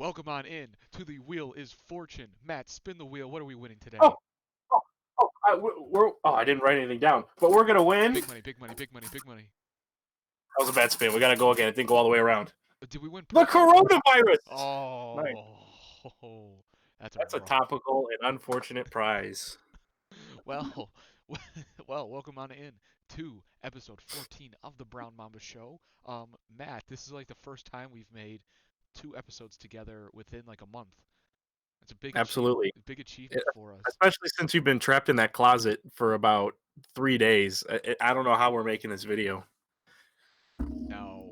Welcome on in to the Wheel is Fortune. Matt, spin the wheel. What are we winning Oh, today? oh, I didn't write anything down, but we're gonna win. Big That money, big money, big money, big money. was a bad spin. We gotta go again. It didn't go all the way around. Did we win The purple? coronavirus. Nice. Oh, that's a That's a rough. topical and unfortunate prize. Well, welcome on in to episode 14 of the Brown Mamba Show. Matt, this is like the first time we've made two episodes together within like a month. It's a Absolutely, big achievement for us. especially since you've been trapped in that closet for about 3 days. I don't know how we're making this video. Now,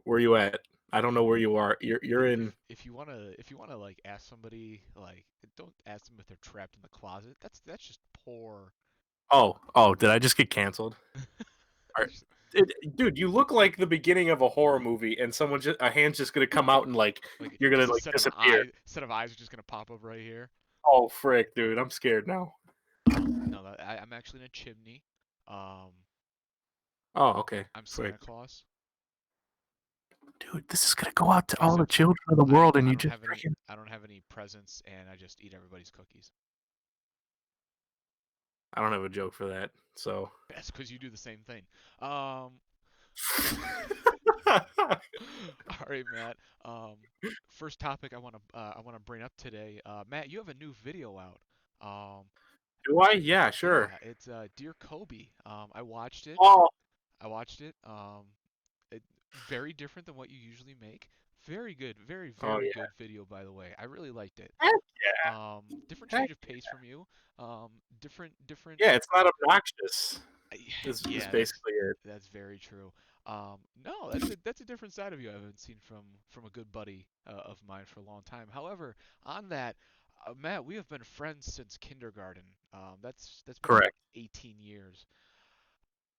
Where you at? I don't know where you are. You're in. if you wanna like ask somebody, like, don't ask them if they're trapped in the closet. That's just poor. Oh, did I just get canceled? Are- Just- Dude, you look like the beginning of a horror movie, and a hand's just gonna come out and like like you're gonna just like disappear. a set of eyes are just gonna pop up right here. Oh frick, dude, I'm scared now. No, I'm actually in a chimney. Um, Oh, okay, I'm frick, Santa Claus. dude, this is gonna go out to all the Except children of the I world, and I you don't just have any freaking. I don't have any presents, and I just eat everybody's cookies. I don't have a joke for that, so. That's because you do the same thing. Um, all right, Matt. First topic I wanna bring up today. Matt, you have a new video out. Um, Do I? Yeah, sure. yeah, it's Dear Kobe. I watched it. Oh, I watched it. It, very different than what you usually make. Very good, very oh very yeah, good video, by the way. I really liked it. heck yeah, Different heck change of pace from you. Different. yeah. It's not obnoxious. Is Yeah, that's basically it. that's very true. No, that's a different side of you I haven't seen from a good buddy of mine for a long time. However, on that, Matt, we have been friends since kindergarten. That's been like Correct. 18 years.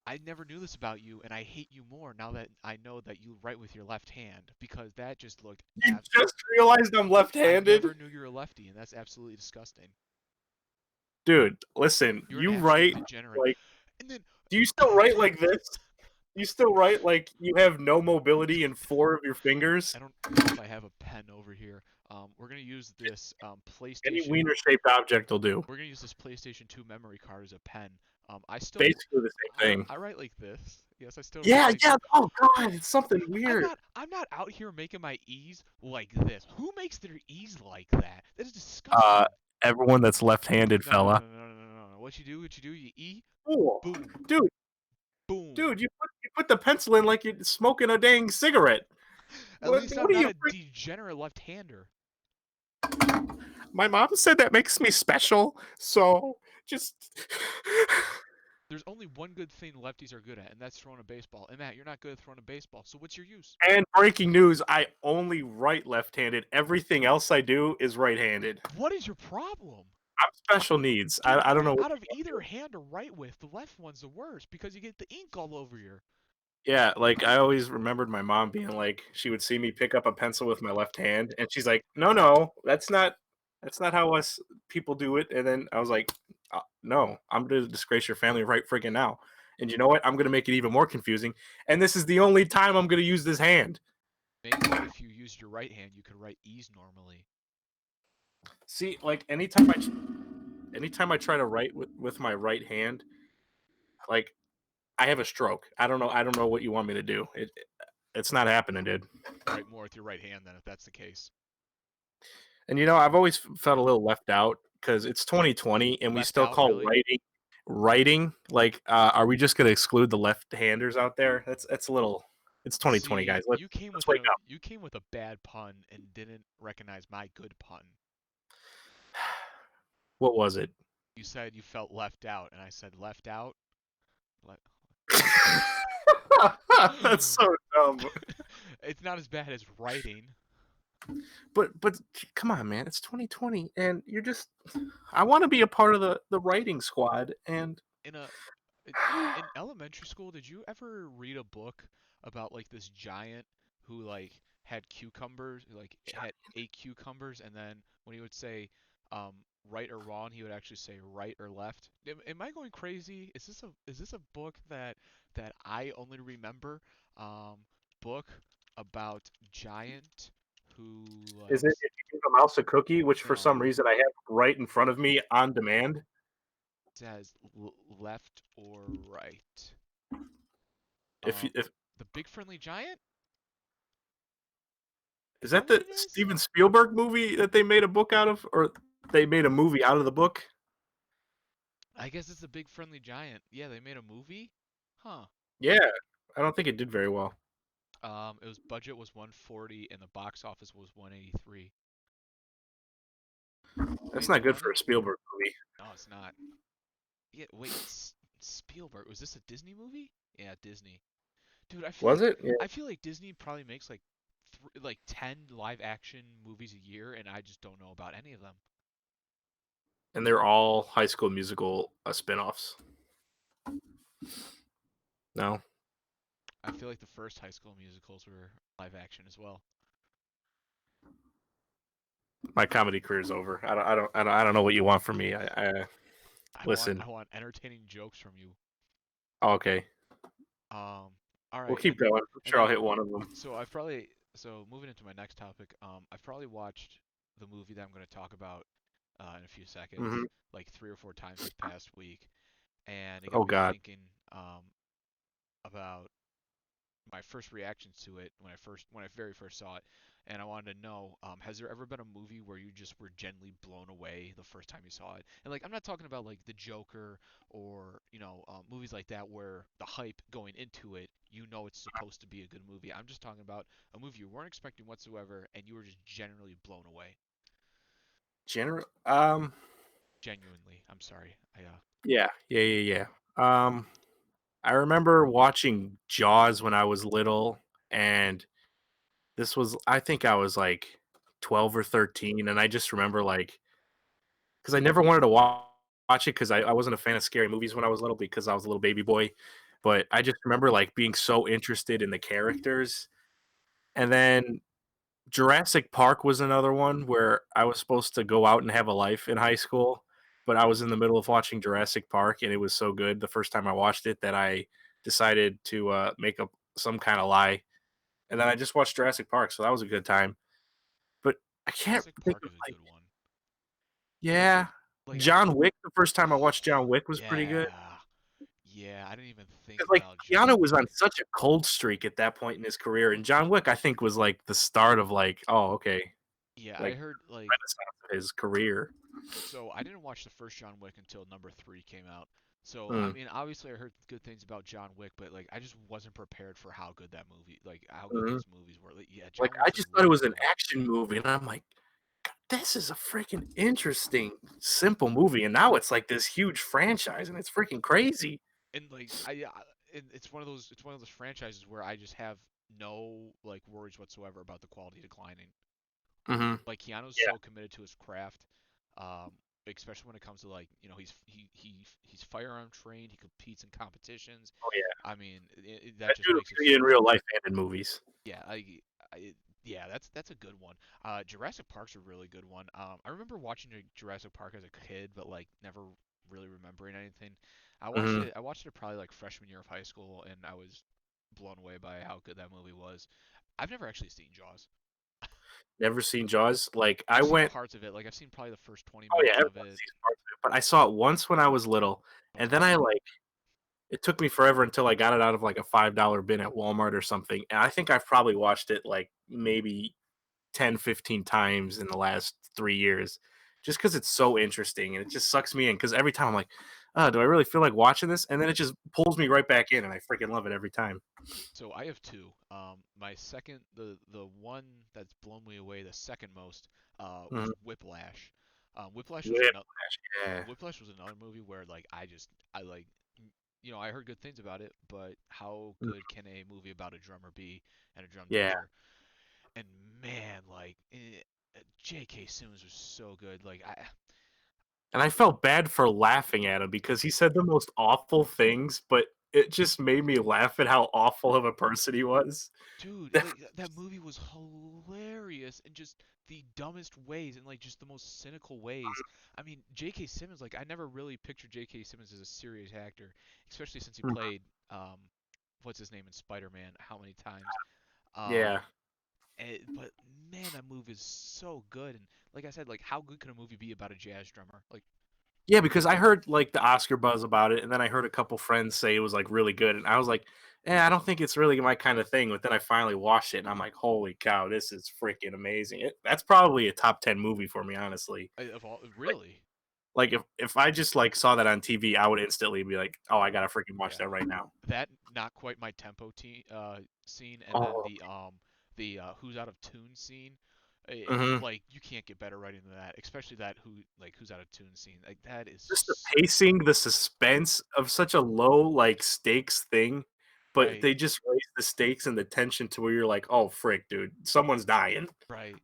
I never knew this about you, and I hate you more now that I know that you write with your left hand because that just looked. You just realized I'm I left-handed, never knew you were a lefty, and that's absolutely disgusting. dude. Listen, You're an you absolute write degenerate. like. And then, Do you still write like this? You still write like you have no mobility in four of your fingers? I don't know if I have a pen over here. We're gonna use this Any PlayStation. wiener-shaped object will do. We're gonna use this PlayStation 2 memory card as a pen. I still, Basically the same thing. I write like this. Yes, I still write Yeah, like yeah. this. Oh God, it's something weird. I'm not out here making my E's like this. Who makes their E's like that? That is disgusting. Everyone that's left-handed, No, no, fella. no, no, no, no, no. What you do? What you do? You E, Cool, boom, dude. boom. Dude, you put the pencil in like you're smoking a dang cigarette. At least I'm What are not you? a degenerate left-hander. My mom said that makes me special, so just. There's only one good thing lefties are good at, and that's throwing a baseball. And Matt, you're not good at throwing a baseball, so what's your use? And breaking news: I only write left-handed. Everything else I do is right-handed. What is your problem? I'm special needs. Dude, I don't know what. out of either hand to write with, the left one's the worst because you get the ink all over your. Yeah, like I always remembered my mom being like, she would see me pick up a pencil with my left hand, and she's like, "No, no, that's not how us people do it." And then I was like, "No, I'm gonna disgrace your family right freaking now." And you know what? I'm gonna make it even more confusing. And this is the only time I'm gonna use this hand. Maybe if you used your right hand, you could write E's normally. See, like anytime I try to write with my right hand, like I have a stroke. I don't know what you want me to do. It's not happening, dude. Write more with your right hand then, if that's the case. And I've always felt a little left out because it's 2020 and we Left still out, call really? writing like are we just going to exclude the left-handers out there? That's a little. It's 2020, See, guys. Let's wake up. you came with a bad pun and didn't recognize my good pun. What was it? You said you felt left out, and I said left out. Le- That's so dumb. It's not as bad as writing. But come on, man. It's 2020 and you're just I want to be a part of the writing squad and In a in elementary school, did you ever read a book about like this giant who like had cucumbers, like had ate cucumbers, and then when he would say right or wrong, he would actually say right or left? Am I going crazy? Is this a book that I only remember? Book about giant who Is it if you give a mouse a cookie, which for no, some reason I have right in front of me on demand? it says left or right. If you, Um, if the Big Friendly Giant? is Is that that what the it is? Steven Spielberg movie that they made a book out of, or they made a movie out of the book? I guess it's the Big Friendly Giant. Yeah, they made a movie? Huh. Yeah, I don't think it did very well. It was budget was 140 and the box office was 183. That's Made any not good for money? a Spielberg movie, No, it's not. Yeah, wait, Spielberg. Was this a Disney movie? Yeah, Disney. Dude, was it? Yeah, I feel like Disney probably makes like 10 live action movies a year and I just don't know about any of them. and they're all High School Musical spin-offs. No, I feel like the first High School Musicals were live action as well. my comedy career is over. I don't know what you want from me. I listen. I want entertaining jokes from you. Oh, okay, All we'll right, keep going. I'm and sure I'll then hit one of them. so moving into my next topic, I've probably watched the movie that I'm going to talk about in a few seconds Hmm. like 3 or 4 times this past week, and it got Oh me God, thinking about my first reactions to it when I very first saw it, and I wanted to know, has there ever been a movie where you just were genuinely blown away the first time you saw it? And like, I'm not talking about like The Joker or movies like that where the hype going into it, you know it's supposed to be a good movie. I'm just talking about a movie you weren't expecting whatsoever, and you were just generally blown away. general. Genuinely, I'm sorry. Yeah. I remember watching Jaws when I was little, and this was I think I was like 12 or 13, and I just remember like because I never wanted to watch it because I wasn't a fan of scary movies when I was little because I was a little baby boy. But I just remember like being so interested in the characters. And then Jurassic Park was another one where I was supposed to go out and have a life in high school, but I was in the middle of watching Jurassic Park and it was so good the first time I watched it that I decided to make up some kind of lie. And then I just watched Jurassic Park, so that was a good time. But I can't Jurassic think Park of is a like, good one. yeah, Like I, John Wick. The first time I watched oh John Wick was pretty good. yeah, yeah. I didn't even think 'Cause, like, about John Keanu was on Wick. such a cold streak at that point in his career, and John Wick, I think, was, like, the start of, like, oh, okay, Yeah, I like, heard like renaissance of his career. so I didn't watch the first John Wick until number three came out. So I Mm, mean, obviously I heard good things about John Wick, but like I just wasn't prepared for how good that movie, like how good mhm. those movies were. Like, yeah, Like, John I Wick's a just thought it really was an good one. action movie, and I'm like, "This is a freaking interesting, simple movie," and now it's, like, this huge franchise, and it's freaking crazy. And like and it's one of those franchises where I just have no like worries whatsoever about the quality declining. Mhm. Like Keanu's Yeah. so committed to his craft, um, especially when it comes to like he's firearm trained. He competes in competitions. Oh, yeah. I mean, that That just dude will makes it kill you in so real life and in movies. yeah. Yeah, that's a good one. Jurassic Park's a really good one. I remember watching Jurassic Park as a kid, but like never really remembering anything. Mhm. I watched it probably like freshman year of high school, and I was blown away by how good that movie was. I've never actually seen Jaws. Never seen Jaws. Like, I I've seen went parts of it. Like I've seen probably the first 20 oh, yeah, minutes of everyone it. sees parts of it, but I saw it once when I was little, Don't and then tell me. I, like it took me forever until I got it out of, like, a $5 bin at Walmart or something, and I think I've probably watched it, like, maybe 10, 15 times in the last 3 years just because it's so interesting, and it just sucks me in. Because every time I'm like, "Oh, do I really feel like watching this?" And then it just pulls me right back in, and I freaking love it every time. So I have two. My second, the one that's blown me away the second most, was Mhm. Whiplash. Whiplash was another. Whiplash, yeah. Whiplash was another movie where like I like I heard good things about it, but how Mm, good can a movie about a drummer be and a drum yeah, teacher? And man, like J.K. Simmons was so good. Like and I felt bad for laughing at him because he said the most awful things, but it just made me laugh at how awful of a person he was. dude, like that movie was hilarious in just the dumbest ways and like just the most cynical ways. I mean, J.K. Simmons, like I never really pictured J.K. Simmons as a serious actor, especially since he Mhm. played what's his name in Spider-Man how many times. Um Yeah. but man, that movie is so good. And like I said, like how good can a movie be about a jazz drummer? Like, Yeah, because I heard like the Oscar buzz about it, and then I heard a couple friends say it was like really good, and I was like, I don't think it's really my kind of thing. But then I finally watched it, and I'm like, holy cow, this is freaking amazing. That's probably a top 10 movie for me, honestly. of all, Like, really? if I just like saw that on TV, I would instantly be like, oh, I gotta freaking watch Yeah, that right now. that not quite my tempo scene, and then Oh, the who's out of tune scene. hmm Like you can't get better writing than that, especially that who's out of tune scene. Like that just the is pacing, the suspense of such a low like stakes thing, but right, they just raise the stakes and the tension to where you're like, oh frick, dude, someone's dying. right.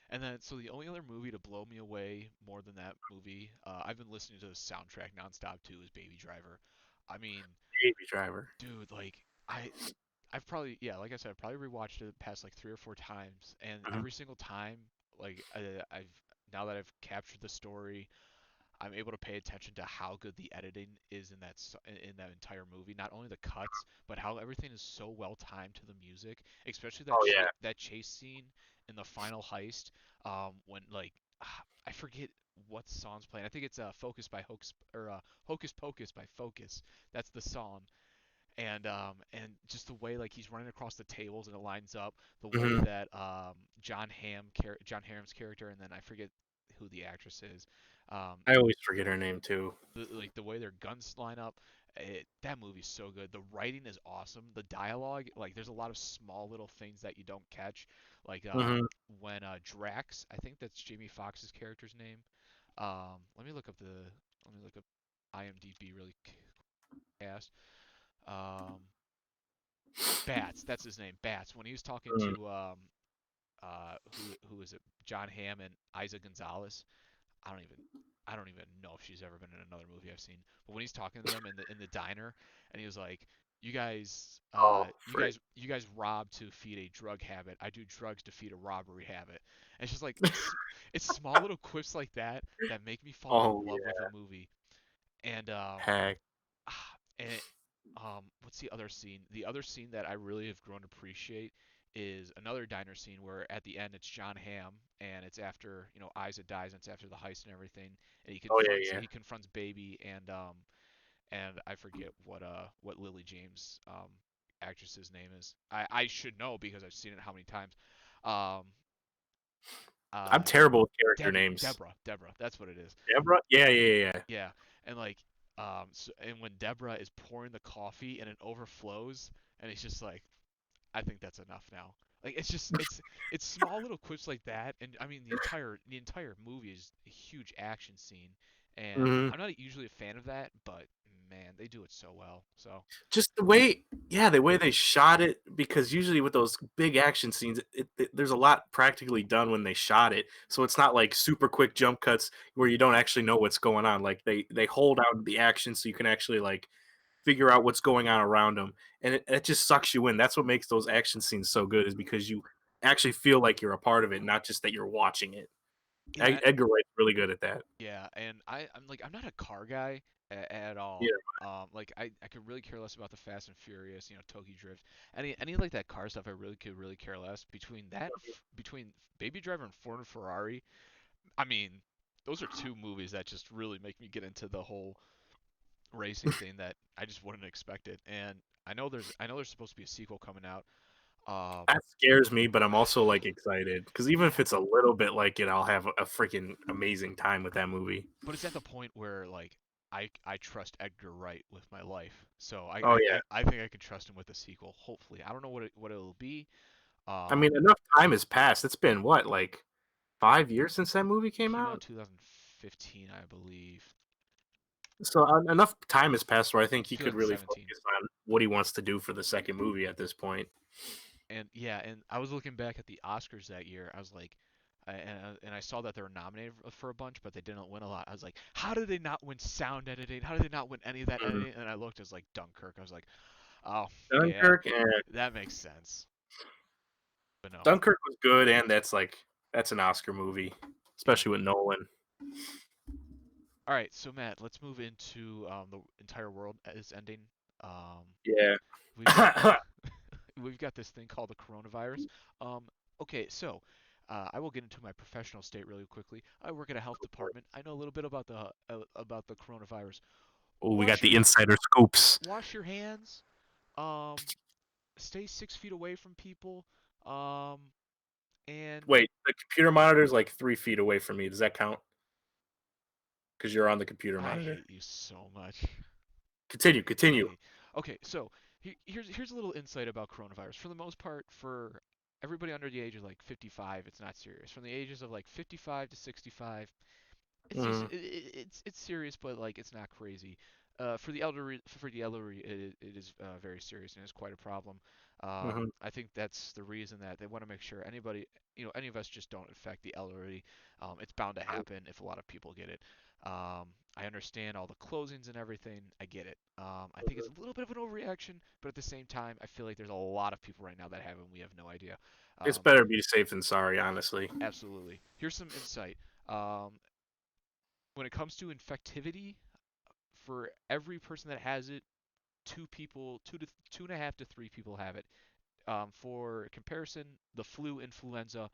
And then so the only other movie to blow me away more than that movie, I've been listening to the soundtrack nonstop too, is Baby Driver. I mean, Baby Driver. dude, like I've probably, yeah, like I said, I've probably rewatched it past like 3 or 4 times, and Mhm. every single time, like I've now that I've captured the story, I'm able to pay attention to how good the editing is in in that entire movie. Not only the cuts, but how everything is so well timed to the music, especially Oh yeah. that chase scene in the final heist. When like I forget what song's playing. I think it's Focus by Hocus or Hocus Pocus by Focus. That's the song, and just the way like he's running across the tables and it lines up, the way Mhm. that John Hamm's character, and then I forget who the actress is, um, I always forget her name too. like the way their guns line up. That movie's so good. The writing is awesome. The dialogue, like there's a lot of small little things that you don't catch, like Mhm. when Drax, I think that's Jamie Foxx's character's name. Let me look up IMDb really fast. Um, Bats, that's his name, Bats. When he was talking Mm. to who is it? John Hamm and Isa Gonzalez. I don't even I don't even know if she's ever been in another movie I've seen. But when he's talking to them in the diner, and he was like, Oh frick. you guys rob to feed a drug habit. I do drugs to feed a robbery habit." And it's just like it's small little quips like that that make me fall in Oh love with yeah. a movie. And Heck. and what's the other scene? The other scene that I really have grown to appreciate is another diner scene where at the end it's John Hamm, and it's after Isa dies, and it's after the heist and everything, and Oh yeah, yeah. he confronts Baby, and I forget what Lily James actress's name is. I should know because I've seen it how many times. Um I'm uh terrible with character Debbie, names. Deborah, that's what it is. Deborah? Yeah, yeah, yeah, yeah. Yeah, and like, and when Deborah is pouring the coffee and it overflows, and it's just like, I think that's enough now. Like, it's small little quips like that, and I mean the entire movie is a huge action scene, and Mhm. I'm not usually a fan of that, but man, they do it so well. So Just the way, yeah, the way they shot it, because usually with those big action scenes, there's a lot practically done when they shot it, so it's not like super quick jump cuts where you don't actually know what's going on. Like they hold out the action so you can actually like figure out what's going on around them, and it just sucks you in. That's what makes those action scenes so good, is because you actually feel like you're a part of it, not just that you're watching it. yeah, Edgar Wright's really good at that. yeah, and I'm not a car guy at Yeah. all. Like I could really care less about the Fast and Furious, Tokyo Drift, any like that car stuff. I really could really care less. Between Baby Driver and Ford and Ferrari, I mean, those are two movies that just really make me get into the whole racing thing that I just wouldn't expect it. And I know there's supposed to be a sequel coming out. Um, That scares me, but I'm also, like, excited because even if yeah, it's a little bit like it, I'll have a freaking amazing time with that movie. but it's at the point where like I trust Edgar Wright with my life, so Oh, yeah. I think I can trust him with the sequel. Hopefully, I don't know what it'll be. I Um, mean, enough time has passed. It's been, what, like, 5 years since that movie it came came out in out? 2015, I believe. So, enough time has passed where I think he could really 2017. focus on what he wants to do for the second movie at this point. And yeah, and I was looking back at the Oscars that year. I was like, and I saw that they were nominated for a bunch, but they didn't win a lot. I was like, how did they not win sound editing? How did they not win any of that Mhm. editing? And I looked, as like Dunkirk. I was like, oh yeah, Dunkirk, that makes sense. But no. Dunkirk was good, and that's an Oscar movie, Yeah. especially with Nolan. All right, so Matt, let's move into the entire world is ending. Um, Yeah. we've got we've got this thing called the coronavirus. Um, Okay, so I will get into my professional state really quickly. I work at a health department. I know a little bit about the coronavirus. Oh, we got Wash the your insider scoops. wash your hands. Um, Stay 6 feet away from people. Um, and Wait, the computer monitor is like 3 feet away from me. Does that count? Because you're on the computer I monitor. hate you so much. Continue, I continue. hate. Okay, so here's a little insight about coronavirus. For the most part, for everybody under the age of like 55, it's not serious. From the ages of like 55 to 65, it's just Mm-hmm. it's serious, but like it's not crazy. For the elderly, it is very serious and is quite a problem. Mm-hmm. I think that's the reason that they want to make sure anybody, any of us just don't infect the elderly. It's bound to happen if a lot of people get it. I understand all the closings and everything. I get it. I think it's a little bit of an overreaction, but at the same time, I feel like there's a lot of people right now that have it and we have no idea. It's Um, better to be safe than sorry, honestly. Absolutely. Here's some insight. Um, when it comes to infectivity, for every person that has it, two people, 2.5 to 3 people have it. For comparison, the flu, influenza,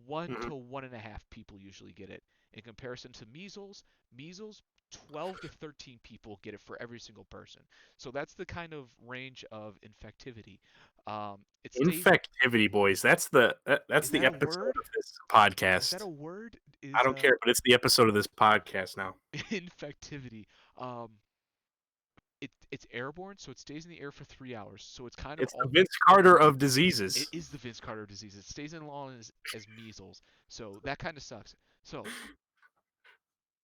one Mm-hmm. to 1.5 people usually get it. In comparison to measles, 12 to 13 people get it for every single person. So that's the kind of range of infectivity. It stays. Infectivity, boys. That's Is the that a episode word? of this Is that podcast. a word? I Is don't care, but it's the episode of this podcast now. infectivity? Um, it's airborne, so it stays in the air for 3 hours. So it's kind of It's the all. Vince Carter of It diseases. is the Vince Carter disease. It stays in long as measles. So that kind of sucks. So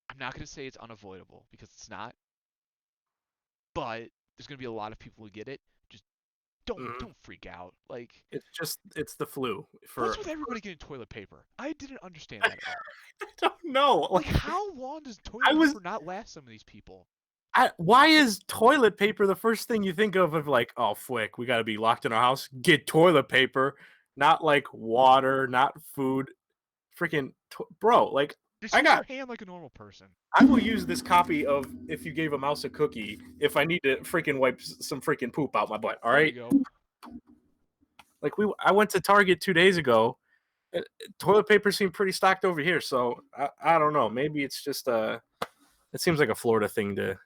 I'm not gonna say it's unavoidable because it's not, but there's gonna be a lot of people who get it. Just don't Hmm. don't freak out. Like, It's the flu what's for. with everybody getting toilet paper? I didn't understand that at all. I don't know. Like, Like how long does I toilet was paper not last some of these people? why is toilet paper the first thing you think of like, oh, flick, we got to be locked in our house? Get toilet paper, not like water, not food. Freaking bro, like Just I use got. your hand like a normal person. I will use this copy of If You Gave a Mouse a Cookie if I need to freaking wipe some freaking poop out my butt. All There you right, go. like I went to Target 2 days ago. Toilet paper seemed pretty stocked over here, so I don't know. Maybe it's just it seems like a Florida thing to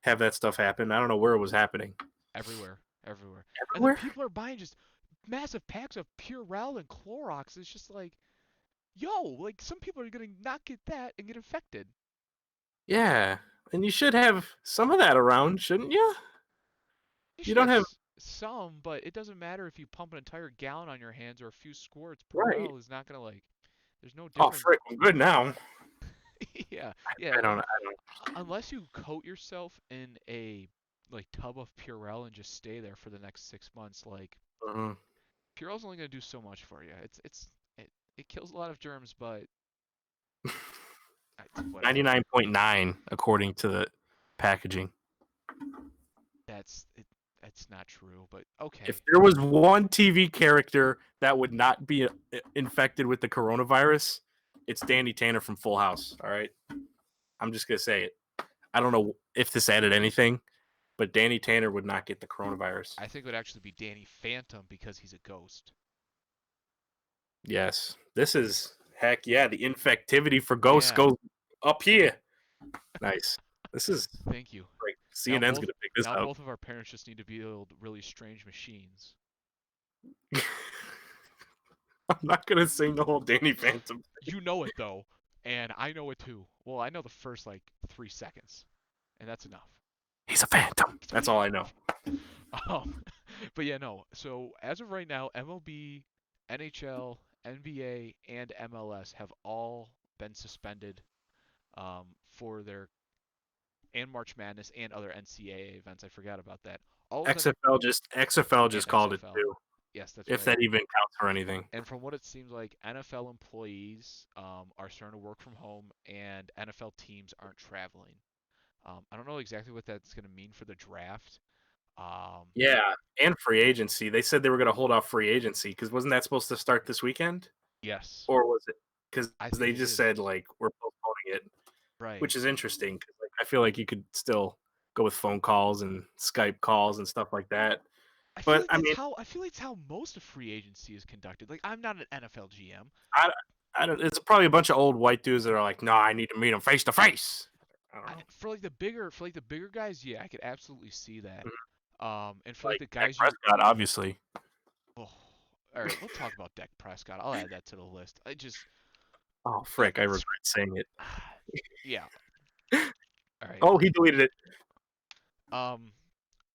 have that stuff happen. I don't know where it was happening. Everywhere, everywhere. And then Everywhere? people are buying just massive packs of Purell and Clorox. It's just like, yo, like some people are gonna not get that and get infected. Yeah. And you should have some of that around, shouldn't you? You You should don't have have some, but it doesn't matter if you pump an entire gallon on your hands or a few squirts. right. Purell is not gonna like. There's no Oh, difference. frick, I'm good now. Yeah, yeah. I don't I don't Unless you coat yourself in a like tub of Purell and just stay there for the next 6 months, like Mhm. Purell's only gonna do so much for you. It kills a lot of germs, but it's whatever. 99.9 according to the packaging. That's it. That's not true, but okay. If there was one TV character that would not be infected with the coronavirus, it's Danny Tanner from Full House. All right, I'm just gonna say it. I don't know if this added anything, but Danny Tanner would not get the coronavirus. I think it would actually be Danny Phantom because he's a ghost. Yes, this is heck yeah. The infectivity for ghosts Yeah, goes up here. Nice. This is thank you. great. Now CNN's both gonna pick this now up. both of our parents just need to build really strange machines. I'm not gonna sing the whole Danny Phantom. You know it though, and I know it too. Well, I know the first like 3 seconds, and that's enough. He's a phantom. It's a That's all I phantom. know. Um, but yeah, no. So as of right now, MLB, NHL, NBA, and MLS have all been suspended for their and March Madness and other NCAA events. I forgot about that. All of them XFL and just called it XFL. too. Yes, that's If right. that even counts for anything. And from what it seems like, NFL employees are starting to work from home, and NFL teams aren't traveling. I don't know exactly what that's going to mean for the draft. Um, Yeah, and free agency. They said they were going to hold off free agency because wasn't that supposed to start this weekend, yes, or was it? Because I think they it just is. said like we're postponing it, Right. which is interesting. 'Cause, like, I feel like you could still go with phone calls and Skype calls and stuff like that. But I mean, I feel like it's how most of free agency is conducted. Like I'm not an NFL GM. I, I don't. It's probably a bunch of old white dudes that are like, "No, I need to meet him face to face." I don't know. For like the bigger guys, yeah, I could absolutely see that. Mhm. And for like Like the Dak guys you, Prescott, obviously. oh, all right, we'll talk about Dak Prescott. I'll add that to the list. I just Oh, that frick! I regret saying it. yeah. All right. Oh, he deleted it. Um,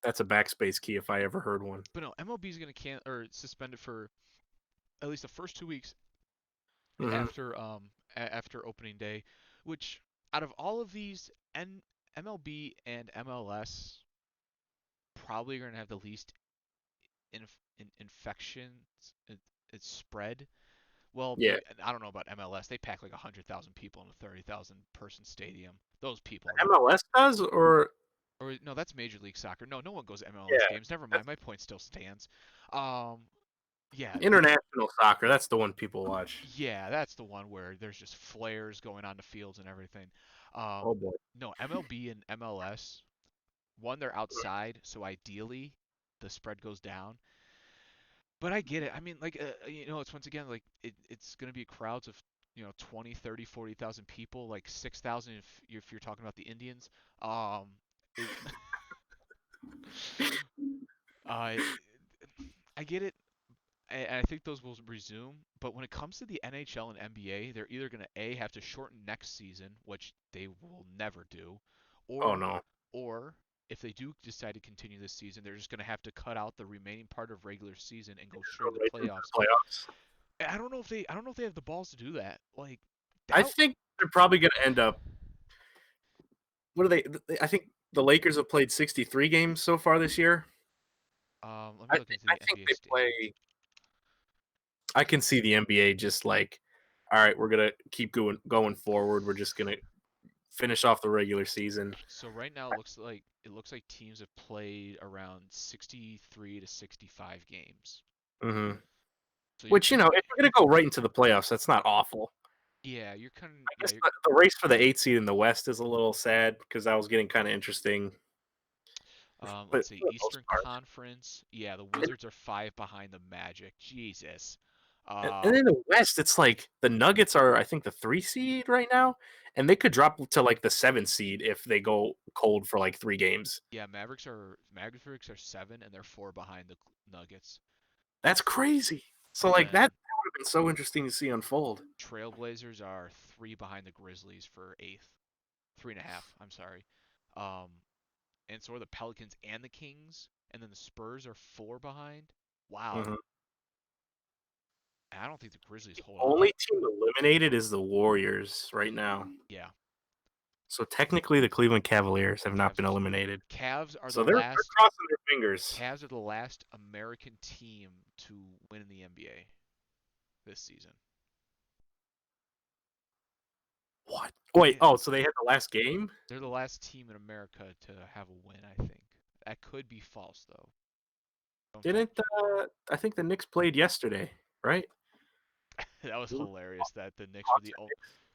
That's a backspace key if I ever heard one. but no, MLB is gonna can or suspend it for at least the first 2 weeks Hmm. after after opening day, which out of all of these, MLB and MLS probably are gonna have the least infections. It's spread. Well, Yeah, maybe I don't know about MLS. They pack like 100,000 people in a 30,000 person stadium. Those people are gonna. MLS does, or Or no, that's Major League Soccer. No, no one goes to MLS yeah, games. Never mind. that's My point still stands. Um, yeah, international soccer. That's the one people watch. yeah, that's the one where there's just flares going on the fields and everything. Oh boy. No, MLB and MLS, one, they're outside, so ideally the spread goes down. But I get it. I mean, like, it's once again, like, it's going to be crowds of, 20, 30, 40,000 people, like 6,000 if you're talking about the Indians. Um, it, uh, I get it. And I think those will resume. But when it comes to the NHL and NBA, they're either going to have to shorten next season, which they will never do, Oh or no. or if they do decide to continue this season, they're just going to have to cut out the remaining part of regular season and go Just straight go to the right into playoffs. the playoffs. And I don't know if they have the balls to do that. Like I that. think they're probably going to end up. What are they? I think the Lakers have played 63 games so far this year. Let me look into I the think NBA they standings. play. I can see the NBA just like, all right, we're gonna keep going forward. We're just gonna finish off the regular season. So right now it looks like teams have played around 63 to 65 games. Hmm. So you're Which kind of if you're gonna go right into the playoffs, that's not awful. yeah, you're kind of I yeah, guess you're the race for the 8 seed in the West is a little sad because that was getting kind of interesting. But let's see, for the most Eastern part, Conference. Yeah, the and, Wizards are 5 behind the Magic. Jesus. and in the West, it's like the Nuggets are, I think, the 3 seed right now, and they could drop to like the 7 seed if they go cold for like 3 games. Yeah, Mavericks are 7 and they're 4 behind the Nuggets. That's crazy. So And like that then would have been so interesting to see unfold. Trailblazers are 3 behind the Grizzlies for eighth. 3.5, I'm sorry. Um, and so are the Pelicans and the Kings, and then the Spurs are 4 behind. Wow. Hmm. And I don't think the Grizzlies hold on. Only team eliminated is the Warriors right now. Yeah, So technically, the Cleveland Cavaliers have not Cavs been are eliminated. Cavs are So the they're last crossing their fingers. Cavs are the last American team to win in the NBA this season. What? Wait. Yeah, Oh, so they had the last game? they're the last team in America to have a win, I think. That could be false though. Don't fact Didn't check. I think the Knicks played yesterday, right? That was Who- hilarious that Hawks and Knicks.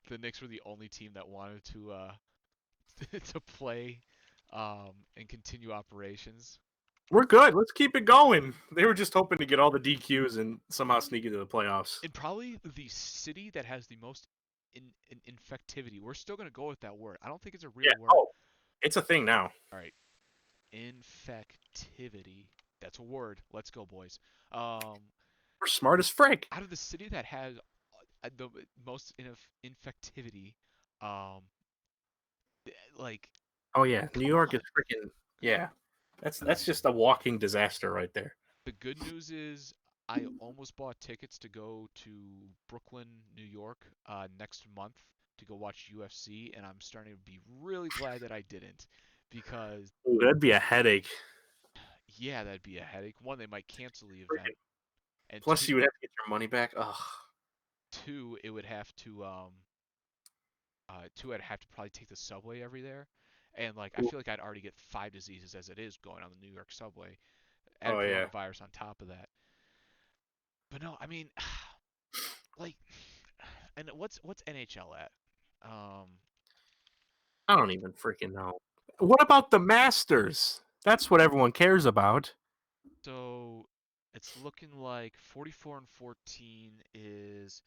the Knicks were the only team that wanted to to play and continue operations. We're good. Let's keep it going. They were just hoping to get all the DQs and somehow sneak into the playoffs. And probably the city that has the most infectivity. We're still gonna go with that word. I don't think it's a Yeah. real word. Oh, it's a thing now. All right, infectivity. That's a word. Let's go, boys. Um, We're smart as frick. Out of the city that has the most infectivity, um, like Oh yeah, New come York on. is freaking yeah. That's just a walking disaster right there. The good news is I almost bought tickets to go to Brooklyn, New York, next month to go watch UFC, and I'm starting to be really glad that I didn't, because Ooh, that'd be a headache. yeah, that'd be a headache. One, they might cancel the event, Freaking. and Plus, you would have to get your money back. Ugh. two, it would have to two, I'd have to probably take the subway every there, and like I Ooh. feel like I'd already get 5 diseases as it is going on the New York subway. Add Oh yeah. coronavirus on top of that. But no, I mean, like, and what's NHL at? Um, I don't even freaking know. What about the Masters? That's what everyone cares about. So it's looking like 44 and 14 is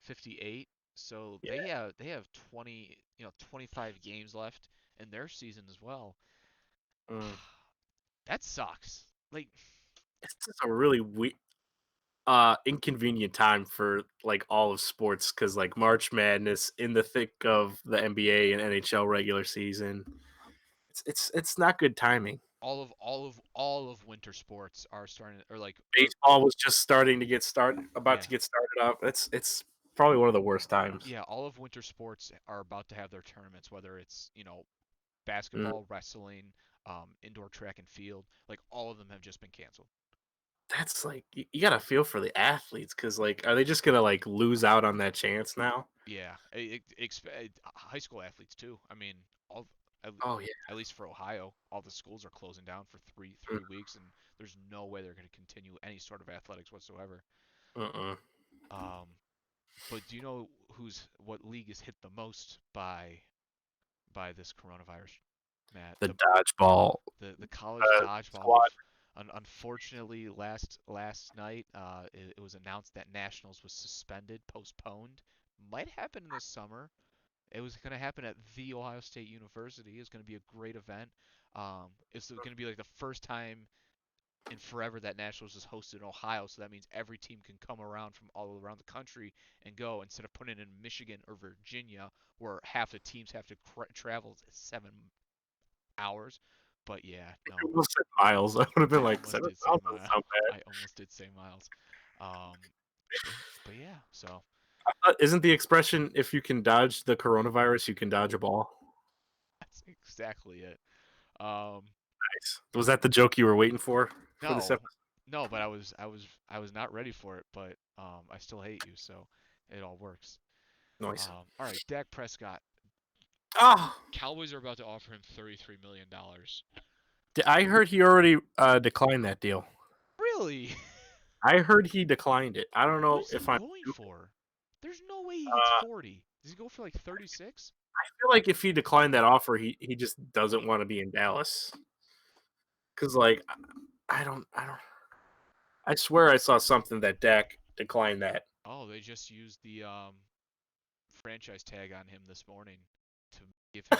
58. So Yeah. they have 20, 25 games left in their season as well. Mm. That sucks. Like, It's just a really inconvenient time for like all of sports because like March Madness in the thick of the NBA and NHL regular season. It's not good timing. all of winter sports are starting, or like, or Baseball was just about yeah. to get started up. It's probably one of the worst times. Yeah, all of winter sports are about to have their tournaments, whether it's, Mm. basketball, wrestling, indoor track and field. Like, all of them have just been canceled. That's like you gotta feel for the athletes because like are they just gonna like lose out on that chance now? Yeah, high school athletes too. I mean, all at, Oh yeah. at least for Ohio, all the schools are closing down for three Mm. weeks, and there's no way they're going to continue any sort of athletics whatsoever. Uh-uh. Um, but do you know what league is hit the most by this coronavirus, Matt? The The dodgeball the college dodgeball, squad. which unfortunately last night it was announced that nationals was suspended, postponed. Might happen in the summer. It was going to happen at The Ohio State University. It's going to be a great event. It's going to be like the first time in forever that Nationals is hosted in Ohio, so that means every team can come around from all around the country and go instead of putting it in Michigan or Virginia, where half the teams have to travel 7 hours. But yeah, I no, almost said miles. I would have been I like almost 7 did say miles doesn't mile. sound bad. I almost did say miles. Um, but yeah, so Isn't the expression if you can dodge the coronavirus, you can dodge a ball? that's exactly it. Um, Nice. Was that the joke you were waiting for this No, episode? no, but I was not ready for it, but I still hate you, so it all works. Nice. All right, Dak Prescott. Oh, Cowboys are about to offer him $33 million. I heard he already declined that deal. Really? I heard he declined it. I don't What know is he if I'm going stupid. for? There's no way he gets Uh, 40. Does he go for like 36? I feel like if he declined that offer, he just doesn't want to be in Dallas. Because like I don't. I swear I saw something that Dak declined that. Oh, they just used the franchise tag on him this morning to give him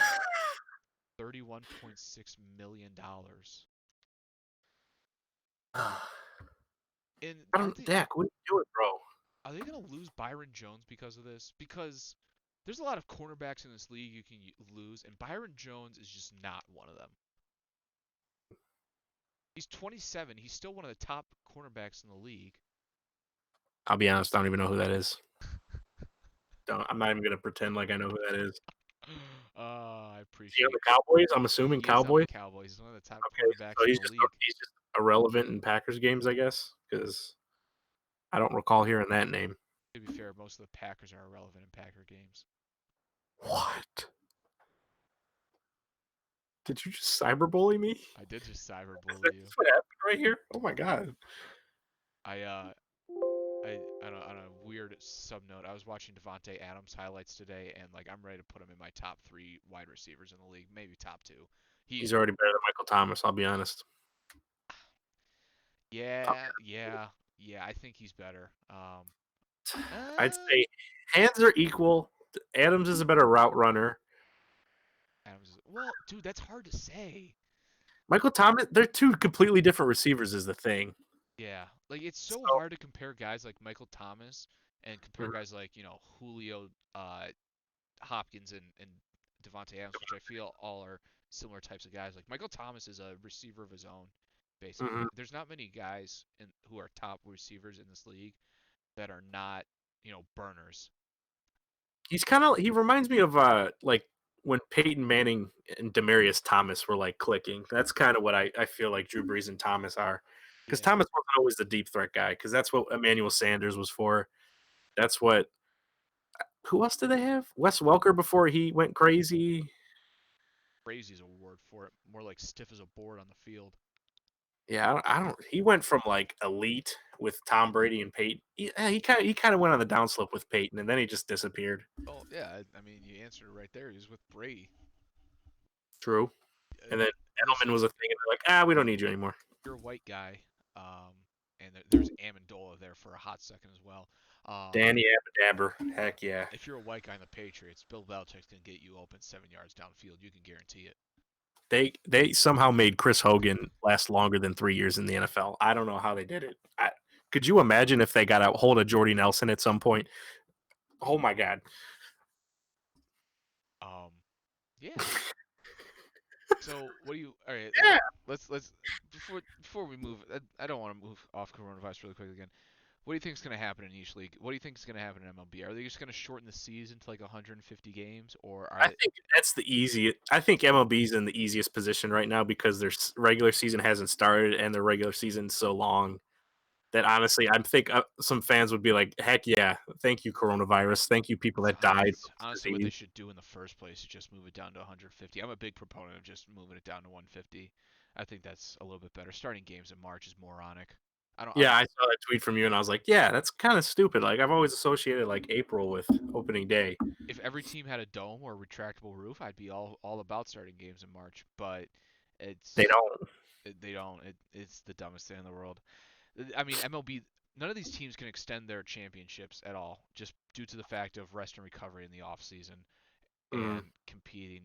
$31.6 million. I And aren't don't, they Dak, what are you doing, bro? are they going to lose Byron Jones because of this? Because there's a lot of cornerbacks in this league you can lose, and Byron Jones is just not one of them. He's 27. He's still one of the top cornerbacks in the league. I'll be honest, I don't even know who that is. I'm not even gonna pretend like I know who that is. I Is he on appreciate. the Cowboys? I'm assuming He is on the Cowboys. Cowboys. He's one of the top Okay, cornerbacks so in the league. he's just irrelevant in Packers games, I guess, because I don't recall hearing that name. To be fair, most of the Packers are irrelevant in Packer games. What? Did you just cyberbully me? I did just Is cyberbully that you. what happened right here? Oh my god. I on a weird sub note, I was watching Devonte Adams highlights today, and like I'm ready to put him in my top three wide receivers in the league, maybe top two. He's He's already better than Michael Thomas, I'll be honest. Yeah, yeah, yeah. I think he's better. I'd Uh, say hands are equal. Adams is a better route runner. well, dude, that's hard to say. Michael Thomas, they're two completely different receivers, is the thing. Yeah, like it's so So, hard to compare guys like Michael Thomas and compare mhm, guys like Julio, Hopkins and Devontae Adams, which I feel all are similar types of guys. Like Michael Thomas is a receiver of his own, mhm. basically. There's not many guys who are top receivers in this league that are not, burners. He reminds me of like when Peyton Manning and Demarius Thomas were like clicking. That's kind of what I feel like Drew Brees and Thomas are. Because Yeah, Thomas wasn't always the deep threat guy, because that's what Emmanuel Sanders was for. That's what who else did they have? Wes Welker before he went crazy. crazy's a word for it. More like stiff as a board on the field. Yeah, I don't. He went from like elite with Tom Brady and Peyton. He kind of went on the downslope with Peyton, and then he just disappeared. Oh yeah, I mean you answered it right there. He was with Brady. True. Uh, And then Edelman Listen, was a thing, and they're like, we don't need you anymore. you're a white guy. and there's Amendola there for a hot second as well. Danny Abadabber. Heck yeah. If you're a white guy in the Patriots, Bill Belichick's gonna get you open 7 yards downfield. You can guarantee it. They somehow made Chris Hogan last longer than 3 years in the NFL. I don't know how they did it. Could you imagine if they got a hold of Jordy Nelson at some point? Oh my god. Um, yeah. So what do you? All right, Yeah. let's before we move. I don't want to move off coronavirus really quick again. What do you think is going to happen in each league? What do you think is going to happen in MLB? Are they just going to shorten the season to like 150 games, or are I they? think that's the easiest. I think MLB's in the easiest position right now because their regular season hasn't started and their regular season's so long that honestly, I think some fans would be like, "Heck yeah, thank you, coronavirus. Thank you, people that died That's from this honestly what they disease." should do in the first place. Is just move it down to 150. I'm a big proponent of just moving it down to 150. I think that's a little bit better. Starting games in March is moronic. I Yeah, don't. I saw that tweet from you, and I was like, "Yeah, that's kind of stupid." Like I've always associated like April with opening day. If every team had a dome or retractable roof, I'd be all about starting games in March. But They it's don't. they don't. It's the dumbest thing in the world. I mean, MLB. None of these teams can extend their championships at all, just due to the fact of rest and recovery in the off season Mm, and competing.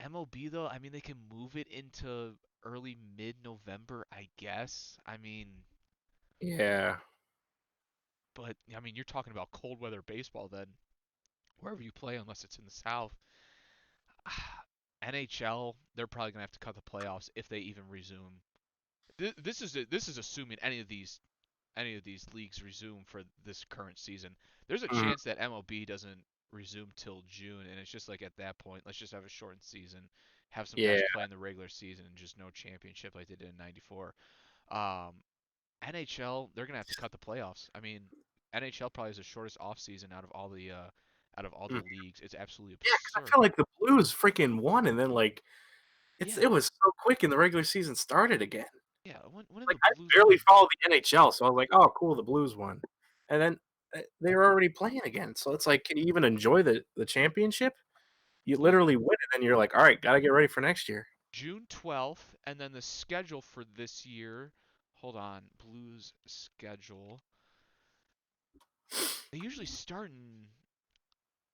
MLB though, I mean, they can move it into early mid-November, I guess. I mean, yeah, but I mean, you're talking about cold weather baseball then, wherever you play, unless it's in the South. NHL, they're probably gonna have to cut the playoffs if they even resume. This is assuming any of these leagues resume for this current season. There's a mm, chance that MLB doesn't resume till June, and it's just like at that point, let's just have a shortened season, have some yeah, guys play in the regular season, and just no championship like they did in '94. Um, NHL, they're gonna have to cut the playoffs. I mean, NHL probably is the shortest off season out of all the mm. leagues. It's absolutely Yeah. Because I absurd. feel like the Blues freaking won, and then like Yeah, it was so quick, and the regular season started again. yeah. When did Like the I Blues barely win? follow the NHL, so I was like, "Oh, cool, the Blues won," and then they were already playing again. So it's like, can you even enjoy the championship? You Well, literally win, and then you're like, "All right, gotta get ready for next year." June 12th, and then the schedule for this year. Hold on, Blues schedule. They usually start in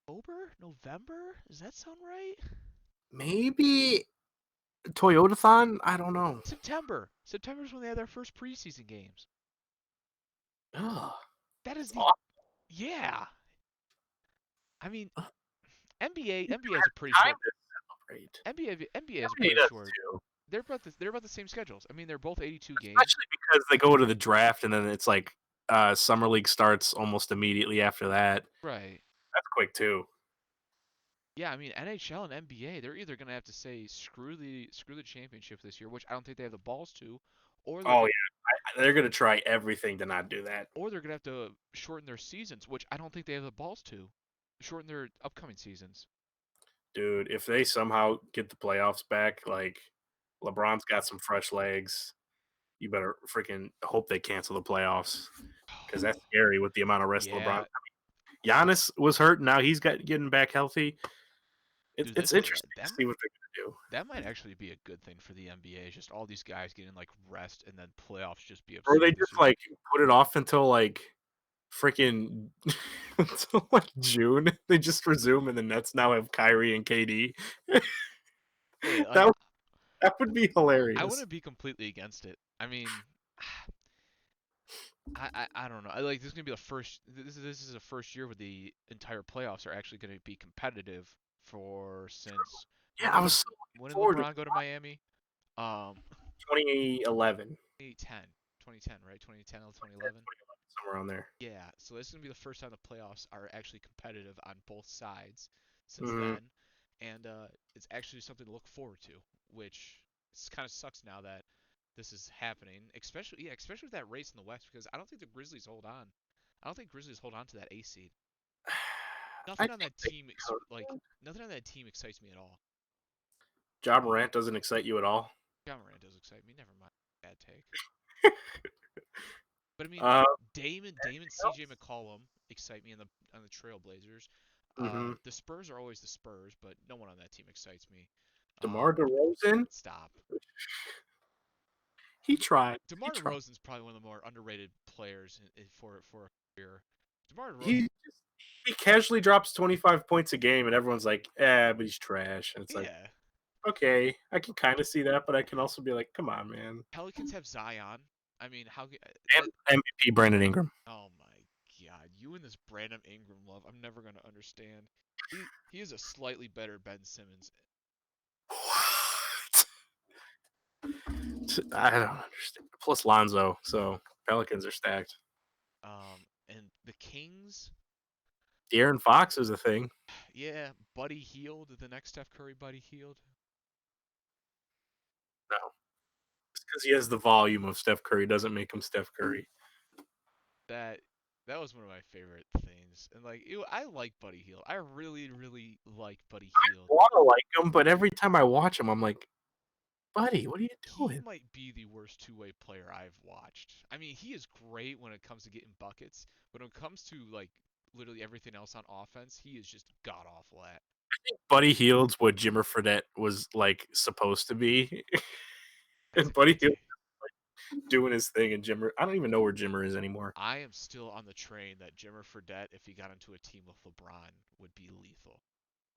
October, November. Does that sound right? Maybe Toyotathon? I don't know. September. September is when they have their first preseason games. Ugh, That is it's the awful. yeah. I mean, NBA You NBA don't has a have pretty time short to celebrate. NBA has a NBA pretty does short. too, They're about the same schedules. I mean, they're both 82 games. especially because they go to the draft, and then it's like summer league starts almost immediately after that. Right. That's quick too. Yeah, I mean NHL and NBA, they're either gonna have to say screw the championship this year, which I don't think they have the balls to, or they're Oh go- yeah, they're gonna try everything to not do that. or they're gonna have to shorten their seasons, which I don't think they have the balls to. Shorten their upcoming seasons. Dude, if they somehow get the playoffs back, like LeBron's got some fresh legs. You better freaking hope they cancel the playoffs because that's scary with the amount of rest LeBron. Yeah, Giannis was hurt. Now he's getting back healthy. dude, It's this interesting to that see what they're gonna do. that might actually be a good thing for the NBA. Just all these guys getting like rest, and then playoffs just be Or they absurd this just year. like put it off until like freaking until like June. They just resume, and the Nets now have Kyrie and KD. Hey, like that that would be I hilarious. wouldn't be completely against it. I mean, I don't know. Like this is gonna be the first. This is the first year where the entire playoffs are actually gonna be competitive for since Yeah, when I did was so looking when did forward to LeBron go to Miami? Um, 2011, 2010, 2010, right? 2010 or yeah, 2011. 2011, somewhere around there. Yeah. So this is gonna be the first time the playoffs are actually competitive on both sides since Hmm. then, and it's actually something to look forward to. Which kind of sucks now that this is happening, especially with that race in the West, because I don't think the Grizzlies hold on. I don't think Grizzlies hold on to that A seed. I Nothing on think that they team could. nothing on that team excites me at all. Ja Morant doesn't excite you at all. John Morant does excite me. Never mind. Bad take. But I mean, Uh, Damon, anything C.J. else? McCollum excite me on the Trailblazers. Hmm. The Spurs are always the Spurs, but no one on that team excites me. DeMar DeRozan, Stop. He tried. He DeMar tried. DeRozan's probably one of the more underrated players for a career. DeMar DeRozan, He he casually drops 25 points a game, and everyone's like, "Eh, but he's trash." And it's like, yeah. okay, I can kind of see that, but I can also be like, "Come on, man." Pelicans have Zion. I mean, And that? MVP Brandon Ingram. Oh my God, you and this Brandon Ingram love. I'm never gonna understand. He is a slightly better Ben Simmons. What? I don't understand. Plus Lonzo, so Pelicans are stacked. And the Kings, De'Aaron Fox is a thing. yeah, Buddy Hield, the next Steph Curry, Buddy Hield. No, just because he has the volume of Steph Curry doesn't make him Steph Curry. That that was one of my favorite things. And like, I like Buddy Hield. I really, really like Buddy Hield. Want to like him, but every time I watch him, I'm like, buddy, what are you He doing? might be the worst two-way player I've watched. I mean, he is great when it comes to getting buckets, but when it comes to like literally everything else on offense, he is just god awful at. Buddy Hield's what Jimmer Fredette was like supposed to be, That's and a Buddy good Hield take. doing his thing, and Jimmer. I don't even know where Jimmer is anymore. I am still on the train that Jimmer Fredette, if he got into a team with LeBron, would be lethal.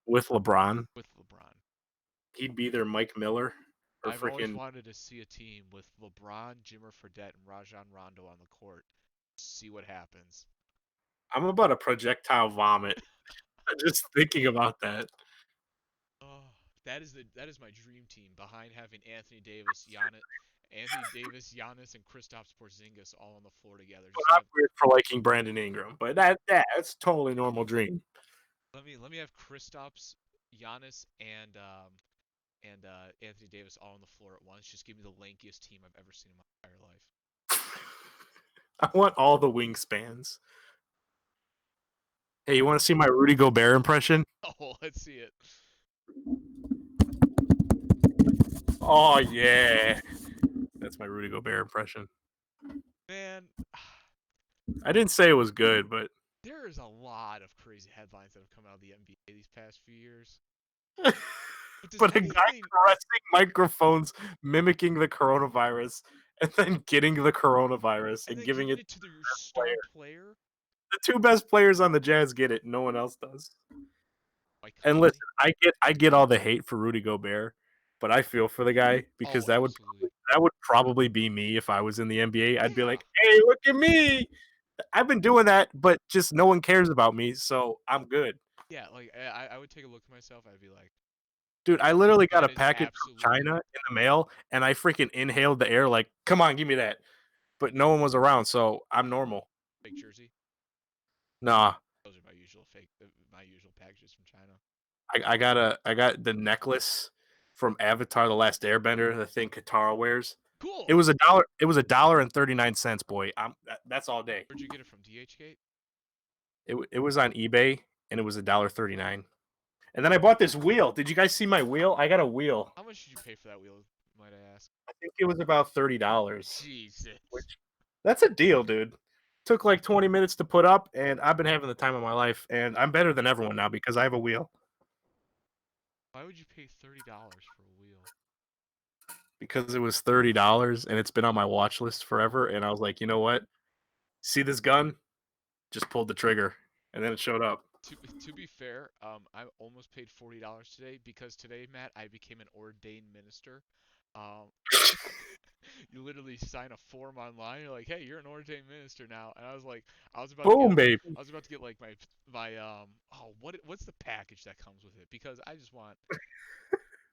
With LeBron, With LeBron. he'd be their Mike Miller or I've always freaking. wanted to see a team with LeBron, Jimmer Fredette, and Rajon Rondo on the court. See what happens. I'm about a projectile vomit just thinking about that. Oh, that is my dream team behind having Anthony Davis, Giannis, and Kristaps Porzingis all on the floor together. But Just I'm have weird for liking Brandon Ingram, but that's a totally normal dream. let me have Kristaps, Giannis, and Anthony Davis all on the floor at once. Just give me the lankiest team I've ever seen in my entire life. I want all the wingspans. Hey, you want to see my Rudy Gobert impression? Oh, let's see it. Oh yeah, that's my Rudy Gobert impression. Man, I didn't say it was good, but there is a lot of crazy headlines that have come out of the NBA these past few years. But does but a guy anything caressing microphones, mimicking the coronavirus, and then getting the coronavirus and and then giving giving it it to your to the star player. player, The two best players on the Jazz get it. No one else does. Mike And listen, Conley? I get all the hate for Rudy Gobert, but I feel for the guy because Oh, absolutely. that would probably be me if I was in the NBA. I'd be Yeah. like, "Hey, look at me! I've been doing that, but just no one cares about me, so I'm good." Yeah, like I would take a look at myself. I'd be like, Dude, I literally got a that is package from absolutely China in the mail, and I freaking inhaled the air like, "Come on, give me that!" But no one was around, so I'm normal. fake jersey. Nah, Those are my usual packages from China. I got the necklace from Avatar: The Last Airbender, the thing Katara wears. It Cool. was a dollar. It was $1.39, boy. That's all day. Where'd you get it from? DHgate? It was on eBay and it was $1.39. And then I bought this wheel. Did you guys see my wheel? I got a wheel. How much did you pay for that wheel? Might I ask? I think it was about $30. Jesus. Which that's a deal, dude. Took like 20 minutes to put up, and I've been having the time of my life. And I'm better than everyone now because I have a wheel. Why would you pay $30 for a wheel? Because it was $30 and it's been on my watch list forever. And I was like, you know what? See this gun? Just pulled the trigger, and then it showed up. To be fair, I almost paid $40 today because today, Matt, I became an ordained minister. Um, you literally sign a form online. You're like, hey, you're an ordained minister now, and I was like, Boom, baby. I was about to get like my oh what's the package that comes with it? Because I just want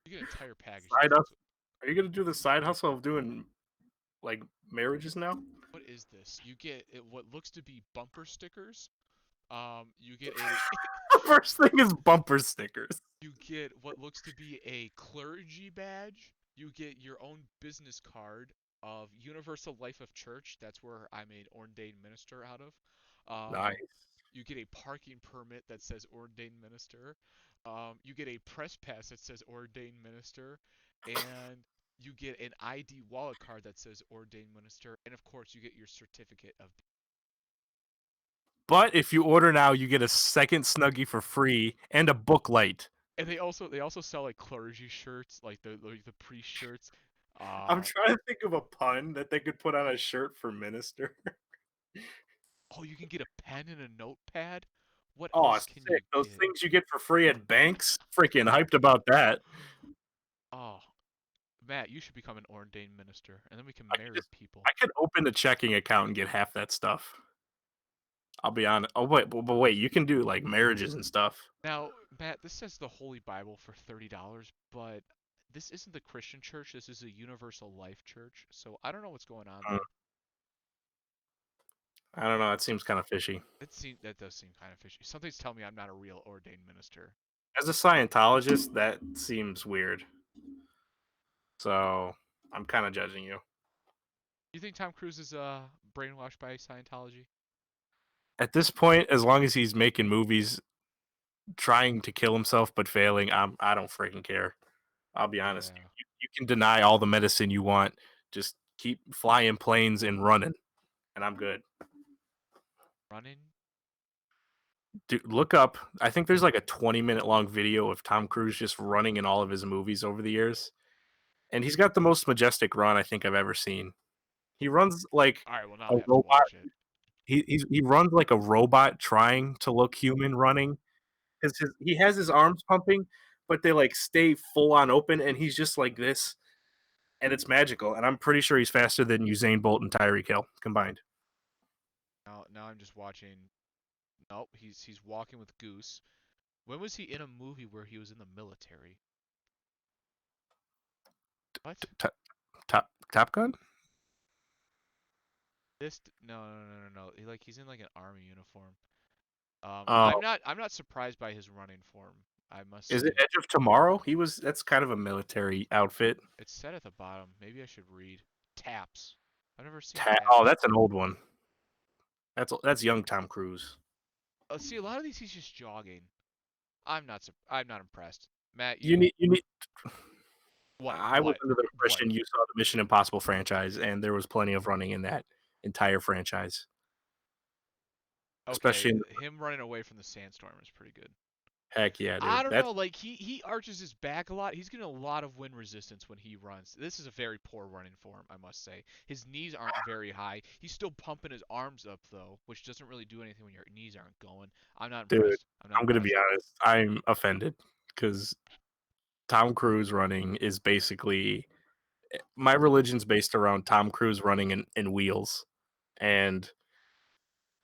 you get an entire package that Side comes hustle. with. Are you gonna do the side hustle of doing like marriages now? What is this? You get what looks to be bumper stickers. You get a First thing is bumper stickers. you get what looks to be a clergy badge. You get your own business card of Universal Life of Church. That's where I'm an ordained minister out of. Nice. You get a parking permit that says ordained minister. You get a press pass that says ordained minister, and you get an ID wallet card that says ordained minister, and of course you get your certificate of. But if you order now, you get a second Snuggie for free and a book light. And they also sell like clergy shirts, like the priest shirts. I'm Uh, trying to think of a pun that they could put on a shirt for minister. oh, you can get a pen and a notepad? What Oh, else can sick. you Those get? things you get for free at banks. Freaking hyped about that. Oh, Matt, you should become an ordained minister, and then we can I could marry just people. I could open a checking account and get half that stuff. I'll be honest. Oh wait, but wait, you can do like marriages and stuff. Now, Matt, this says the Holy Bible for $30, but this isn't the Christian church. This is a Universal Life Church, so I don't know what's going on Mm, there. I don't know. It seems kind of fishy. That does seem kind of fishy. Something's telling me I'm not a real ordained minister. As a Scientologist, that seems weird. So I'm kind of judging you. You think Tom Cruise is brainwashed by Scientology? At this point, as long as he's making movies trying to kill himself but failing, I don't freaking care. I'll be honest. Yeah. You can deny all the medicine you want. Just keep flying planes and running, and I'm good. Running? Dude, look up. I think there's like a 20-minute long video of Tom Cruise just running in all of his movies over the years, and he's got the most majestic run I think I've ever seen. He runs like All right, well now a I have to robot. watch it. He runs like a robot trying to look human running because he has his arms pumping, but they like stay full on open, and he's just like this, and it's magical. And I'm pretty sure he's faster than Usain Bolt and Tyreek Hill combined. Now I'm just watching. Nope, he's walking with Goose. When was he in a movie where he was in the military? What? Top Top Gun. No. He's in like an army uniform. Oh, I'm not surprised by his running form, I must is it say. Edge of Tomorrow? That's kind of a military outfit. It's set at the bottom. Maybe I should read. Taps. I've never seen Oh, Taps. that's an old one. That's young Tom Cruise. See, a lot of these he's just jogging. I'm not impressed. Matt, You need. what I was what under the what? impression you saw the Mission Impossible franchise, and there was plenty of running in that entire franchise, especially Okay, in him running away from the sandstorm is pretty good. heck yeah, I dude. don't That's know, like he arches his back a lot. He's getting a lot of wind resistance when he runs. This is a very poor running form, I must say. His knees aren't very high. He's still pumping his arms up though, which doesn't really do anything when your knees aren't going. I'm not dude. impressed. I'm not I'm gonna be impressed. honest. I'm offended because Tom Cruise running is basically my religion's based around Tom Cruise running in wheels, and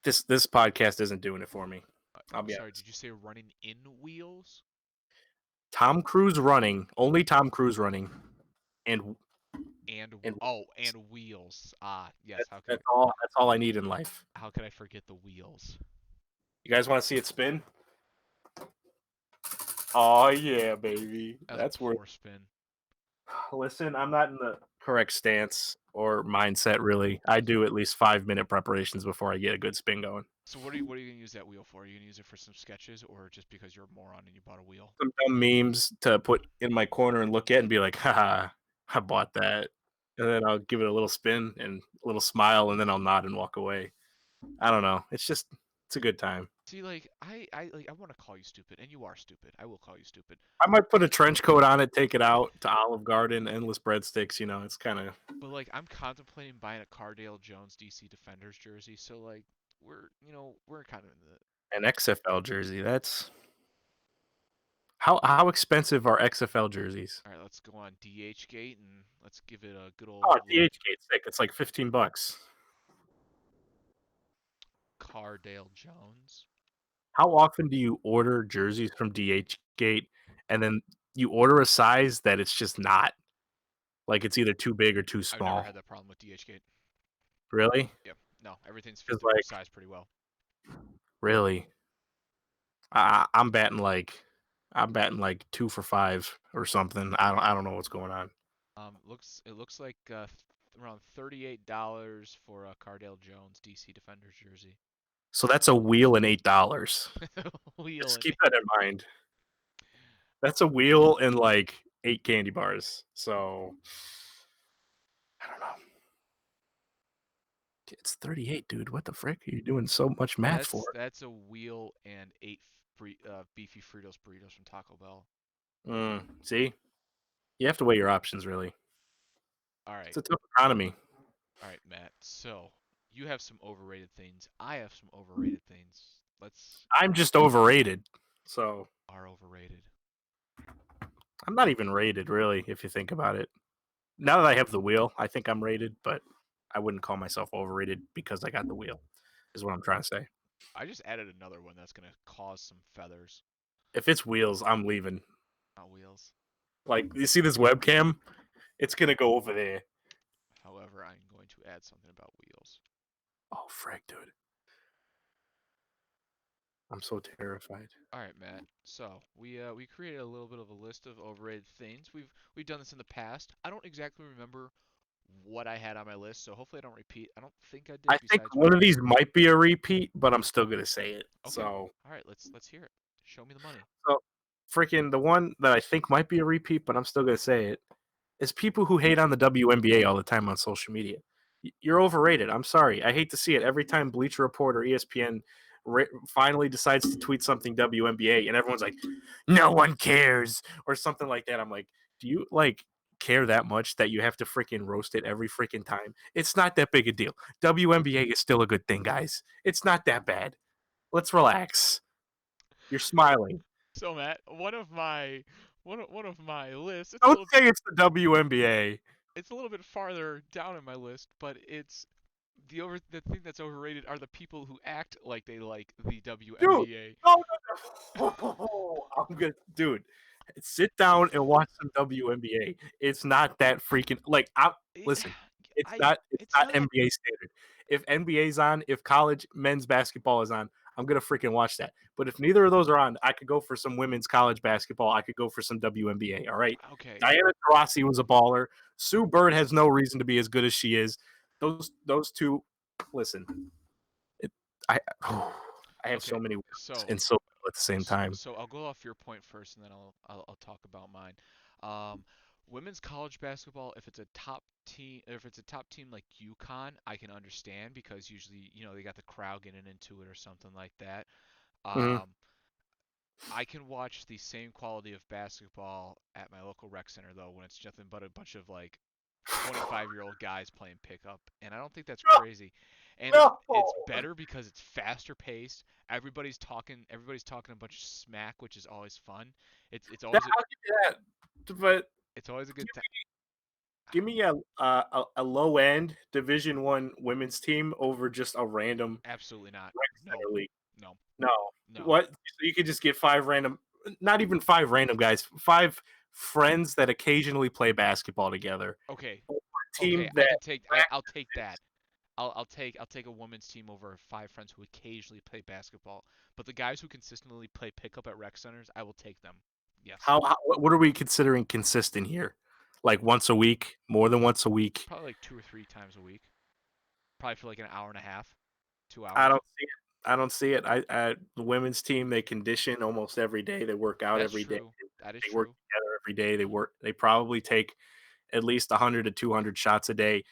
this podcast isn't doing it for me. I'll I'm be sorry, honest. did you say running in wheels Tom Cruise running, only Tom Cruise running, and and and wheels? Ah, yes. that's all I need in life. How could I forget the wheels? You guys want to see it spin? Oh yeah, baby. That was a That's where. poor spin. Listen, I'm not in the correct stance or mindset really. I do at least 5 minute preparations before I get a good spin going. So what are you gonna use that wheel for? Are you gonna use it for some sketches or just because you're a moron and you bought a wheel? Some dumb memes to put in my corner and look at and be like, haha, I bought that. And then I'll give it a little spin and a little smile and then I'll nod and walk away. I don't know. It's a good time. See, I want to call you stupid, and you are stupid. I will call you stupid. I might put a trench coat on it, take it out to Olive Garden, endless breadsticks. It's kind of But like, I'm contemplating buying a Cardale Jones DC Defenders jersey. So like, we're kind of in the. an XFL jersey. That's how expensive are XFL jerseys? All right, let's go on DH Gate and let's give it a good Oh, old look. DH Gate's sick. It's like $15. Cardale Jones. How often do you order jerseys from DH Gate and then you order a size that it's just not? Like it's either too big or too I've never small. had that problem with DH Gate. Really? Yeah, no, everything's fit Because the like size pretty well. really, I'm batting like 2 for 5 or something. I don't know what's going on. It looks like around $38 for a Cardale Jones DC Defenders jersey. So that's a wheel and $8. Wheel Just and keep that in mind. That's a wheel and like 8 candy bars. So I don't know. It's 38, dude. What the frick are you doing so much math for? that's a wheel and beefy Fritos burritos from Taco Bell. See, you have to weigh your options really. All It's right. a tough economy. All right, Matt. So, you have some overrated things. I have some overrated things. Let's I'm just overrated. So are overrated. I'm not even rated, really, if you think about it. Now that I have the wheel, I think I'm rated, but I wouldn't call myself overrated because I got the wheel, is what I'm trying to say. I just added another one that's going to cause some feathers. If it's wheels, I'm leaving. Not wheels. Like, you see this webcam? It's going to go over there. However, I'm going to add something about wheels. Oh, frick, dude. I'm so terrified. All right, Matt. So we created a little bit of a list of overrated things. We've done this in the past. I don't exactly remember what I had on my list, so hopefully I don't repeat. I don't think I I did think besides one of these wheels. might be a repeat, but I'm still going to say it. Okay. So, All right, let's hear it. Show me the money. so freaking the one that I think might be a repeat, but I'm still going to say it is people who hate on the WNBA all the time on social media. You're overrated. I'm sorry. I hate to see it every time Bleacher Report or ESPN finally decides to tweet something WNBA and everyone's like, no one cares or something like that. I'm like, do you like care that much that you have to freaking roast it every freaking time? It's not that big a deal. WNBA is still a good thing, guys. It's not that bad. Let's relax. You're smiling. So Matt, one of my lists. Don't say it's the WNBA. It's a little bit farther down in my list, but it's the thing that's overrated are the people who act like they like the Dude, WNBA. no, no, no. I'm good, dude. Sit down and watch some WNBA. It's not that freaking like. I It, listen. It's I not. It's it's not not. NBA standard. If NBA's on, if college men's basketball is on, I'm gonna freaking watch that. But if neither of those are on, I could go for some women's college basketball. I could go for some WNBA. All right. Okay. Diana Taurasi was a baller. Sue Bird has no reason to be as good as she is. Those two. Listen, it, I I have Okay. so many words So and so little at the same time. so I'll go off your point first, and then I'll talk about mine. Um, Women's college basketball, if it's a top team like UConn, I can understand because usually they got the crowd getting into it or something like that. Mhm. Um, I can watch the same quality of basketball at my local rec center though when it's nothing but a bunch of like 25-year-old guys playing pickup, and I don't think that's crazy. And it's No, it's no. better because it's faster paced. Everybody's talking a bunch of smack, which is always fun. It's That, always a, I'll give you that. But it's always a good time. give me a low end Division One women's team over just a random Absolutely not. rec No. center league. No. No, No. what? So you could just get five random, not even five random guys, five friends that occasionally play basketball together. Okay. A Okay, team I that can take I'll take that. practices. I'll take a women's team over five friends who occasionally play basketball. But the guys who consistently play pickup at rec centers, I will take them. Yes. What are we considering consistent here? Like once a week, more than once a week? Probably like 2 or 3 times a week. Probably for like an hour and a half, two I hours. don't see it. I don't see it. The women's team, they condition almost every day. They work out That's every day. true. That is They work true. together every day. They work. They probably take at least 100 to 200 shots a day.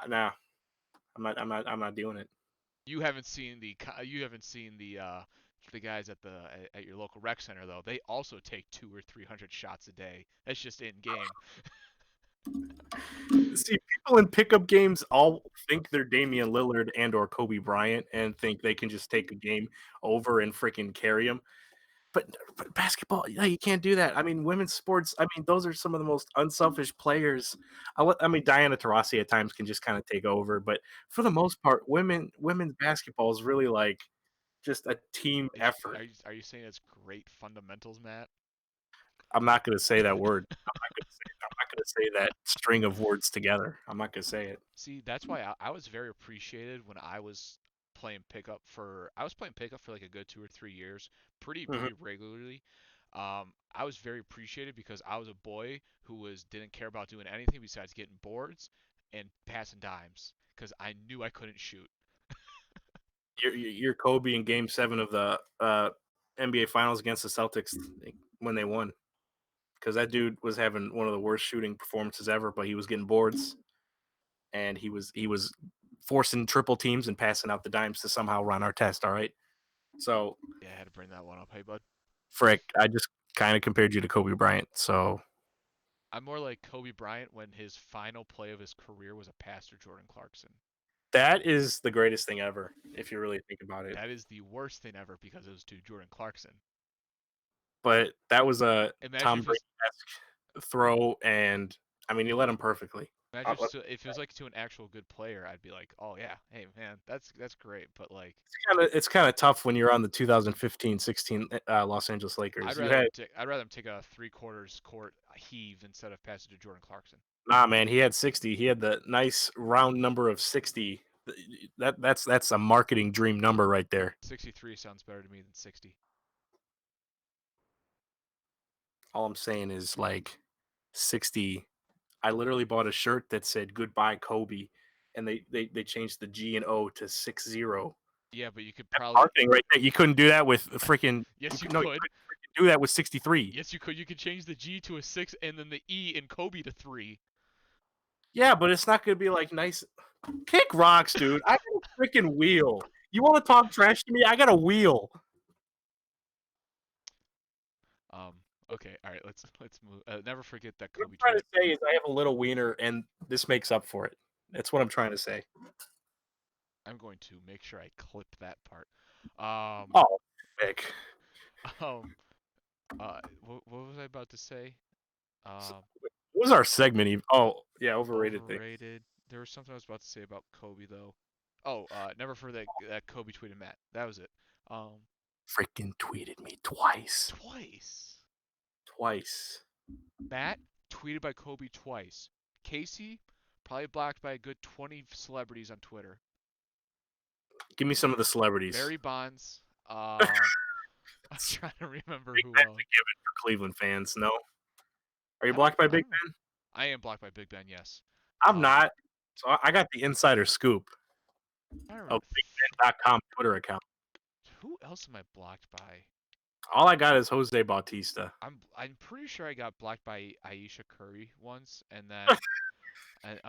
Nah, I'm not. I'm not. I'm not doing it. You haven't seen the guys at your local rec center though. They also take 200 or 300 shots a day. That's just in game. See, people in pickup games all think they're Damian Lillard and or Kobe Bryant and think they can just take a game over and freaking carry them. But basketball, yeah, you can't do that. I mean, women's sports. I mean, those are some of the most unselfish players. I mean, Diana Taurasi at times can just kind of take over, but for the most part, women's basketball is really like just a team It's effort. are you saying it's great fundamentals, Matt? I'm not going to say that word. I'm not going to say that string of words together. I'm not going to say it. See, that's why I was very appreciated when I was playing pickup for like a good 2 or 3 years, pretty Mhm. pretty regularly. I was very appreciated because I was a boy who was didn't care about doing anything besides getting boards and passing dimes because I knew I couldn't shoot. You're Kobe in Game 7 of the NBA Finals against the Celtics when they won because that dude was having one of the worst shooting performances ever, but he was getting boards and he was forcing triple teams and passing out the dimes to somehow run our test. All right, so Yeah, I had to bring that one up. Hey, bud. Frick, I just kind of compared you to Kobe Bryant, so I'm more like Kobe Bryant when his final play of his career was a pass to Jordan Clarkson. That is the greatest thing ever, if you really think about it. That is the worst thing ever because it was to Jordan Clarkson. But that was a Imagine Tom if it's Brady-esque throw, and I mean, he led him perfectly. imagine if, if it was like to an actual good player, I'd be like, oh yeah, hey man, that's great. But like, It's kind of tough when you're on the 2015-16 Los Angeles I'd Lakers. You rather had him take I'd rather him take a 3/4 court heave instead of pass it to Jordan Clarkson. Nah, man, he had 60. He had the nice round number of 60. That's a marketing dream number right there. 63 sounds better to me than 60. All I'm saying is like 60. I literally bought a shirt that said "Goodbye Kobe," and they changed the G and O to 60. Yeah, but you could That's probably marketing right there. You couldn't do that with freaking. yes you No, you could. couldn't freaking do that with 63. Yes you could. You could change the G to a 6 and then the E in Kobe to 3. Yeah, but it's not gonna be like nice. Kick rocks, dude. I got a freaking wheel. You want to talk trash to me? I got a wheel. Um okay, all right, let's move. Never forget that What I'm Kobe trying to tweeted. say is I have a little wiener, and this makes up for it. That's what I'm trying to say. I'm going to make sure I clip that part. Um Oh, Vic. um what was I about to say? So, Um what was our segment? Oh, yeah, overrated thing. Overrated. There was something I was about to say about Kobe though. Oh, never forget that Kobe tweeted Matt. That was it. Um, Freaking tweeted me twice. twice. Twice. Matt tweeted by Kobe twice. Casey probably blocked by a good 20 celebrities on Twitter. Give me some of the celebrities. Barry Bonds. I'm trying to remember Big who Ben's else. a given for Cleveland fans. No, are you I don't. blocked by I Big don't know. Ben? I am blocked by Big Ben. Yes. I'm Um, not. So I got the insider scoop I don't of remember. BigBen.com Twitter account. Who else am I blocked by? All I got is Jose Bautista. I'm pretty sure I got blocked by Aisha Curry once, and then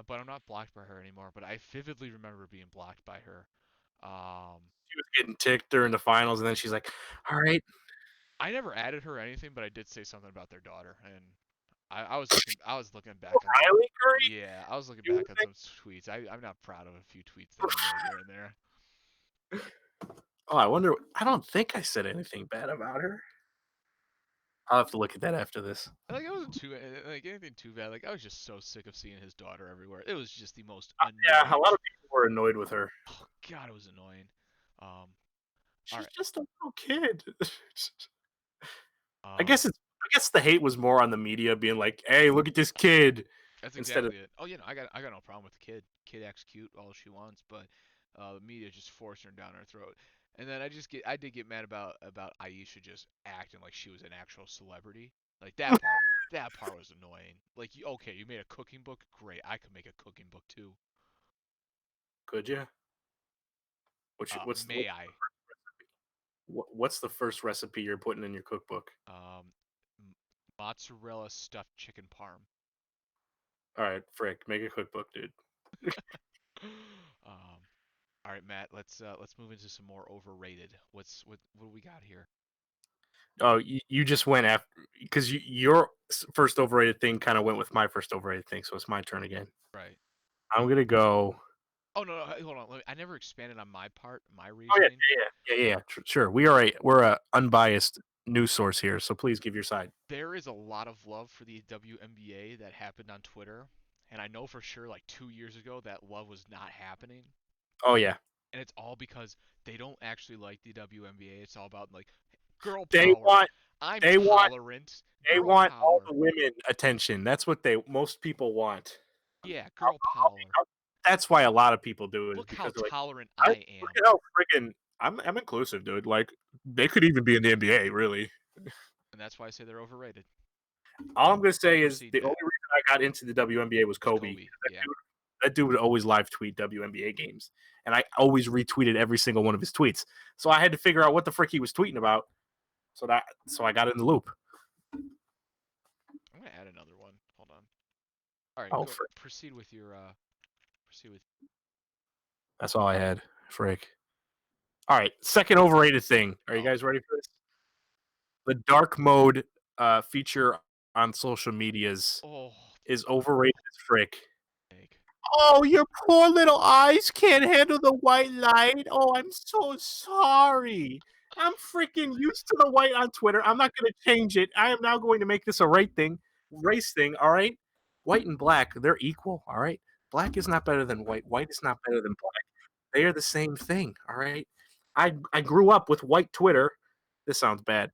but I'm not blocked by her anymore. But I vividly remember being blocked by her. Um, She was getting ticked during the finals, and then she's like, "All right, I never added her or anything, but I did say something about their daughter, and I was looking back on some. Riley Curry." Yeah, I was looking You back on think? some tweets. I'm not proud of a few tweets that I made here and there. Oh, I wonder. I don't think I said anything bad about her. I'll have to look at that after this. Like it wasn't too like anything too bad. Like I was just so sick of seeing his daughter everywhere. It was just the most Yeah, a annoying. lot of people were annoyed with her. Oh God, it was annoying. Um, all She's right. just a little kid. Um, I guess the hate was more on the media being like, "Hey, look at this kid," That's instead of exactly it. Oh, I got no problem with the kid. Kid acts cute all she wants, but the media just forcing her down her throat. And then I did get mad about Aisha just acting like she was an actual celebrity. Like that part was annoying. Like, okay, you made a cooking book, great. I could make a cooking book too. could you? May I? What's the first recipe you're putting in your cookbook? Um, Mozzarella stuffed chicken parm. All right, frick, make a cookbook, dude. All right, Matt. Let's move into some more overrated. What do we got here? Oh, you just went after because your first overrated thing kind of went with my first overrated thing, so it's my turn again. Right. I'm gonna go. Oh no, no, hold on. I never expanded on my part, my Oh yeah, reasoning. yeah. Sure. We're a unbiased news source here, so please give your side. There is a lot of love for the WNBA that happened on Twitter, and I know for sure like 2 years ago that love was not happening, Oh yeah, and it's all because they don't actually like the WNBA. It's all about like girl they power. want I'm they want tolerant. they Girl want all power. the women attention. That's what they most people want. Yeah, I'll, girl power. that's why a lot of people do it is Look how because they're like, tolerant I I look am. at how friggin' I'm inclusive, dude. Like they could even be in the NBA, really. And that's why I say they're overrated. All I'm gonna say is Proceed, the only Matt. reason I got into the WNBA was Was Kobe. Kobe. Yeah. That dude would always live tweet WNBA games, and I always retweeted every single one of his tweets. So I had to figure out what the frick he was tweeting about. So I got in the loop. I'm gonna add another one. Hold on. All right, Oh, go frick. proceed with your proceed with That's all I had. Frick. All right, second overrated thing. Are you oh guys ready for this? The dark mode feature on social medias Oh, is overrated as frick. egg. "Oh, your poor little eyes can't handle the white light. Oh, I'm so sorry. I'm freaking used to the white on Twitter. I'm not gonna change it. I am now going to make this a race thing, alright? White and black, they're equal, alright? Black is not better than white. White is not better than black. They are the same thing, alright? I grew up with white Twitter. This sounds bad.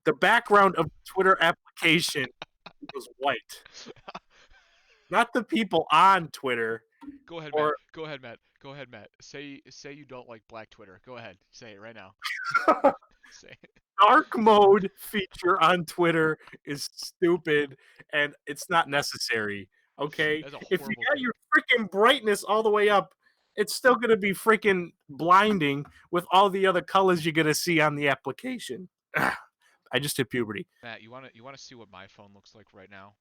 The background of the Twitter application was white, not the people on Twitter Go ahead, Matt. or Go ahead, Matt. Go ahead, Matt. Say you don't like Black Twitter. Go ahead. Say it right now. Say it. dark mode feature on Twitter is stupid and it's not necessary. Okay, That's a if you horrible got your take. freaking brightness all the way up, it's still gonna be freaking blinding with all the other colors you're gonna see on the application. I just hit puberty. Matt, you wanna see what my phone looks like right now?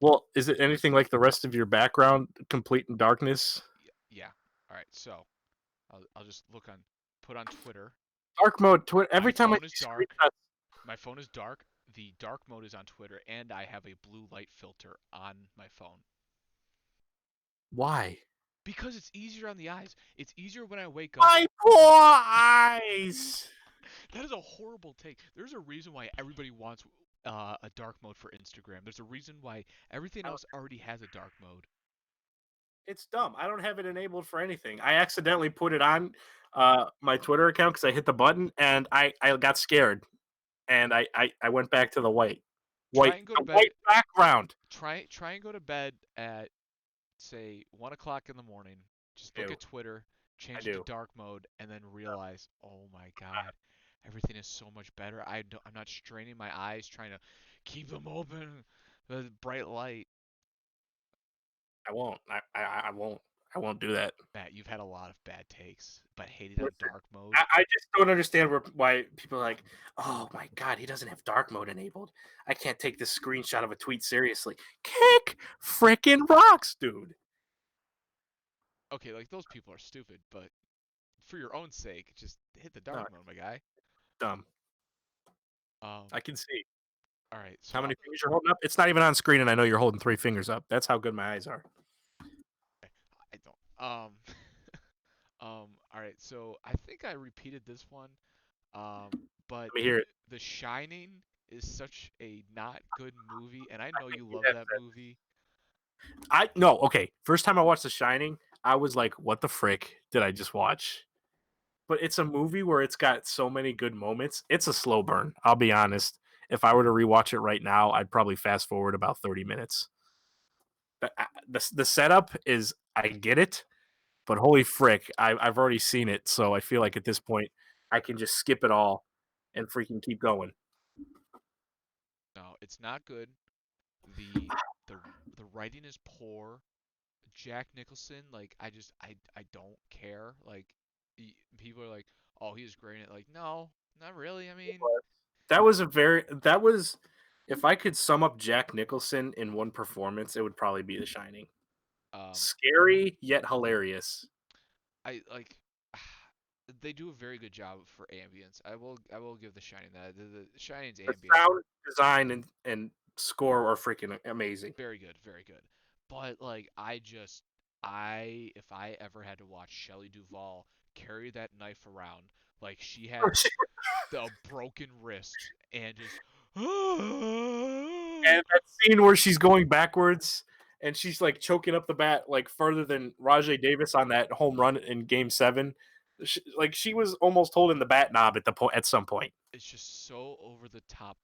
Well, is it anything like the rest of your background, complete in darkness? Yeah. All right. So I'll just put on Twitter. Dark mode Twitter. My Every time I phone is see dark. screenshots, My phone is dark. The dark mode is on Twitter, and I have a blue light filter on my phone why? because it's easier on the eyes. It's easier when I wake up. My poor eyes. That is a horrible take. There's a reason why everybody wants a dark mode for Instagram. There's a reason why everything else already has a dark mode. It's dumb. I don't have it enabled for anything. I accidentally put it on my Twitter account because I hit the button and I got scared and I went back to the Try and go to the bed. white background. Try and go to bed at say 1 o'clock in the morning. Just I look do. at Twitter, I change it to do. dark mode, and then realize, oh my god, everything is so much better. I'm not straining my eyes trying to keep them open. The bright light. I won't. I won't. I won't do that. Matt, you've had a lot of bad takes, but hating on Listen, dark mode. I just don't understand why people are like, oh my god, he doesn't have dark mode enabled. I can't take this screenshot of a tweet seriously. Kick freaking rocks, dude. Okay, like those people are stupid, but for your own sake, just hit the No, dark mode, my guy. dumb. Um, I can see all right, how so many fingers you're holding up. It's not even on screen, and I know you're holding 3 fingers up. That's how good my eyes are. I don't. All right, so I think I repeated this one. But Let me hear it. The Shining is such a not good movie, and I know Can you see love that. that movie. I no, okay. First time I watched The Shining, I was like, "What the frick did I just watch?" But it's a movie where it's got so many good moments. It's a slow burn. I'll be honest. If I were to rewatch it right now, I'd probably fast forward about 30 minutes. The setup is I get it, but holy frick, I've already seen it, so I feel like at this point I can just skip it all and freaking keep going. No, it's not good. The the the writing is poor. Jack Nicholson, like I don't care. Like people are like, "Oh, he's great." Like, no, not really. I mean, That was if I could sum up Jack Nicholson in one performance, it would probably be The Shining. um, Scary yet hilarious. I like they do a very good job for ambience. I will give The Shining that. The Shining's The ambient sound design and score are freaking amazing. very good, very good. But like I if I ever had to watch Shelley Duvall carry that knife around, like she had the broken wrist and just And that scene where she's going backwards and she's like choking up the bat like further than Rajay Davis on that home run in Game 7. Like she was almost holding the bat knob at some point. it's just so over the top.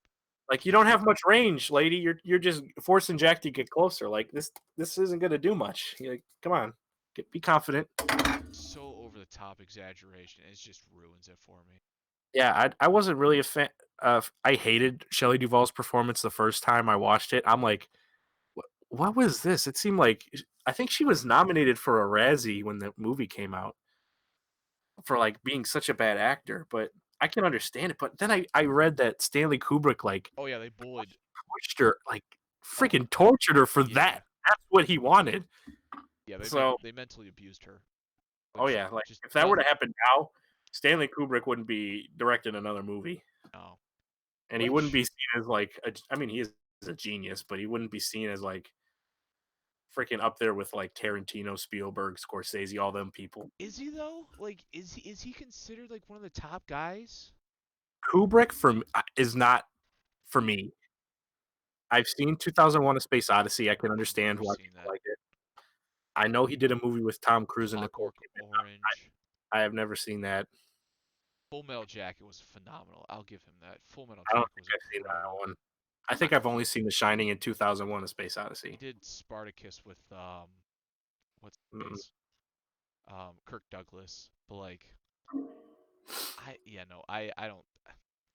Like you don't have much range, lady. You're just forcing Jack to get closer. Like this isn't gonna do much. You're like, come on, be confident. So over the top exaggeration. It just ruins it for me. Yeah, I wasn't really a fan. I hated Shelley Duvall's performance the first time I watched it. I'm like, what was this? It seemed like I think she was nominated for a Razzie when the movie came out for like being such a bad actor, but I can understand it. But then I read that Stanley Kubrick like Oh yeah, they bullied. tortured her, like Oh freaking tortured her for yeah, that. That's what he wanted. yeah. So, They mentally abused her, oh which yeah, like just if that were does to happen now, Stanley Kubrick wouldn't be directing another movie. no. and he wouldn't Which be seen as like I mean, he is a genius, but he wouldn't be seen as like freaking up there with like Tarantino, Spielberg, Scorsese, all them people. is he though? Like, is he considered like one of the top guys? Kubrick is not for me. I've seen 2001: A Space Odyssey. I can I've understand never why seen people that. like it. I know he did a movie with Tom Cruise and Nicole Clockwork Kidman. Orange. I have never seen that. Full Metal Jacket was phenomenal. I'll give him that. Full Metal I don't Jacket think was I've seen that incredible. one. I I, think I've only seen The Shining in 2001: A Space he Odyssey. did Spartacus with what's his Mm. face? Kirk Douglas. But like yeah, no, I don't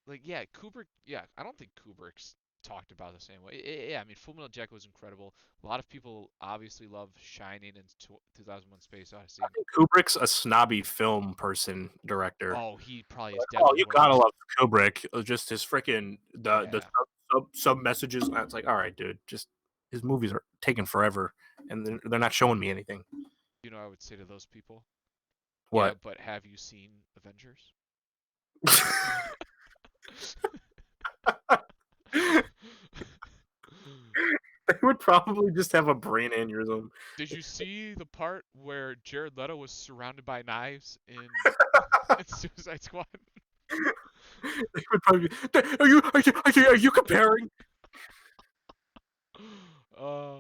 like, yeah, Kubrick, yeah, I don't think Kubrick's talked about the same way. Yeah, I mean, Full Metal Jacket was incredible. A lot of people obviously love Shining and 2001 Space Odyssey. I think Kubrick's a snobby film person director. Oh, he probably is Like, oh, definitely you one of gotta those. love Kubrick. Just his freaking the Yeah, sub messages. It's like, all right, dude, just his movies are taking forever, and they're not showing me anything. you know, I would say to those people, yeah, What? but have you seen Avengers? They would probably just have a brain aneurysm. Did you see the part where Jared Leto was surrounded by knives in, in Suicide Squad? They would probably be, are you comparing? uh,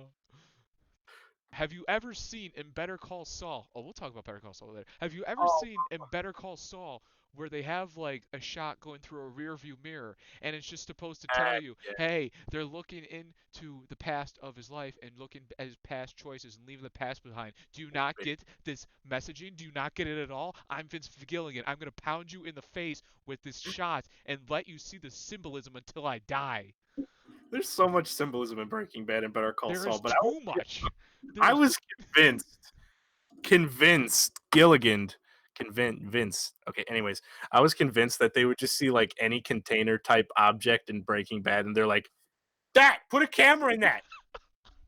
have you ever seen in Better Call Saul? Oh, we'll talk about Better Call Saul later. Have you ever Oh, seen in Better Call Saul where they have like a shot going through a rear view mirror and it's just supposed to tell you, yeah, hey, they're looking into the past of his life and looking at his past choices and leaving the past behind. Do you not get this messaging? Do you not get it at all? I'm Vince Gilligan. I'm going to pound you in the face with this shot and let you see the symbolism until I die. there's so much symbolism in Breaking Bad and Better Call There Saul, is but too much. There I is. was convinced Gilligan, convinced. Okay, anyways, I was convinced that they would just see like any container type object in Breaking Bad, and they're like, "That, put a camera in that.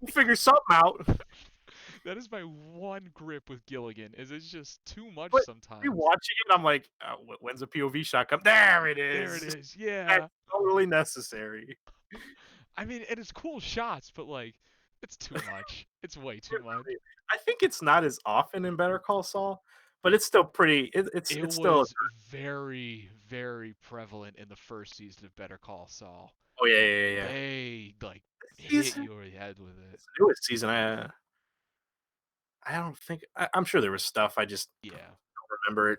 We'll figure something out." That is my one grip with Gilligan. Is it's just too much But sometimes. rewatching it, I'm like, "When's the POV shot come? There it There it is. is. That's Yeah. totally necessary." I mean, and it's cool shots, but like, it's too much. It's way too It much. really I think it's not as often in Better Call Saul, but it's still pretty. It It's still. was very, very prevalent in the first season of Better Call Saul. Oh yeah, yeah, yeah, yeah. They like hit This season, you over the head with it. it's the newest season. I don't think I'm sure there was stuff. I just Yeah. don't remember it.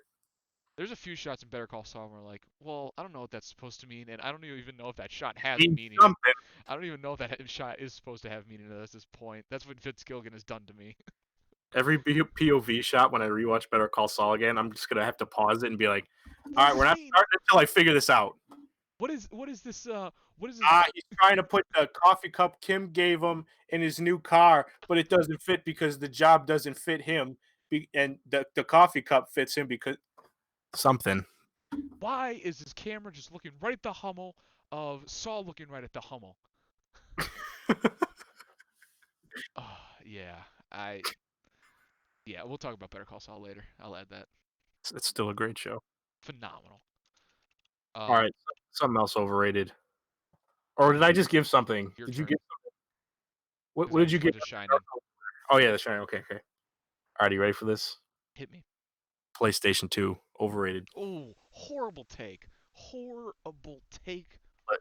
There's a few shots in Better Call Saul where like, well, I don't know what that's supposed to mean, and I don't even know if that shot has Mean meaning. something. I don't even know if that shot is supposed to have meaning at this point. That's what Vince Gilligan has done to me. Every POV shot when I rewatch Better Call Saul again, I'm just gonna have to pause it and be like, "All What right, does we're this not mean? starting until I figure this out." What is this what is this He's trying to put the coffee cup Kim gave him in his new car, but it doesn't fit because the job doesn't fit him, and the coffee cup fits him because something. why is this camera just looking right at the Hummel of Saul looking right at the Hummel? Yeah. I yeah, we'll talk about Better Call Saul later. I'll add that. It's still a great show. Phenomenal. All Um right, something else overrated, or did I just give something? your Did you turn give what? because What I did you just give? went to Shining. Oh yeah, that's right. Okay, okay. All right, you ready for this? Hit me. PlayStation 2 overrated. Oh, horrible take. Horrible take.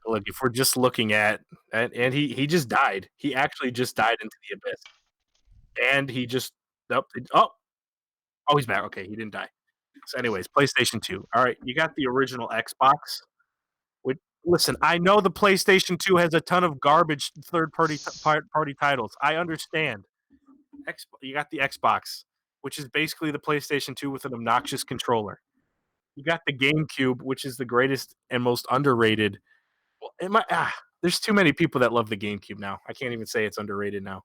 Look, if we're just looking at and he just died. He actually just died into the abyss, and he just nope. Oh, he's back. Okay, he didn't die. So, anyways, PlayStation 2. All right, you got the original Xbox. Which, listen, I know the PlayStation 2 has a ton of garbage third party titles. I understand. You got the Xbox, which is basically the PlayStation 2 with an obnoxious controller. You got the GameCube, which is the greatest and most underrated. Well, there's too many people that love the GameCube now. I can't even say it's underrated now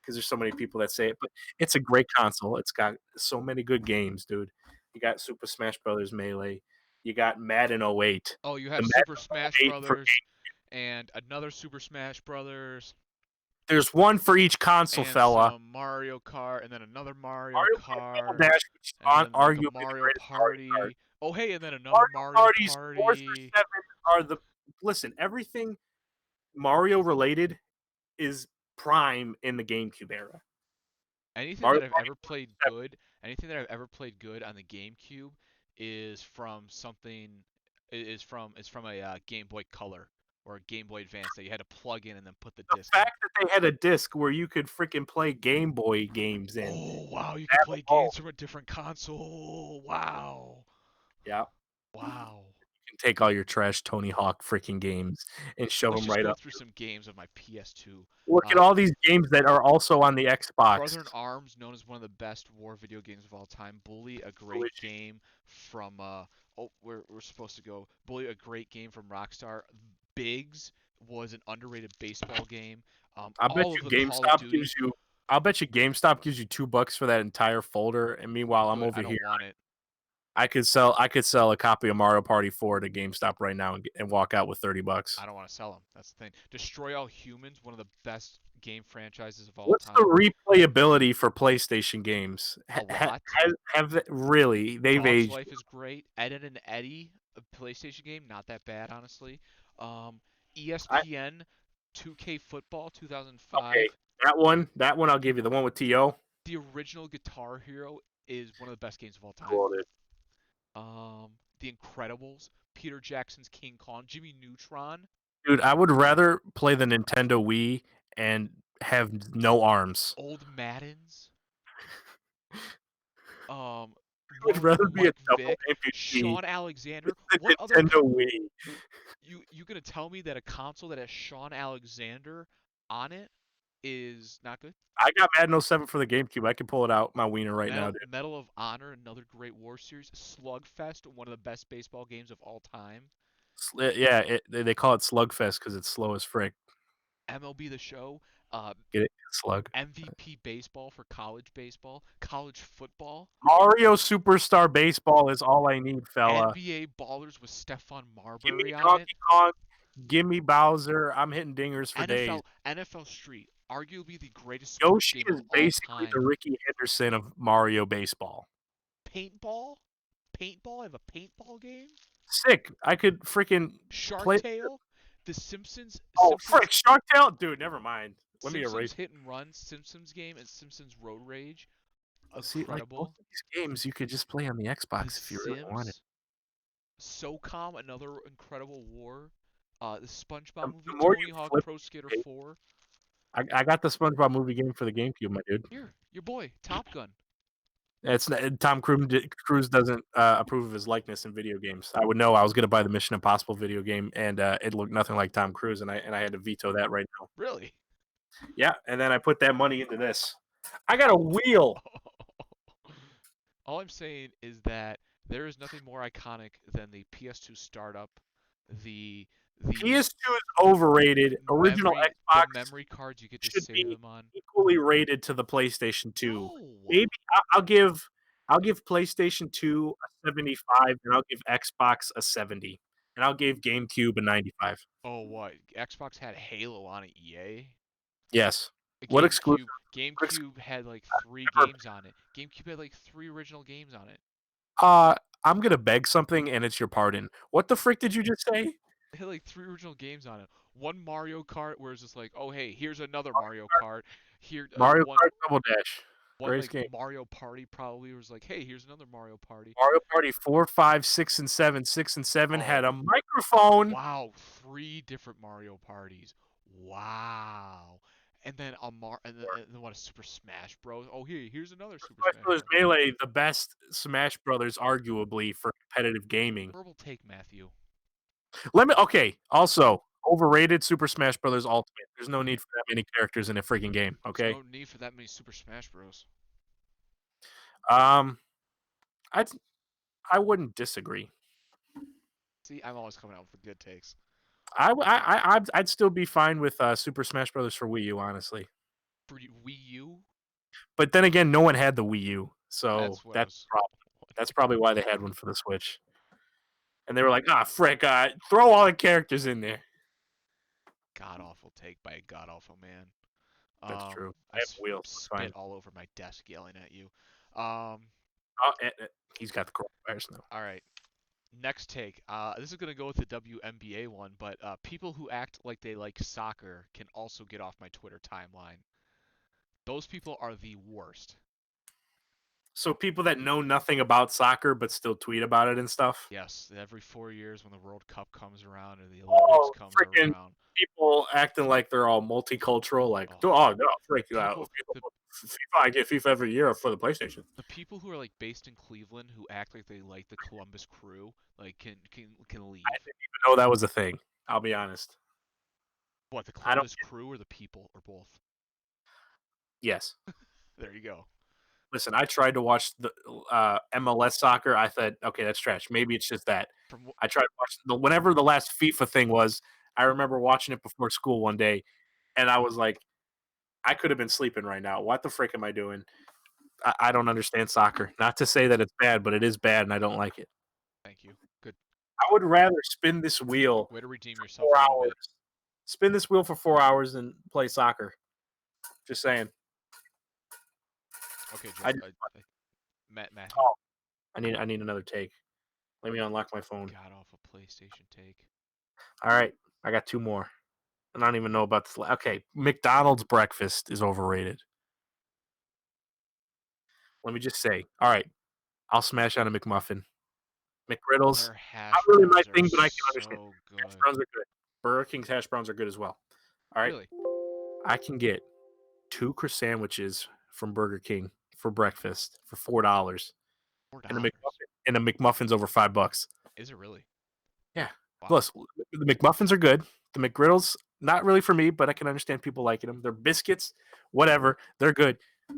because there's so many people that say it. But it's a great console. It's got so many good games, dude. You got Super Smash Brothers Melee. You got Madden '08. Oh, you The have Madden Super Smash '08 for Brothers and another Super Smash Brothers there's one for each console, and fella. some Mario Kart and then another Mario Mario Kart Double Kart Dash, which is and then like a arguably the Mario greatest Mario Kart. Party. Oh, hey, and then another Mario Mario Parties 4 through Party. 7 are the listen, everything Mario related is prime in the GameCube era. Anything Mario that I've Party ever 4 played through 7. good, anything that I've ever played good on the GameCube is from something is from a Game Boy Color or a Game Boy Advance that you had to plug in and then put the The disc in. fact that they had a disc where you could freaking play Game Boy games in, Oh wow, you could that play alone, games from a different console. Wow. yeah, Wow. you can take all your trash Tony Hawk freaking games and shove Let's them just right go up. through some games of my PS2. Look at Uh, all these games that are also on the Xbox. Brother in Arms, known as one of the best war video games of all time. Bully, a great Luigi. game from oh, we're supposed to go. Bully, a great game from Rockstar. Biggs was an underrated baseball game. I bet All of you the Call of GameStop Duty. gives you. I'll bet you GameStop gives you $2 for that entire folder, and meanwhile I'm Good. I over here. don't want it. I could sell a copy of Mario Party 4 to GameStop right now and walk out with $30. I don't want to sell them. That's the thing. Destroy All Humans, one of the best game franchises of all What's the time. replayability for PlayStation games? A lot. Really? They've Dog's aged. Life is great. Ed and Eddie, a PlayStation game, not that bad honestly. Um, I ESPN 2K Football okay. 2005. That one I'll give you. The one with To. The original Guitar Hero is one of the best games of all time. Quoted. The Incredibles, Peter Jackson's King Kong, Jimmy Neutron, Dude, I would rather play the Nintendo Wii and have no arms. Old Maddens, um, I would one rather be a Mike double Vick, amputee Sean Alexander. than What the other Nintendo Wii. you gonna tell me that a console that has Sean Alexander on it is not good? I got Madden '07 for the GameCube. I can pull it out my wiener right now, dude. Medal of Honor, another great war series. Slugfest, one of the best baseball games of all time. Yeah, they call it Slugfest because it's slow as frick. MLB The Show, uh, Get it? Slug. MVP baseball for college baseball, college football, Mario Superstar Baseball is all I need, fella. NBA Ballers with Stephon Give me Marbury on it, Donkey Kong. Give me Bowser. I'm hitting dingers for days. NFL Street, arguably the greatest sports Yoshi game of is all basically the time. Ricky Henderson of Mario Baseball. Paintball, I have a paintball game. Sick. I could freaking Shark play. Tale, The Simpsons, Oh, frick. Shark Tale? Dude, never mind. Let me Simpsons erase. Hit and Run, Simpsons game, and Simpsons Road Rage. See, like most Incredible. of these games, you could just play on the The Xbox if you really wanted. Sims, SOCOM, another incredible war. The SpongeBob The movie, more Tony you Hawk flip, Pro Skater it, 4. I got the SpongeBob movie game for the GameCube, my dude. Here, your boy, Top Gun. It's not, Tom Cruise doesn't approve of his likeness in video games. I would know. I was going to buy the Mission Impossible video game, and it looked nothing like Tom Cruise, and I had to veto that right now. Really? Yeah, and then I put that money into this. I got a wheel. All I'm saying is that there is nothing more iconic than the PS2 startup, the the PS2 is overrated. Original the Xbox memory cards you get to should save be them on. equally rated to the PlayStation 2. No. Maybe I'll give PlayStation 2 a 75, and I'll give Xbox a 70, and I'll give GameCube a 95. Oh, what? Xbox had Halo on it, EA? Yes. What exclusive? GameCube had like three Ever- games on it. GameCube had like three original games on it. Uh, I'm gonna beg something, and it's your pardon. What the frick did you just say? It had like three original games on it. One Mario Kart, where it's just like, oh hey, here's another Mario Kart. Here, Mario Kart Double Dash. one Greatest like game. Mario Party probably was like, hey, here's another Mario Party. Mario Party 4, 5, 6, and 7. 6 and 7 had Oh a microphone. wow, three different Mario parties. Wow. And then and then what a Super Smash Bros. Oh here's another Super Smash Smash Brothers Bros. Melee, the best Smash Brothers, arguably for competitive gaming. Verbal take, Matthew. Okay. Also, overrated Super Smash Brothers Ultimate. There's no need for that many characters in a freaking game. There's Okay. no need for that many Super Smash Bros. Um, I I wouldn't disagree. See, I'm always coming out with the good takes. I'd still be fine with Super Smash Brothers for Wii U, honestly. For Wii U, But then again, no one had the Wii U, so that's what I that's the was. problem. That's probably why they had one for the Switch. And they were like, ah, frick, throw all the characters in there. God awful take by a god awful man. That's true. I I have wheels. It's spit fine. all over my desk yelling at you. Um, Oh, he's got the coronavirus now. all right. Next take. This is gonna go with the WNBA one, but people who act like they like soccer can also get off my Twitter timeline. Those people are the worst. So people that know nothing about soccer but still tweet about it and stuff. Yes, every 4 years when the World Cup comes around or the Olympics Oh, comes freaking around, people acting like they're all multicultural. Like, oh, oh no, freak you out. people, the FIFA, I get FIFA every year for the PlayStation. the people who are like based in Cleveland who act like they like the Columbus Crew, like can I leave. didn't even know that was a thing. I'll be honest. What, the I don't. Columbus Crew or the people or both? Yes. There you go. Listen, I tried to watch the MLS soccer. I thought, okay, that's trash. Maybe it's just that. From I tried to watch whenever the last FIFA thing was. I remember watching it before school one day, and I was like, I could have been sleeping right now. What the frick am I doing? I don't understand soccer. Not to say that it's bad, but it is bad, and I don't like it. Thank you. Good I would rather spin this wheel way to redeem for yourself a four little hours. bit. Spin this wheel for 4 hours and play soccer. Just saying. Okay, I Joe. just, Matthew oh, I need another take. Let me unlock my phone. got off a PlayStation take. All right, I got two more. I don't even know about this. Okay, McDonald's breakfast is overrated. Let me just say. All right, I'll smash on a McMuffin. McGriddles, Their not hash really my browns are thing, but I can understand. so Hash good. browns are good. Burger King's hash browns are good as well. All right, Really? I can get two sandwiches from Burger King for breakfast for $4, and a $4. McMuffin's over $5. Is it really? Yeah. Wow. Plus, the McMuffins are good. The McGriddles, not really for me, but I can understand people liking them. They're biscuits, whatever. They're good.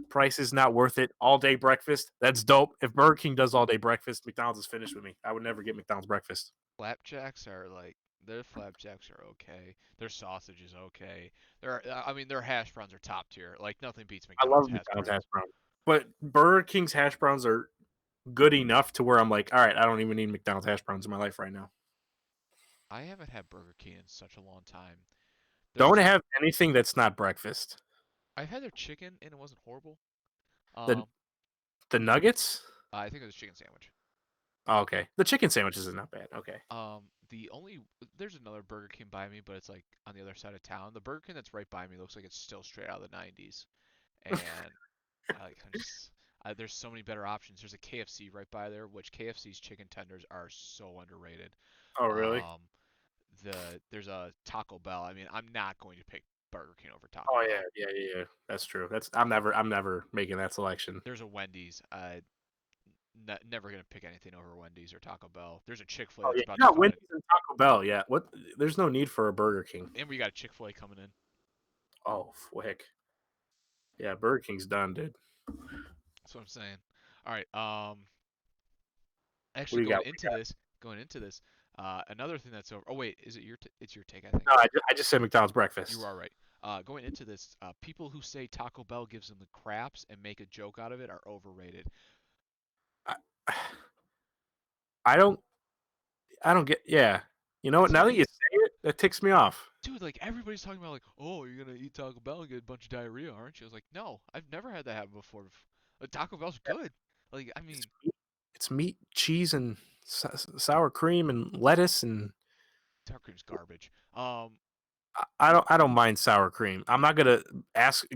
Price is not worth it. All day breakfast, that's dope. If Burger King does all day breakfast, McDonald's is finished with me. I would never get McDonald's breakfast. Flapjacks are like their flapjacks are okay. Their sausage is okay. I mean their hash browns are top tier. Like nothing beats I McDonald's love hash McDonald's hash browns. browns. But Burger King's hash browns are good enough to where I'm like, all right, I don't even need McDonald's hash browns in my life right now. I haven't had Burger King in such a long time. There's Don't this have anything that's not breakfast. I've had their chicken and it wasn't horrible. The Um the nuggets? I think it was chicken sandwich. Oh, okay. The chicken sandwiches is not bad. Okay. The only there's another Burger King by me, but it's like on the other side of town. The Burger King that's right by me looks like it's still straight out of the 90s. And I'm just there's so many better options. There's a KFC right by there, which KFC's chicken tenders are so underrated. Oh, really? Um, there's a Taco Bell. I mean, I'm not going to pick Burger King over Taco Oh yeah, Bell. yeah. That's true. I'm never making that selection. There's a Wendy's. Never gonna pick anything over Wendy's or Taco Bell. There's a Chick-fil-A Oh that's yeah, about you to got come in, Wendy's and Taco Bell. Yeah, what? There's no need for a Burger King. and we got a Chick-fil-A coming in. Oh, heck. Yeah, Burger King's done, dude. That's what I'm saying. All right. What Actually do you got? going into this, another thing that's over. Oh wait, is it it's your take? I think No, I just said McDonald's you breakfast. are right. Going into this, people who say Taco Bell gives them the craps and make a joke out of it are overrated. I, I don't I don't get. Yeah, you know what? It's Now like that you say it, that ticks me off. dude, like everybody's talking about like, oh, you're gonna eat Taco Bell and get a bunch of diarrhea, aren't you? I was like, no, I've never had that happen before. Taco Bell's good. Like, I It's mean, meat, it's meat, cheese, and sour cream and lettuce and sour cream's garbage. I don't mind sour cream. I'm not gonna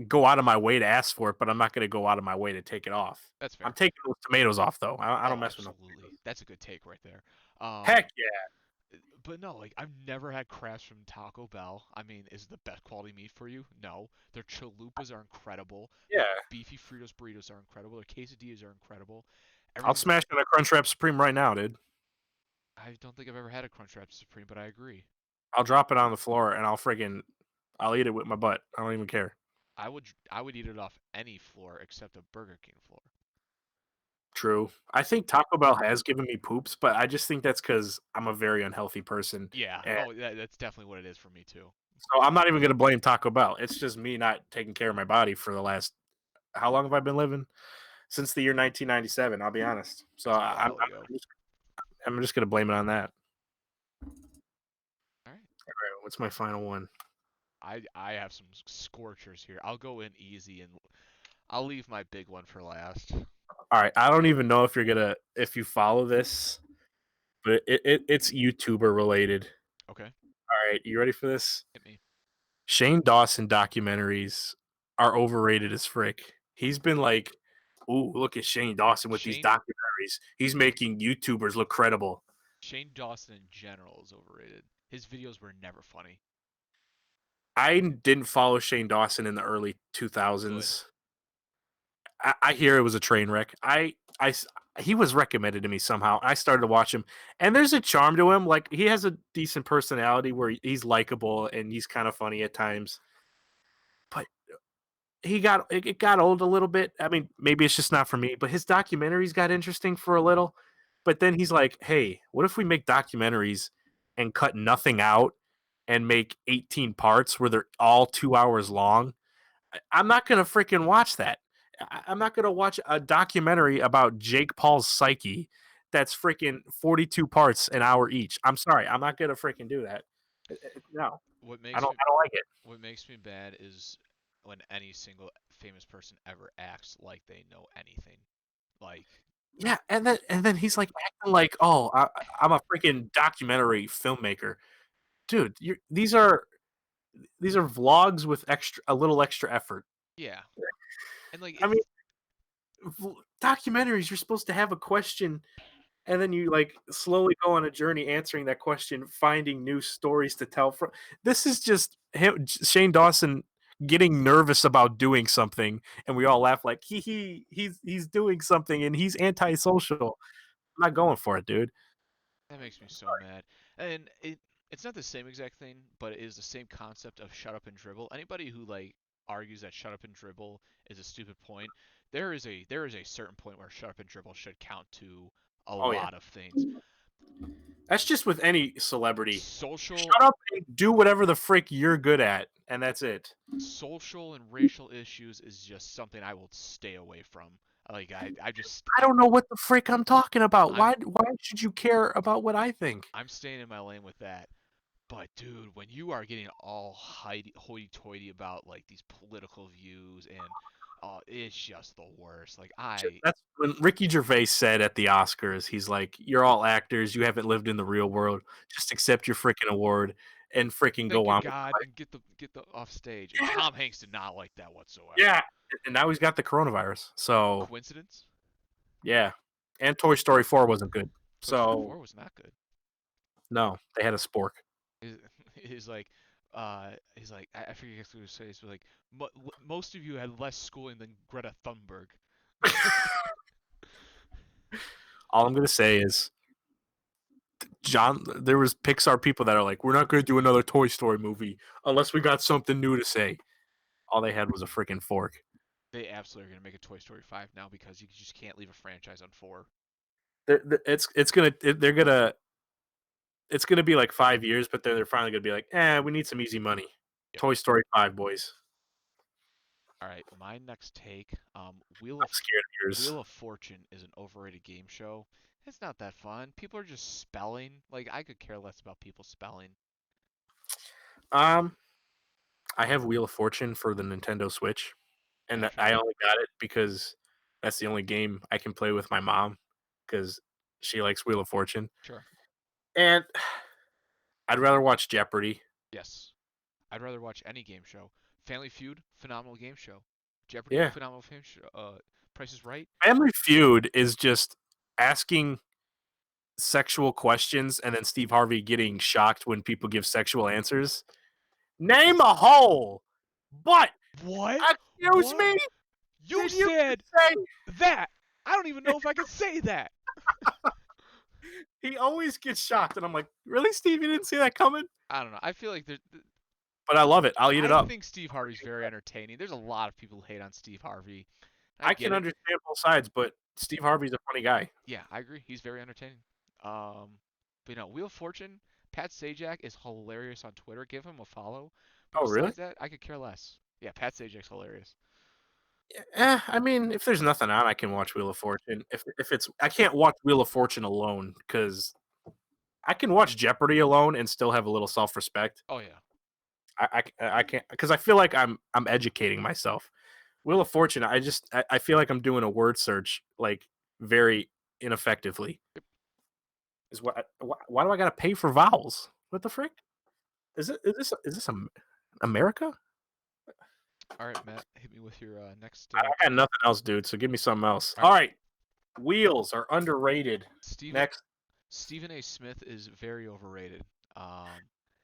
go out of my way to ask for it, but I'm not gonna go out of my way to take it off. That's I'm fair. taking those tomatoes off though. I Oh, don't mess with no absolutely. tomatoes. That's a good take right there. Heck Um, yeah, but no, like I've never had crabs from Taco Bell. I mean, is it the best quality meat for you? No. Their chalupas are incredible. Their yeah. beefy Fritos burritos are incredible. Their quesadillas are incredible. I'll Everything's. smash on a Crunchwrap Supreme right now, dude. I don't think I've ever had a Crunchwrap Supreme, but I agree. I'll drop it on the floor and I'll eat it with my butt. I don't even care. I would eat it off any floor except a Burger King floor. True. I think Taco Bell has given me poops, but I just think that's because I'm a very unhealthy person, Yeah. and Oh, that's definitely what it is for me too. so I'm not even gonna blame Taco Bell. It's just me not taking care of my body for the last. How long have I been living? Since the year 1997. I'll be honest. So That's a while ago. I'm just gonna blame it on that. All right. All right, what's my final one? I have some scorchers here. I'll go in easy and I'll leave my big one for last. All right, I don't even know if you follow this, but it's YouTuber related. Okay, All right, you ready for this? hit me. Shane Dawson documentaries are overrated as frick. He's been like, "Ooh, look at Shane Dawson with these Shane documentaries. He's making YouTubers look credible." Shane Dawson in general is overrated. His videos were never funny. I didn't follow Shane Dawson in the early Good. 2000s. I hear it was a train wreck. He was recommended to me somehow. I started to watch him, and there's a charm to him. Like he has a decent personality where he's likable and he's kind of funny at times. But it got old a little bit. I mean, maybe it's just not for me. But his documentaries got interesting for a little. But then he's like, "Hey, what if we make documentaries and cut nothing out and make 18 parts where they're all 2 hours long?" I'm not gonna freaking watch that. I'm not gonna watch a documentary about Jake Paul's psyche that's freaking 42 parts an hour each. I'm sorry, I'm not gonna freaking do that. No, What I makes don't. me I don't like it. what makes me bad is when any single famous person ever acts like they know anything. Like, Yeah, and then he's like acting like, oh, I'm a freaking documentary filmmaker, dude. These are vlogs with a little extra effort. yeah. And like I mean, it's documentaries, you're supposed to have a question and then you like slowly go on a journey answering that question, finding new stories to tell from. This is just him, Shane Dawson getting nervous about doing something, and we all laugh like he's doing something and he's antisocial. I'm not going for it, dude. that makes me so mad. And it's not the same exact thing, but it is the same concept of shut up and dribble. Anybody who like argues that shut up and dribble is a stupid point, there is a certain point where shut up and dribble should count to a Oh yeah, lot of things. that's just with any celebrity. Social Shut up and do whatever the frick you're good at, and that's it. social and racial issues is just something I will stay away from. Like I just I don't know what the frick I'm talking about. I'm Why should you care about what I think? I'm staying in my lane with that. But dude, when you are getting all hoity-toity about like these political views and it's just the worst. Like I That's when Ricky Gervais said at the Oscars, he's like, "You're all actors. You haven't lived in the real world. Just accept your freaking award and freaking thank go your on with God your life." and get the off stage. And Tom Hanks did not like that whatsoever. Yeah, and now he's got the coronavirus. So Coincidence? yeah, and Toy Story 4 wasn't good. Toy Story So 4 was not good. no, they had a spork. He's, he's like I forget what he was saying. He's like most of you had less schooling than Greta Thunberg. All I'm gonna say is, John, there was Pixar people that are like, "We're not gonna do another Toy Story movie unless we got something new to say." All they had was a freaking fork. They absolutely are gonna make a Toy Story 5 now because you just can't leave a franchise on 4. They're gonna it's gonna be like 5 years, but then they're finally gonna be like, we need some easy money. Yep. Toy Story 5, boys. All right, my next take. I'm scared of yours. Wheel of Fortune is an overrated game show. It's not that fun. People are just spelling. Like I could care less about people spelling. Um, I have Wheel of Fortune for the Nintendo Switch, and I Naturally. only got it because that's the only game I can play with my mom because she likes Wheel of Fortune. Sure. And I'd rather watch Jeopardy. Yes. I'd rather watch any game show. Family Feud, phenomenal game show. Jeopardy, Yeah, phenomenal game show. Price is Right. Family Feud is just asking sexual questions and then Steve Harvey getting shocked when people give sexual answers. Name a hole. But What? excuse What? me, You did you said just say that. I don't even know if I can say that. he always gets shocked? And I'm like, really, Steve? You didn't see that coming? I don't know. I feel like But I love it. I'll eat it I up. think Steve Harvey's very entertaining. There's a lot of people who hate on Steve Harvey. I I get can it. understand both sides, but Steve Harvey's a funny guy. Yeah, I agree. He's very entertaining. But Wheel of Fortune, Pat Sajak is hilarious on Twitter. Give him a follow. But Oh, really? besides that, I could care less. Yeah, Pat Sajak's hilarious. I mean, if there's nothing on, I can watch Wheel of Fortune. If it's, I can't watch Wheel of Fortune alone because I can watch Jeopardy alone and still have a little self respect. Oh yeah. I can't because I feel like I'm educating myself. Wheel of Fortune, I feel like I'm doing a word search like very ineffectively. Is what why do I gotta pay for vowels? What the frick? Is this America? All right, Matt, hit me with your next I got take. nothing else, dude, so give me something else. All right, Alright, wheels are underrated. Stephen Next. Stephen A. Smith is very overrated. Um,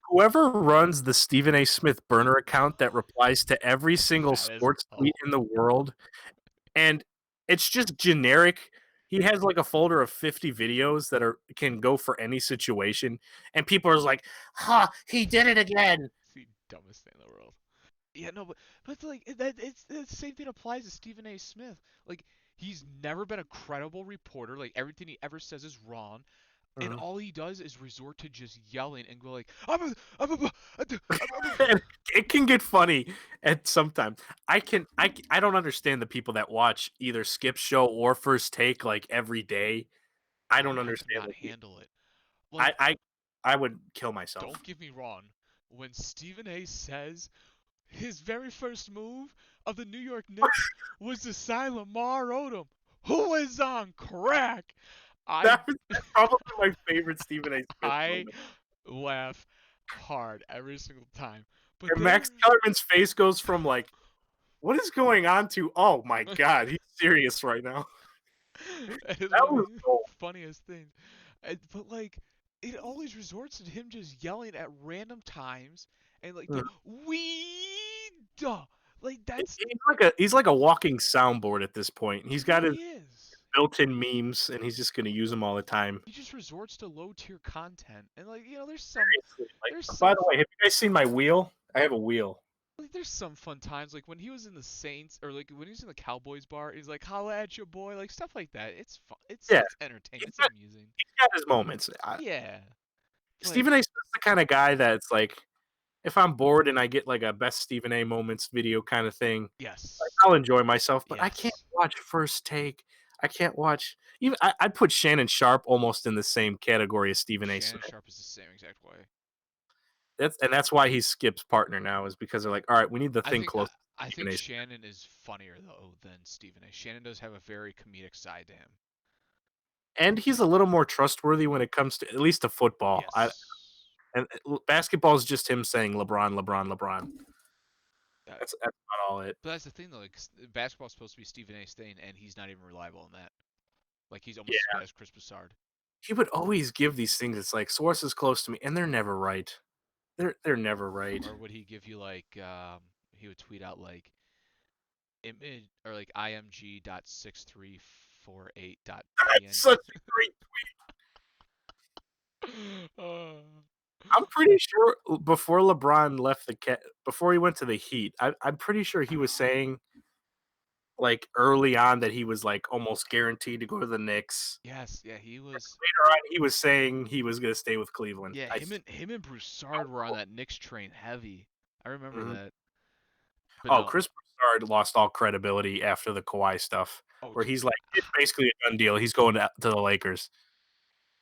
Whoever runs the Stephen A. Smith burner account that replies to every single that is sports tweet oh, in the world, and it's just generic. He has like a folder of 50 videos that are can go for any situation, and people are like, "Ha, he did it again." it's the dumbest thing in the world. Yeah, no, but like that, it's the same thing applies to Stephen A. Smith. Like he's never been a credible reporter. Like everything he ever says is wrong, and Mhm. all he does is resort to just yelling and go like, I'm a, It can get funny at sometimes. I don't understand the people that watch either Skip Show or First Take like every day. I don't I could understand not the people. handle it. Like, I I I would kill don't myself. get me wrong. When Stephen A. says his very first move of the New York Knicks was to sign Lamar Odom, who is on crack. I That's probably my favorite Stephen A. Smith I moment. laugh hard every single time. But And Max then Kellerman's face goes from like, "What is going on?" to, "Oh my god, he's serious right now." that is That one of was the gold. funniest things. But like, it always resorts to him just yelling at random times and like the Mhm. we duh. Like that's He's like a walking soundboard at this point. he He's got his really is. built-in memes, and he's just gonna use them all the time. He just resorts to low tier content and like Seriously, there's by some the way, have you guys seen my wheel? I have a wheel. like there's some fun times like when he was in the Saints or like when he was in the Cowboys bar. He's like holla at your boy like stuff like that. It's fun. Yeah, It's entertaining. he's It's got amusing. he's got his moments. Yeah, but Stephen A. Smith's the kinda guy that's like, if I'm bored and I get, like, a best Stephen A. moments video kinda thing, like, yes, I'll enjoy myself, but I can't yes. watch First Take. I can't watch even I'd put Shannon Sharp almost in the same category as Stephen A. Shannon Smith. Sharp is the same exact way. That's why he's Skip's partner now is because they're like, "Alright, we need the I thing think close I, to I Stephen think A. Smith." Shannon is funnier though than Stephen A. Shannon does have a very comedic side to him. And he's a little more trustworthy when it comes to at least to football. I Yes. and basketball is just him saying LeBron, LeBron, LeBron. That, That's about all it. but that's the thing though. Like basketball's supposed to be Stephen A.'s thing, and he's not even reliable in that. Like he's almost as Yeah. bad as Chris Broussard. He would always give these things, it's like, sources close to me, and they're never right. They're never right. Or would he give you like he would tweet out like image or like img.6348.png. That's such a great uh, I'm pretty sure before LeBron left before he went to the Heat, I'm pretty sure he was saying, like, early on that he was, like, almost guaranteed to go to the Knicks. yes, yeah, he was. Later on, he was saying he was gonna stay with Cleveland. Yeah, him and Broussard were on that Knicks train heavy. I remember Mhm. that. But Oh, no, Chris Broussard lost all credibility after the Kawhi stuff, oh, where he's like, "It's basically a done deal. He's going to the Lakers."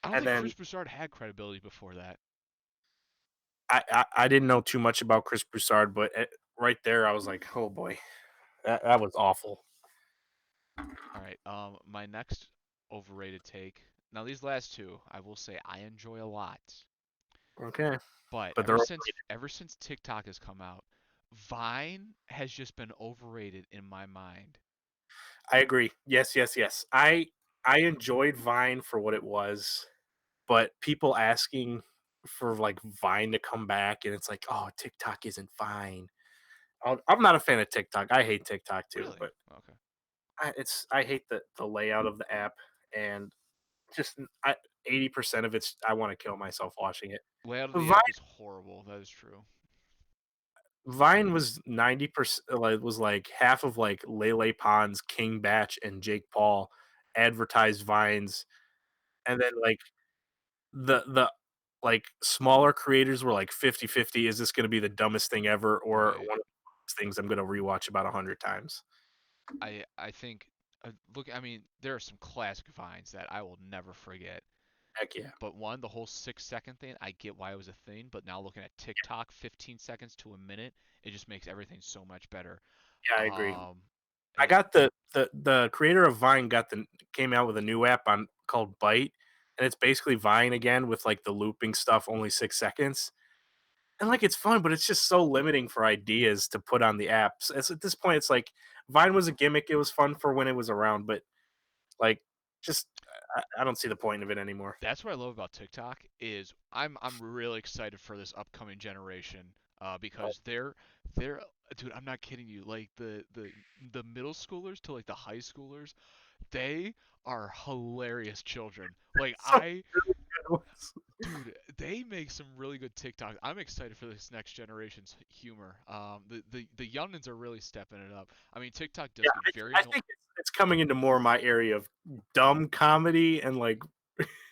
I don't And think then Chris Broussard had credibility before that. I didn't know too much about Chris Broussard, but right there, I was like, "Oh boy, that was awful." All right, my next overrated take. Now these last two, I will say I enjoy a lot. Okay, But but ever since TikTok has come out, Vine has just been overrated in my mind. I agree. Yes, yes, yes. I enjoyed Vine for what it was, but people asking for like Vine to come back, and it's like, oh, TikTok isn't Vine. I'm not a fan of TikTok. I hate TikTok too, Really? but Okay. I hate the layout of the app, and just 80% of it's I want to kill myself watching it. Layout of the Vine app is horrible. That is true. Vine was 90%, like, was like half of like Lele Pons, King Batch, and Jake Paul advertised Vines, and then like the like smaller creators were like 50-50. Is this going to be the dumbest thing ever, or Right. one of those things I'm going to rewatch about 100 times? I think look. I mean, there are some classic Vines that I will never forget. Heck yeah, But one, the whole 6 second thing, I get why it was a thing. But now looking at TikTok, 15 seconds to a minute, it just makes everything so much better. yeah, I agree. Um, I and got the creator of Vine came out with a new app on called Byte, and it's basically Vine again with like the looping stuff, only 6 seconds. And like it's fun, but it's just so limiting for ideas to put on the apps. It's at this point, it's like Vine was a gimmick. It was fun for when it was around, but like just I don't see the point of it anymore. That's what I love about TikTok is I'm really excited for this upcoming generation because they're dude, I'm not kidding you. Like the middle schoolers to like the high schoolers, they are hilarious children. Like So good. dude, they make some really good TikToks. I'm excited for this next generation's humor. The youngins are really stepping it up. I mean, TikTok Yeah, does get very I annoying. think it's coming into more my area of dumb comedy and like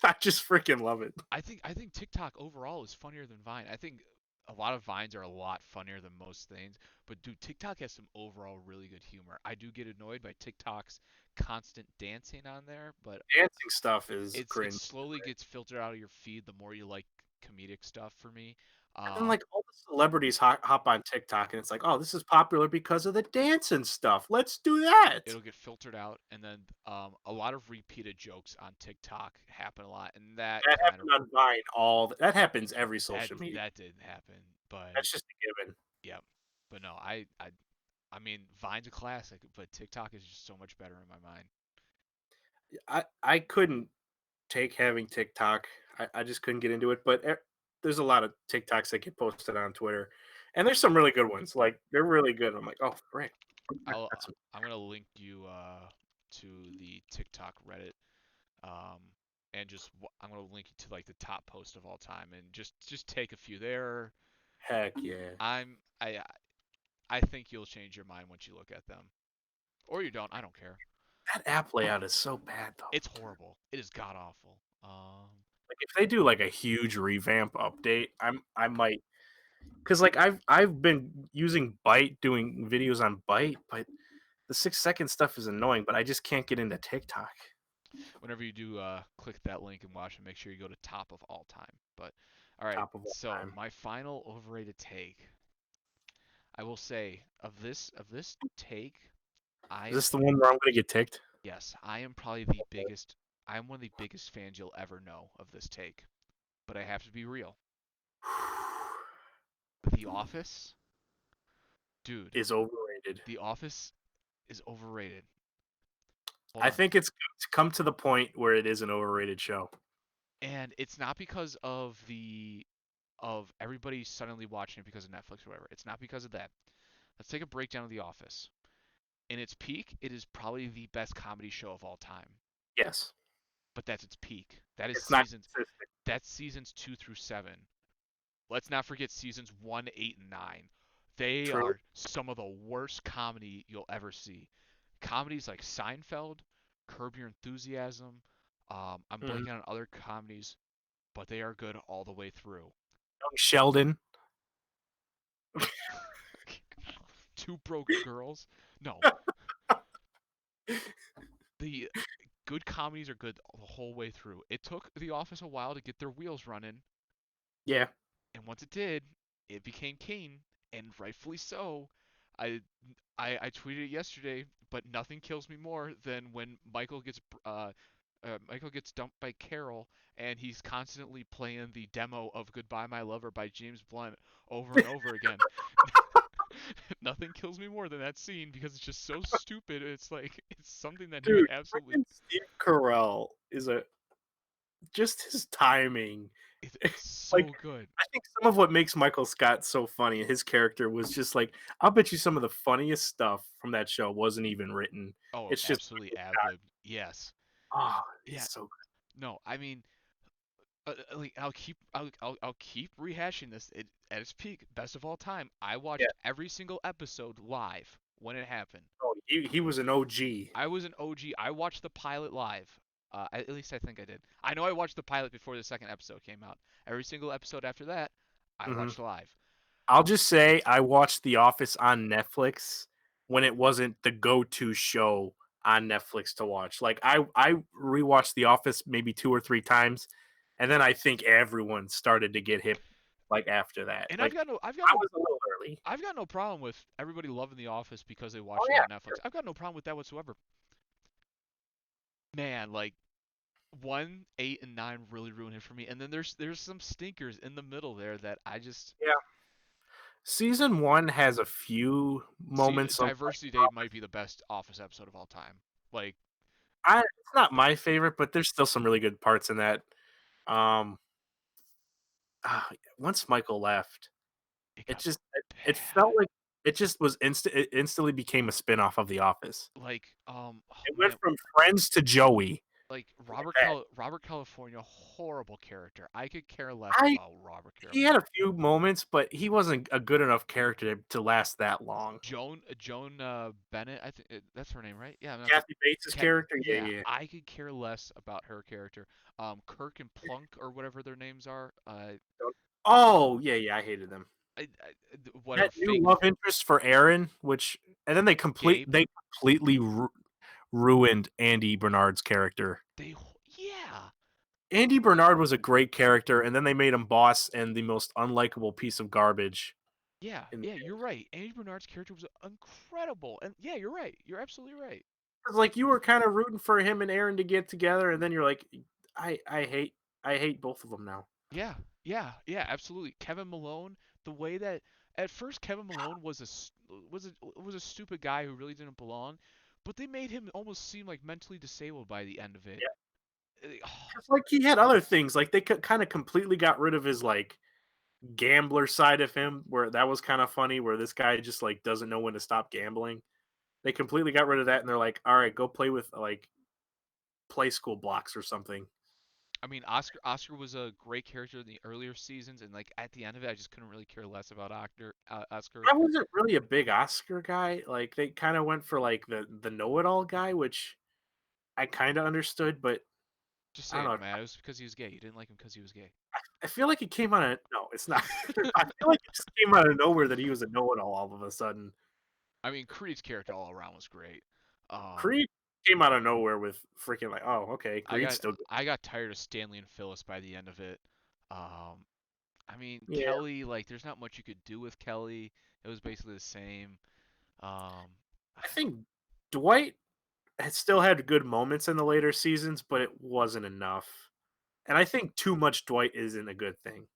I just freaking love it. I think TikTok overall is funnier than Vine. I think a lot of Vines are a lot funnier than most things, but dude, TikTok has some overall really good humor. I do get annoyed by TikTok's constant dancing on there, but Dancing stuff is it cringe. slowly gets filtered out of your feed the more you like comedic stuff for me. And then Um, like all the celebrities hop on TikTok and it's like, oh, this is popular because of the dancing stuff. Let's do that. it'll get filtered out, and then a lot of repeated jokes on TikTok happen a lot, and that That kind of happened on Vine that happens every that social media. that didn't happen. But That's just a given. yeah, but no, I mean, Vine's a classic, but TikTok is just so much better in my mind. I couldn't take having TikTok. I just couldn't get into it. But there's a lot of TikToks that get posted on Twitter, and there's some really good ones. Like they're really good. I'm like, oh, frick. I'll That's I'm gonna link you to the TikTok Reddit, um, and I'm gonna link you to like the top post of all time, and just take a few there. heck yeah. I'm I think you'll change your mind once you look at them, or you don't. I don't care. That app layout is so bad though. It's horrible. It is god awful. Like if they do like a huge revamp update, I might because like I've been using Byte doing videos on Byte, but the 6 second stuff is annoying. But I just can't get into TikTok. Whenever you do click that link and watch it, make sure you go to top of all time. But all right, Top of all so time. my final overrated take. I will say of this take, I Is am this the one where I'm gonna get ticked? yes, I am probably the biggest. I am one of the biggest fans you'll ever know of this take. But I have to be real. The Office, dude, Is overrated. The Office is overrated. Hold I on. think it's come to the point where it is an overrated show. And it's not because of everybody suddenly watching it because of Netflix or whatever. It's not because of that. Let's take a breakdown of The Office. In its peak, it is probably the best comedy show of all time. Yes, But that's its peak. That is it's not seasons consistent. that's seasons 2 through 7. Let's not forget seasons 1, 8, and 9. They True. are some of the worst comedy you'll ever see. Comedies like Seinfeld, Curb Your Enthusiasm, I'm Mhm. blanking on other comedies, but they are good all the way through. Young Sheldon. Two Broke Girls. No, the good comedies are good the whole way through. It took The Office a while to get their wheels running, Yeah. and once it did, it became king, and rightfully so. I I tweeted it yesterday, but nothing kills me more than when Michael gets dumped by Carol, and he's constantly playing the demo of "Goodbye My Lover" by James Blunt over and over again. Nothing kills me more than that scene because it's just so stupid. It's like it's something that he would Dude, absolutely. freaking Steve Carell is a just his timing. It's Like, so good. I think some of what makes Michael Scott so funny, his character was just like, I'll bet you some of the funniest stuff from that show wasn't even written. Oh, It's just absolutely Michael Scott. ad-libbed. Yes. Oh, he's Yeah. so good. No, I mean, like I'll keep rehashing this. At its peak, best of all time. I Yeah. watched every single episode live when it happened. Oh, he was an OG. I was an OG. I watched the pilot live. At least I think I did. I know I watched the pilot before the second episode came out. Every single episode after that, I Mhm. watched live. I'll just say I watched The Office on Netflix when it wasn't the go-to show on Netflix to watch. Like I rewatched The Office maybe 2 or 3 times, and then I think everyone started to get hip like after that. And Like I was a little early. I've got no problem with everybody loving The Office because they Oh watched it yeah, on Netflix. sure. I've got no problem with that whatsoever. Man, like 1, 8, and 9 really ruined it for me, and then there's some stinkers in the middle there that I just Yeah. Season 1 has a few see. moments of, like, Diversity Day might be the best Office episode of all time. Like, it's not my favorite, but there's still some really good parts in that. Um, Once Michael left, it it got just it felt bad. like it just was it instantly became a spin-off of The Office. Like, oh It went man, from Friends to Joey like like that. Robert California, horrible character. I could care less I about Robert He had California. a few moments, but he wasn't a good enough character to last that long. Joan Bennett, I think that's her name, right? Yeah, I'm not Kathy Bates' character, yeah, yeah, yeah. I could care less about her character. Kirk and Plunk or whatever their names are. Oh, yeah, yeah, I hated them. Whatever That new fake love interest for Aaron, which and then Gabe. they completely ruined Andy Bernard's character. Yeah, Andy Bernard was a great character, and then they made him boss and the most unlikable piece of garbage yeah, in yeah. You're right. Andy Bernard's character was incredible, and yeah, you're right. You're absolutely right. 'cause, like, you were kinda rooting for him and Aaron to get together, and then you're like, I hate both of them now." Yeah, yeah, yeah, absolutely. Kevin Malone, the way that at first Kevin Malone was a stupid guy who really didn't belong, but they made him almost seem like mentally disabled by the end of it. Yeah, Oh, 'cause, like, he had other things, like, they kinda completely got rid of his, like, gambler side of him, where that was kinda funny, where this guy just, like, doesn't know when to stop gambling. They completely got rid of that, and they're like, "Alright, go play with, like, play school blocks or something." I mean, Oscar was a great character in the earlier seasons, and like at the end of it, I just couldn't really care less about Oscar. I wasn't really a big Oscar guy, like, they kinda went for, like, the know-it-all guy, which I kinda understood, but Just I say don't it, know. Matt. It was because he was gay. You didn't like him because he was gay. I feel like it came out of no, it's not. I feel like it just came out of nowhere that he was a know-it-all all of a sudden. I mean, Creed's character all around was great. Um, Creed came out of nowhere with freaking like, "Oh, okay, I Creed's got still good." I got tired of Stanley and Phyllis by the end of it. Um, I mean, Yeah, Kelly, like, there's not much you could do with Kelly. It was basically the same. Um, I think Dwight had still had good moments in the later seasons, but it wasn't enough. And I think too much Dwight isn't a good thing.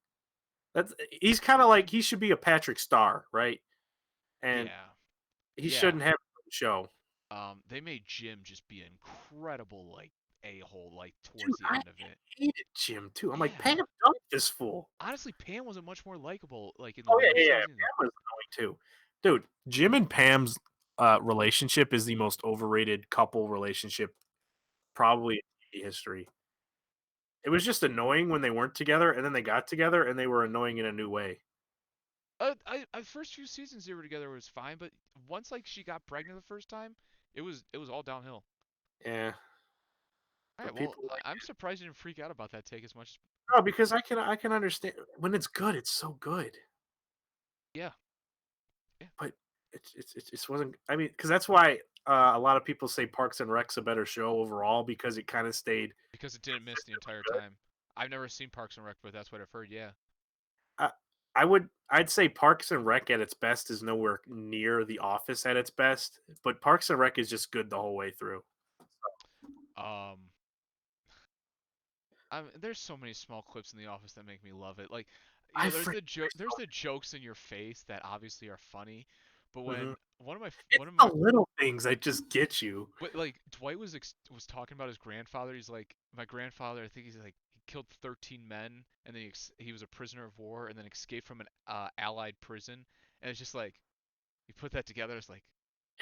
That's he's kinda like he should be a Patrick Star, right? And yeah, he yeah. shouldn't have his own show. They made Jim just be an incredible, like, a-hole, like, Dude, towards the I end of it. hated Jim too. I'm like, Yeah. "Pam, dunk this fool." Honestly, Pam wasn't much more likable, like, in the Oh, yeah, later yeah, yeah. seasons. Pam was annoying too. Dude, Jim and Pam's, relationship is the most overrated couple relationship probably in TV history. It was just annoying when they weren't together, and then they got together, and they were annoying in a new way. First few seasons they were together was fine, but once, like, she got pregnant the first time, it was all downhill. Yeah, All right, but well, people like I'm surprised you didn't freak out about that take as much. no, because I can understand when it's good, it's so good. Yeah, yeah, But it just wasn't I mean, because that's why, a lot of people say Parks and Rec's a better show overall because it kinda stayed because it didn't miss the consistently entire good. time. I've never seen Parks and Rec, but that's what I've heard. Yeah. I I'd say Parks and Rec at its best is nowhere near The Office at its best, but Parks and Rec is just good the whole way through. Um, there's so many small clips in The Office that make me love it. Like, I there's freak there's the jokes in your face that obviously are funny, but Mhm. when It's one of the my little things that just get you. but like Dwight was talking about his grandfather. He's like, my grandfather. I think he's like he killed 13 men, and then he was a prisoner of war, and then escaped from an Allied prison. And it's just like you put that together. It's like,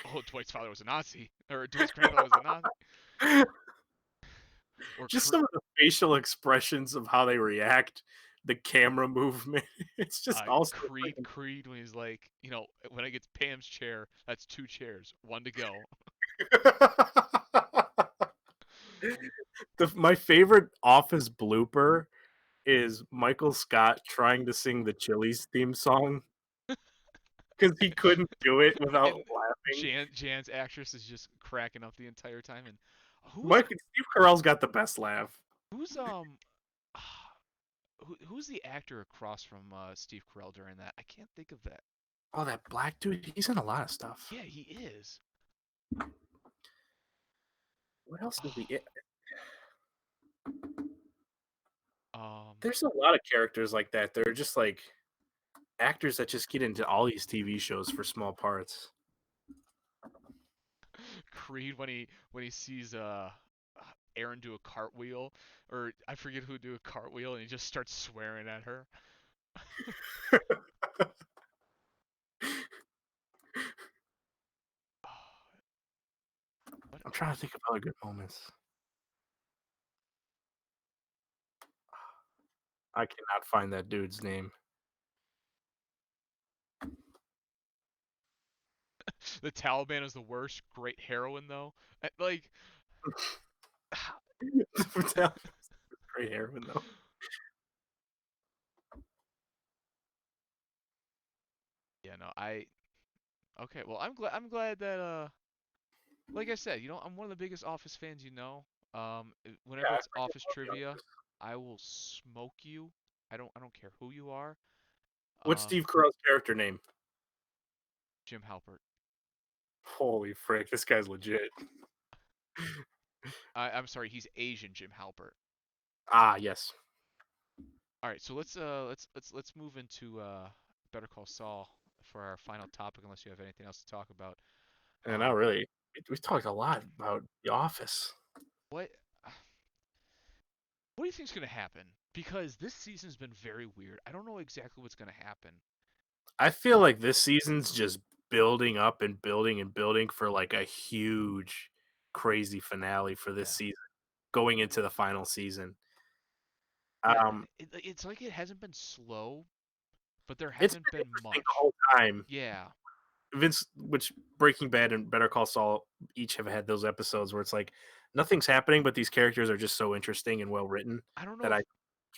oh, Dwight's father was a Nazi, or Dwight's grandfather was a Nazi, or Just some of the facial expressions of how they react, the camera movement, it's just all so freaking Creed when he's like, when I get Pam's chair, that's two chairs, one to go. my favorite Office blooper is Michael Scott trying to sing the Chili's theme song because he couldn't do it without And laughing. Jan's actress is just cracking up the entire time. And who's Steve Carell's got the best laugh. who's who's the actor across from Steve Carell during that? I can't think of that. Oh, that black dude, he's in a lot of stuff. Yeah, he is. What else is he Oh, in? Um, There's a lot of characters like that. They're just like actors that just get into all these TV shows for small parts. Creed when he sees Aaron do a cartwheel, or I forget who do a cartwheel, and he just starts swearing at her. What I'm trying to else? think of other good moments. I cannot find that dude's name. The Taliban is the worst. Great heroine though. Like, Great heroin though. yeah, no, I okay. Well, I'm glad that like I said, I'm one of the biggest Office fans you know. Yeah, Whenever I it's freaking Office love The trivia, Office. I will smoke you. I don't care who you are. What's Um, Steve Carell's character name? Jim Halpert. Holy frick, this guy's legit. I'm sorry, he's Asian Jim Halpert. Ah, yes. All right, so let's move into Better Call Saul for our final topic, unless you have anything else to talk about. And not Um, really. We've talked a lot about The Office. what what do you think's gonna happen? Because this season's been very weird. I don't know exactly what's gonna happen. I feel like this season's just building up and building and building for like a huge, crazy finale for this Yeah, season, going into the final season. yeah. Um, It's like it hasn't been slow, but there it's hasn't been been interesting the much. whole time. Yeah, Which Breaking Bad and Better Call Saul each have had those episodes where it's like nothing's happening, but these characters are just so interesting and well written I don't know that I if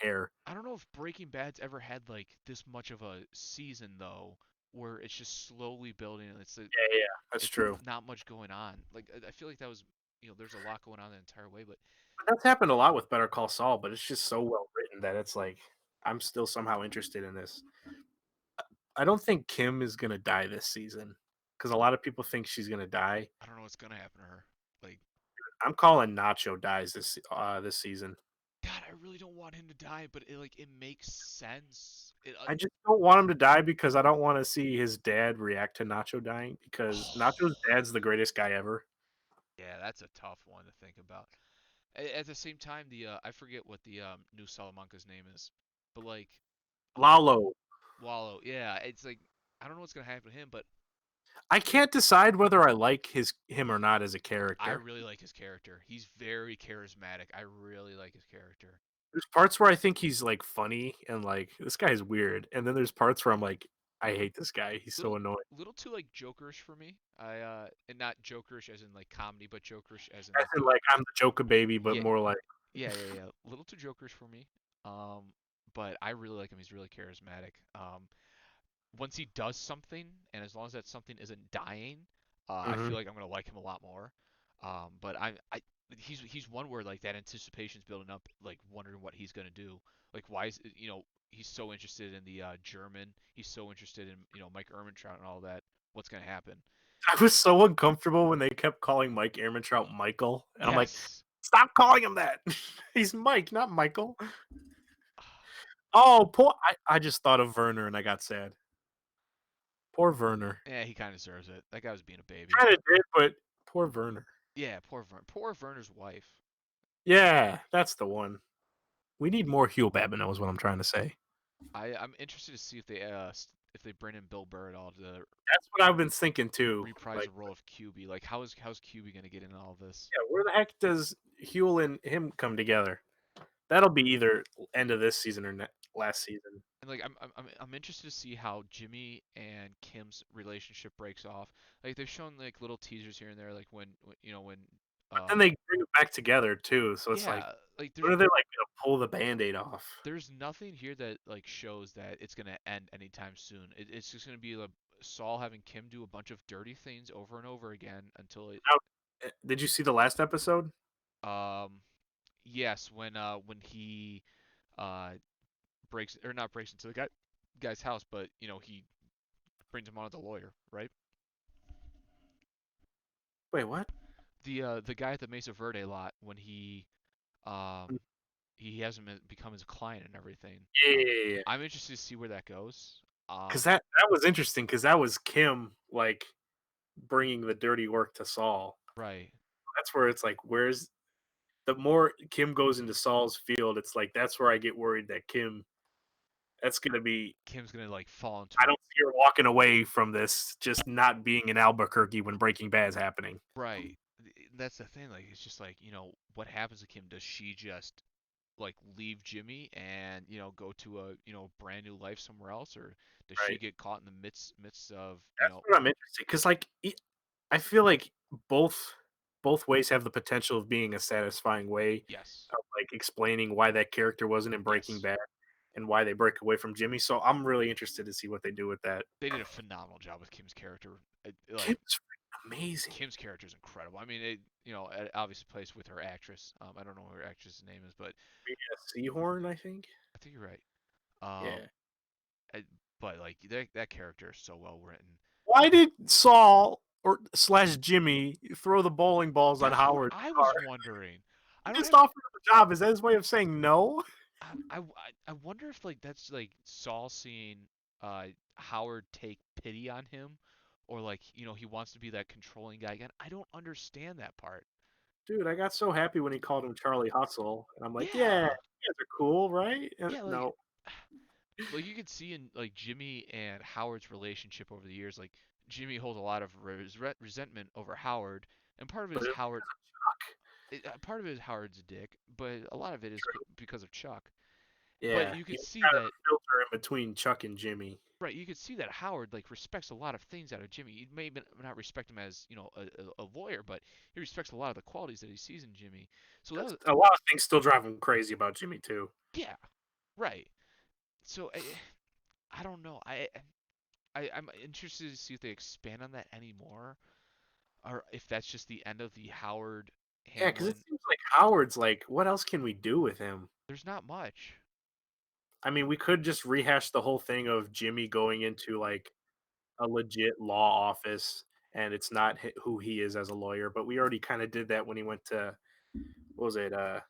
care. I don't know if Breaking Bad's ever had like this much of a season though, where it's just slowly building and Yeah, yeah, that's it's true. not much going on. Like I feel like that was there's a lot going on the entire way, but But that's happened a lot with Better Call Saul, but it's just so well written that it's like I'm still somehow interested in this. I don't think Kim is gonna die this season because a lot of people think she's gonna die. I don't know what's gonna happen to her. Like I'm calling Nacho dies this season. God, I really don't want him to die, but it makes sense. I just don't want him to die because I don't want to see his dad react to Nacho dying because Nacho's Oh, dad's the greatest guy ever. yeah, that's a tough one to think about. At the same time, the I forget what the new Salamanca's name is, but like um Lalo. Wallow, yeah, it's like I don't know what's gonna happen to him, but I can't decide whether I like him or not as a I character. really like his character. He's very charismatic. I really like his character. There's parts where I think he's like funny and like this guy's weird, and then there's parts where I'm like, I hate this guy. He's so Little annoying. little too like jokerish for me. I and not jokerish as in like comedy, but jokerish as in As like in, like I'm the Joker baby, but yeah, more like yeah. Little too jokerish for me. Um, but I really like him. He's really charismatic. Once he does something, and as long as that something isn't dying, I hmm feel like I'm gonna like him a lot more. But I he's one where like that anticipation's building up, like wondering what he's gonna do. Like why is he's so interested in the German. He's so interested in Mike Ehrmantraut and all that. What's gonna happen? I was so uncomfortable when they kept calling Mike Ehrmantraut Michael, and I'm like, Yes. stop calling him that. He's Mike, not Michael. Oh, poor. I just thought of Werner and I got sad. Poor Werner. Yeah, he kind of deserves it. That guy was being a baby. Kind of did, but poor Werner. Yeah, poor Werner's wife. Yeah, that's the one. We need more Hugh Babineau, is what I'm trying to say. I'm interested to see if they bring in Bill Burr at all to That's what I've been thinking too. reprise the Like, role of QB. Like, how's QB gonna get in all this? yeah, where the heck does Hugh and him come together? That'll be either end of this season or last season. And like, I'm interested to see how Jimmy and Kim's relationship breaks off. Like, they've shown like little teasers here and there, like when But then they bring it back together too, so it's like, yeah, like when are they like gonna pull the band-aid off? there's nothing here that like shows that it's gonna end anytime soon. It's just gonna be like Saul having Kim do a bunch of dirty things over and over again until it Did you see the last episode? um yes when he uh breaks or not breaks into the guy's house, but he brings him on as a lawyer, right? Wait, what? The guy at the Mesa Verde lot when um he hasn't become his client and everything. Yeah, yeah, yeah, yeah. I'm interested to see where that goes. Because that was interesting. Because that was Kim like bringing the dirty work to Saul. Right. That's where it's like, where's the more Kim goes into Saul's field, it's like that's where I get worried that Kim. That's gonna be. Kim's gonna like fall I into don't see her walking away from this, just not being in Albuquerque when Breaking Bad is happening. right. That's the thing. Like it's just like what happens to Kim? Does she just like leave Jimmy and go to a brand new life somewhere else, or does she Right. get caught in the midst of That's what I'm interested because, like, I feel like both ways have the potential of being a satisfying way yes, of like explaining why that character wasn't in Breaking yes, Bad and why they break away from Jimmy. So I'm really interested to see what they do with that. they did a phenomenal job with Kim's character. Like Kim's amazing. Kim's character is incredible. I mean, it obviously plays with her actress. I don't know what her actress's name is, but Yeah, Seahorn, I think. I think you're right. Um, Yeah. I, but like that character is so well written. Why did Saul or slash Jimmy throw the bowling balls on That's what Howard's I car? was wondering. He I don't just have. offered him a job. Is that his way of saying no? I wonder if like that's like Saul seeing Howard take pity on him, or like he wants to be that controlling guy again. I don't understand that part. Dude, I got so happy when he called him Charlie Hustle. And I'm like, yeah, you Yeah, guys are cool, right? And yeah, no, like you could see in like Jimmy and Howard's relationship over the years, like Jimmy holds a lot of resentment over Howard, and part of it but is it, Howard. Part of it is Howard's a dick, but a lot of it is because of Chuck. But yeah, you he could was see kind of that the filter in between Chuck and Jimmy. right. You could see that Howard like respects a lot of things out of Jimmy. You may not respect him as a lawyer, but he respects a lot of the qualities that he sees in Jimmy. So that was A lot of things still drive him crazy about Jimmy too. yeah, right. So I don't know. I'm interested to see if they expand on that anymore, or if that's just the end of the Howard Yeah, because it Hamlin. seems like Howard's like, what else can we do with him? There's not much. I mean, we could just rehash the whole thing of Jimmy going into like a legit law office, and it's not who he is as a lawyer. But we already kind of did that when he went to what was it? What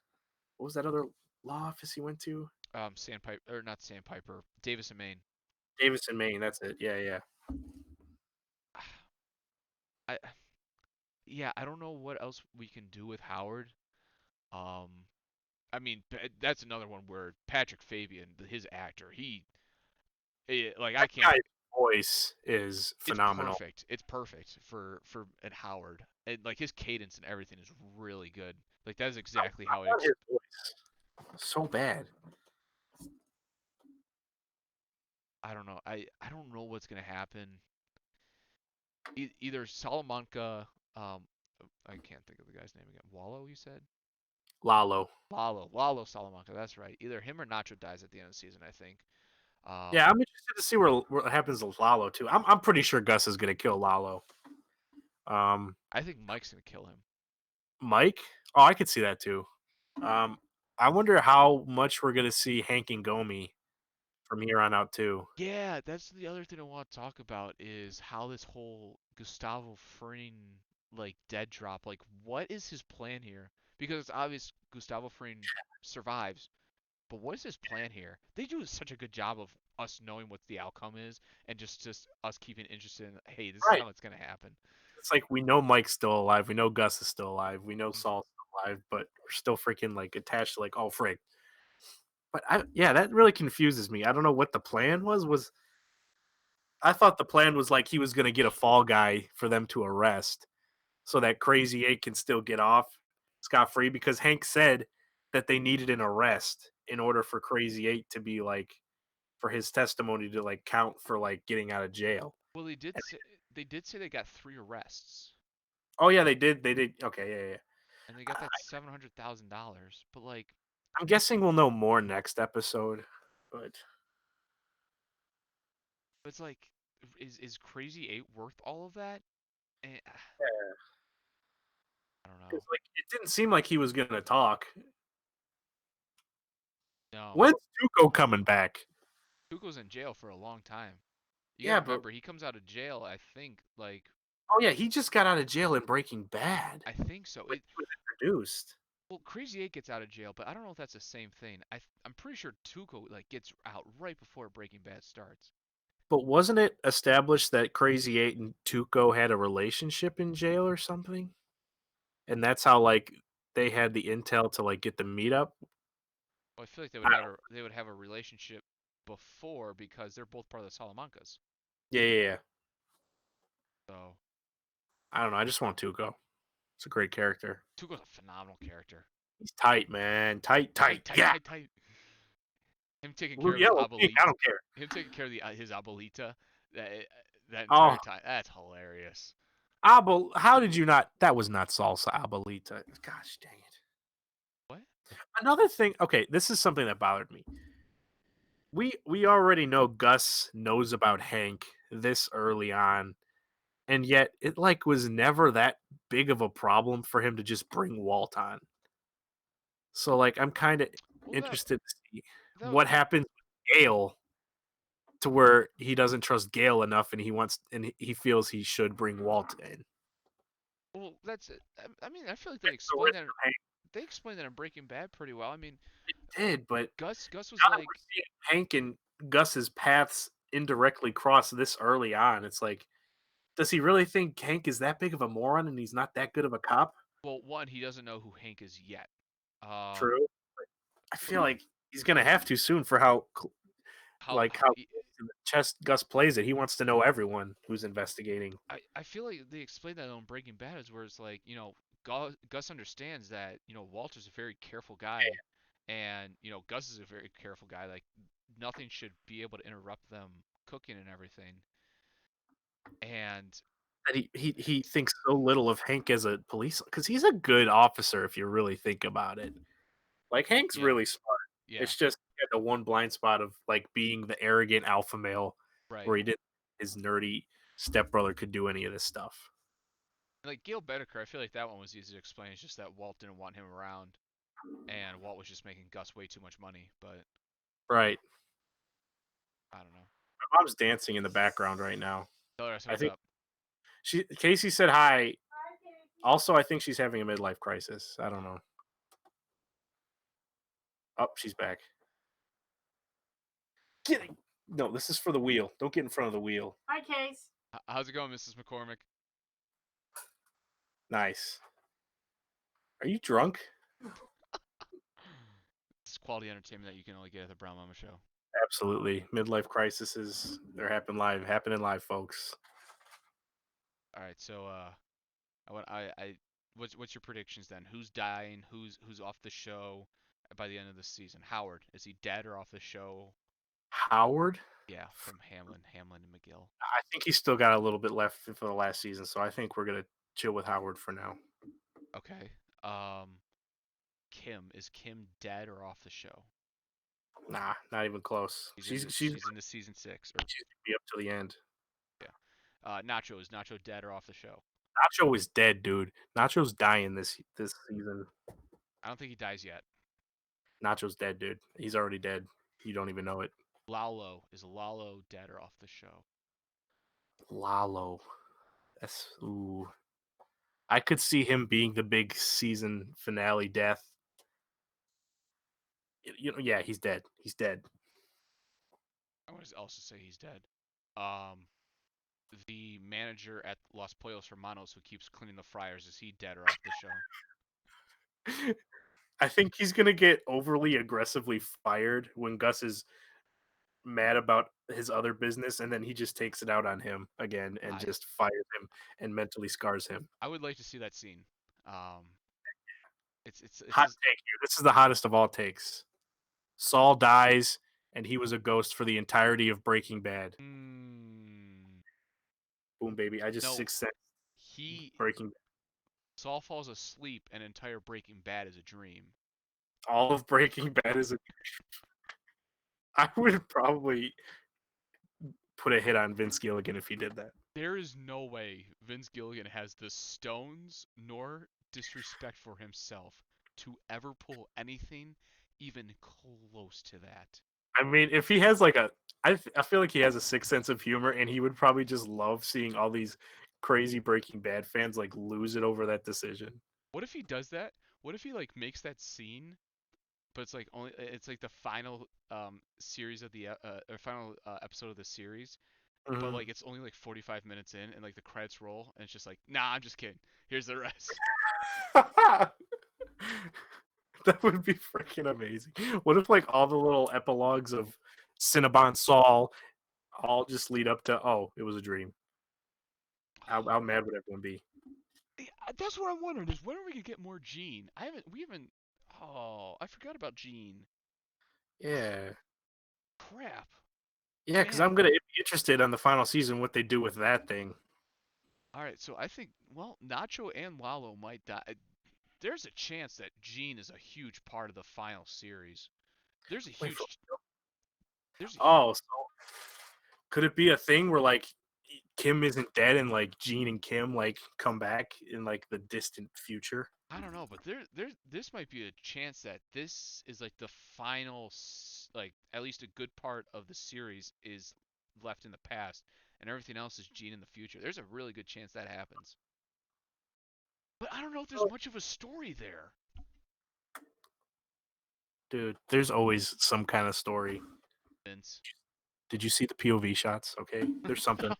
was that other law office he went to? Sandpiper or not Sandpiper, Davis and Maine. Davison, Maine. That's it. Yeah, yeah. I yeah, I don't know what else we can do with Howard. Um, I mean, that's another one where Patrick Fabian, his actor, like I That can't. guy's voice is It's phenomenal. perfect. It's perfect for Ed Howard, and like his cadence and everything is really good. Like that is exactly I how want his voice so bad. I don't know. I don't know what's gonna happen. Either Salamanca, I can't think of the guy's name again. Wallow, you said? Lalo. Lalo Salamanca. That's right. Either him or Nacho dies at the end of the season. I think. Yeah, Um, I'm interested to see what happens to Lalo too. I'm pretty sure Gus is gonna kill Lalo. Um, I think Mike's gonna kill him. Mike. Oh, I could see that too. Um, I wonder how much we're gonna see Hank and Gomi from here on out too. Yeah, that's the other thing I want to talk about is how this whole Gustavo Fring like dead drop, like what is his plan here? Because it's obvious Gustavo Fring survives, but what is his plan here? They do such a good job of us knowing what the outcome is and just us keeping interested in, hey, this is Right. how it's gonna happen. It's like we know Mike's still alive. We know Gus is still alive. We know Mhm. Saul's still alive, but we're still freaking like attached to like, oh frig. But yeah, that really confuses me. I don't know what the plan was. Was I thought the plan was like he was gonna get a fall guy for them to arrest so that Crazy Eight can still get off scot free because Hank said that they needed an arrest in order for Crazy Eight to be like for his testimony to like count for like getting out of jail. Well, they did say they got 3 arrests Oh yeah, they did. They did. Okay, yeah, yeah. and they got that $700,000, but like I'm guessing we'll know more next episode. But it's like is Crazy 8 worth all of that? Eh, yeah, I don't because know. like it didn't seem like he was gonna talk. No. When's Tuco coming back? Tuco's in jail for a long time. You got Yeah, to but remember, he comes out of jail, I think, like, oh yeah, he just got out of jail in Breaking Bad I think so. when he was introduced. Well, Crazy Eight gets out of jail, but I don't know if that's the same thing. I'm pretty sure Tuco like gets out right before Breaking Bad starts. But wasn't it established that Crazy Eight and Tuco had a relationship in jail or something? And that's how like they had the intel to like get the meetup. Well, I feel like I don't, they would have a relationship before because they're both part of the Salamancas. yeah, yeah, yeah. So I don't know. I just want Tuco. It's a great character. Tuco's a phenomenal character. He's tight, man. Tight, tight. Tight, tight, Yeah. tight, tight. Him taking Blue, care of his yellow, pink. I abuelita, don't care. him taking care of his abuelita that Oh, entire time. That's hilarious. How did you not? That was not salsa abuelita. Gosh dang it. What? Another thing. Okay, this is something that bothered me. We already know Gus knows about Hank this early on, and yet it like was never that big of a problem for him to just bring Walt on. So like I'm kind of Well, interested to see that what happens with Gale to where he doesn't trust Gale enough and he feels he should bring Walt in. well, that's it. I mean, I feel like At the risk of Hank they explained that in Breaking Bad pretty well. I mean, did, but Gus was now that like, we're seeing Hank and Gus's paths indirectly cross this early on, it's like, does he really think Hank is that big of a moron and he's not that good of a cop? well, one, he doesn't know who Hank is yet. Um, True. I feel like he's gonna have to soon for how how how he, close to the chess Gus plays it. He wants to know everyone who's investigating. I feel like they explained that on Breaking Bad is where it's like, Gus understands that, Walter's a very careful guy and, Gus is a very careful guy. Like nothing should be able to interrupt them cooking and everything. And That he thinks so little of Hank as a police because he's a good officer if you really think about it. Like Hank's yeah, really smart. yeah, It's just he had the one blind spot of like being the arrogant alpha male right. where he didn't his nerdy stepbrother could do any of this stuff. Like Gail Bedecker, I feel like that one was easy to explain. It's just that Walt didn't want him around and Walt was just making Gus way too much money. But Right. I don't know. My mom's dancing in the background right now. Tell her I said I what's think up. Casey said hi. Also, I think she's having a midlife crisis. I don't know. Oh, she's back. Getting no, this is for the wheel. Don't get in front of the wheel. Hi, Case. How's it going, Mrs. McCormick? Nice. Are you drunk? This is quality entertainment that you can only get at the Brown Mama Show. Absolutely. Midlife crises, they're happening live, folks. All right, so I want I what's your predictions then? Who's dying? Who's off the show by the end of the season? Howard, is he dead or off the show? Howard? Yeah, from Hamlin and McGill. I think he's still got a little bit left for the last season, so I think we're gonna chill with Howard for now. Okay. Kim, is Kim dead or off the show? Nah, not even close. She's in the season 6 or She's gonna be up to the end. yeah. Nacho, is Nacho dead or off the show? Nacho is dead, dude. Nacho's dying this season. I don't think he dies yet. Nacho's dead, dude. He's already dead. You don't even know it. Lalo, is Lalo dead or off the show? Lalo. That's ooh. I could see him being the big season finale death. Yeah, he's dead. He's dead. I would also say he's dead. Um, the manager at Los Pollos Hermanos who keeps cleaning the fryers, is he dead or off the show? I think he's gonna get overly aggressively fired when Gus is mad about his other business, and then he just takes it out on him again and I just fires him and mentally scars him. I would like to see that scene. Um, it's Hot take here. This is the hottest of all takes. Saul dies, and he was a ghost for the entirety of Breaking Bad. mm, Boom, baby! I just no, six sense he Breaking Bad. Saul falls asleep and entire Breaking Bad is a dream. All of Breaking Bad is. I would probably put a hit on Vince Gilligan if he did that. There is no way Vince Gilligan has the stones nor disrespect for himself to ever pull anything even close to that. I mean, if he has like I feel like he has a sick sense of humor, and he would probably just love seeing all these crazy Breaking Bad fans like lose it over that decision. What if he does that? What if he like makes that scene, but it's like only it's like the final series of the or final episode of the series, but Mhm. like it's only like 45 minutes in, and like the credits roll, and it's just like, nah, I'm just kidding. Here's the rest. That would be freaking amazing. What if like all the little epilogues of Cinnabon Saul all just lead up to it was a dream. How mad would everyone be? Yeah, that's what I'm wondering is when are we gonna get more Gene? We haven't. Oh, I forgot about Gene. Yeah. Crap, Yeah, because man. I'm gonna be interested on the final season what they do with that thing. All right, so I think well, Nacho and Lalo might die. There's a chance that Gene is a huge part of the final series. There's a Wait for huge. There's a. so could it be a thing where like Kim isn't dead and like Gene and Kim like come back in like the distant future? I don't know, but this might be a chance that this is like the final, like at least a good part of the series is left in the past, and everything else is Gene in the future. There's a really good chance that happens. But I don't know if there's much of a story there. Dude, there's always some kind of story. Vince. Did you see the POV shots? Okay, there's something.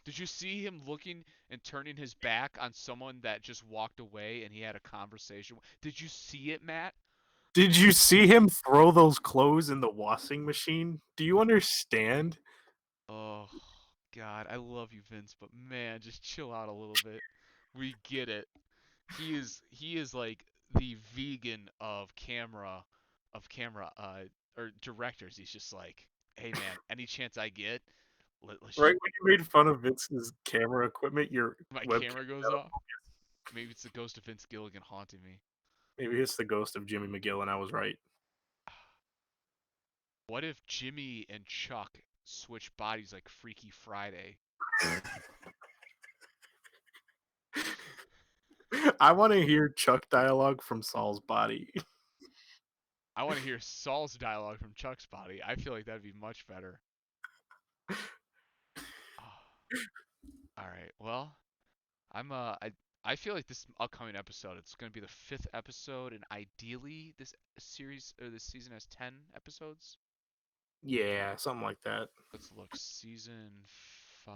Did you see him looking and turning his back on someone that just walked away and he had a conversation? Did you see it, Matt? Did you see him throw those clothes in the washing machine? Do you understand? Oh, God, I love you, Vince, but man, just chill out a little bit. We get it. He is like the vegan of camera or directors. He's just like, hey man, any chance I get, let's Right just when you made fun of Vince's camera equipment, your my webcam camera goes got a off. Maybe it's the ghost of Vince Gilligan haunting me. maybe it's the ghost of Jimmy McGill, and I was right. What if Jimmy and Chuck switch bodies like Freaky Friday? I want to hear Chuck dialogue from Saul's body. I want to hear Saul's dialogue from Chuck's body. I feel like that'd be much better. All right. Well, I feel like this upcoming episode, it's going to be the fifth episode, and ideally this series or this season has 10 episodes. Yeah, something like that. Let's look. Season 5.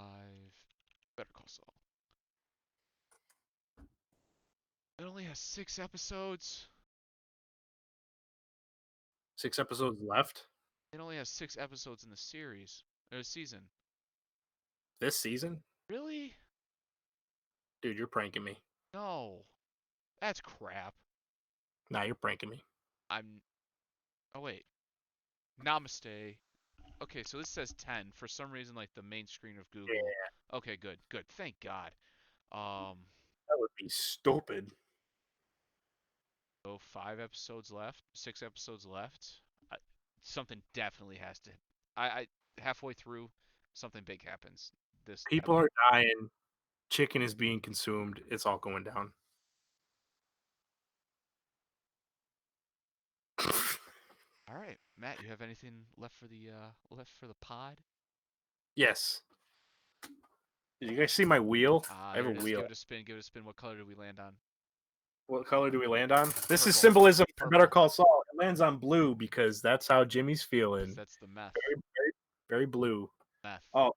Better Call Saul. It only has 6 episodes. 6 episodes left It only has 6 episodes in the series or season. this season. Really? Dude, you're pranking me. No. That's crap. Nah, you're pranking me. I'm. Oh wait. Namaste. Okay, so this says 10 for some reason, like the main screen of Google. Yeah, Okay, good, good. Thank God. Um, that would be stupid. so 5 episodes left, 6 episodes left. I, something definitely has to. I halfway through, something big happens. This. People are dying. Chicken is being consumed. It's all going down. All right, Matt, you have anything left for the pod? Yes. Did you guys see my wheel? Ah, I have there a it is. wheel. Give it a spin. Give it a spin. What color did we land on? What color do we land on? This is Purple. symbolism for Better Purple. Call Saul. It lands on blue because that's how Jimmy's Because feeling. that's the meth. Very, very, very blue. Meth. Oh,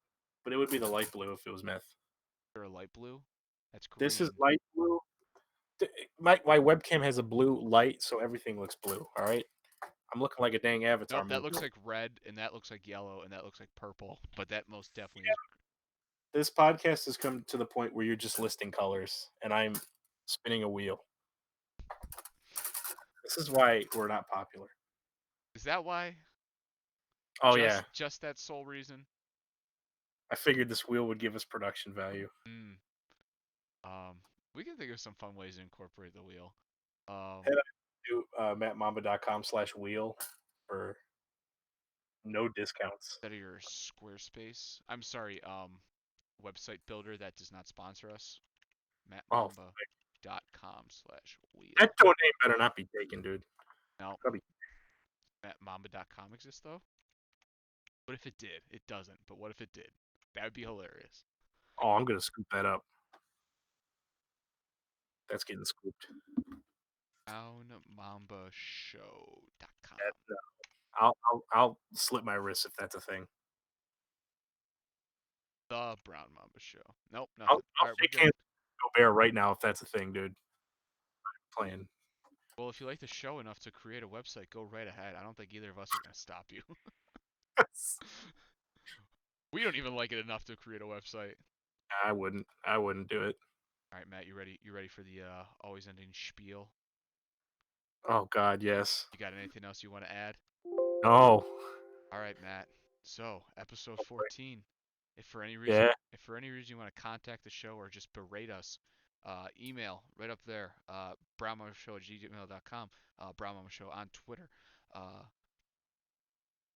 but it would be the light blue if it was meth. Or a light blue. That's This is green. light blue. My webcam has a blue light, so everything looks blue. All right, I'm looking like a dang Avatar Nope, that movie. looks like red, and that looks like yellow, and that looks like purple. But that most definitely is. This podcast has come to the point where you're just listing colors, and I'm spinning a wheel. This is why we're not popular. Is that why? Oh yeah, Just that sole reason? I figured this wheel would give us production value. Hmm. We can think of some fun ways to incorporate the wheel. Head Um, on to mattmamba.com/wheel for no discounts. instead of your Squarespace. I'm sorry. Website builder that does not sponsor us. Oh, mattmamba.com/wheel. that domain better not be taken, dude. No, That'd be- mattmamba.com exists though. What if it did? It doesn't. But what if it did? That would be hilarious. Oh, I'm gonna scoop that up. That's getting scooped. BrownMambaShow.com. That, I'll slit my wrist if that's a thing. The Brown Mamba Show. Nope, I'll nothing. All I'll right, we're shake good. hands with Joe Bear right now if that's a thing, dude. Playing. Well, if you like the show enough to create a website, go right ahead. I don't think either of us are going to stop you. We don't even like it enough to create a website. I wouldn't. I wouldn't do it. All right, Matt, you ready? You ready for the always ending spiel? Oh God, yes. You got anything else you want to add? No. All right, Matt. So, episode Oh, boy. 14. Yeah. If for any reason you want to contact the show or just berate us, email right up there, brownmamashow@gmail.com, brownmamashow on Twitter. Uh,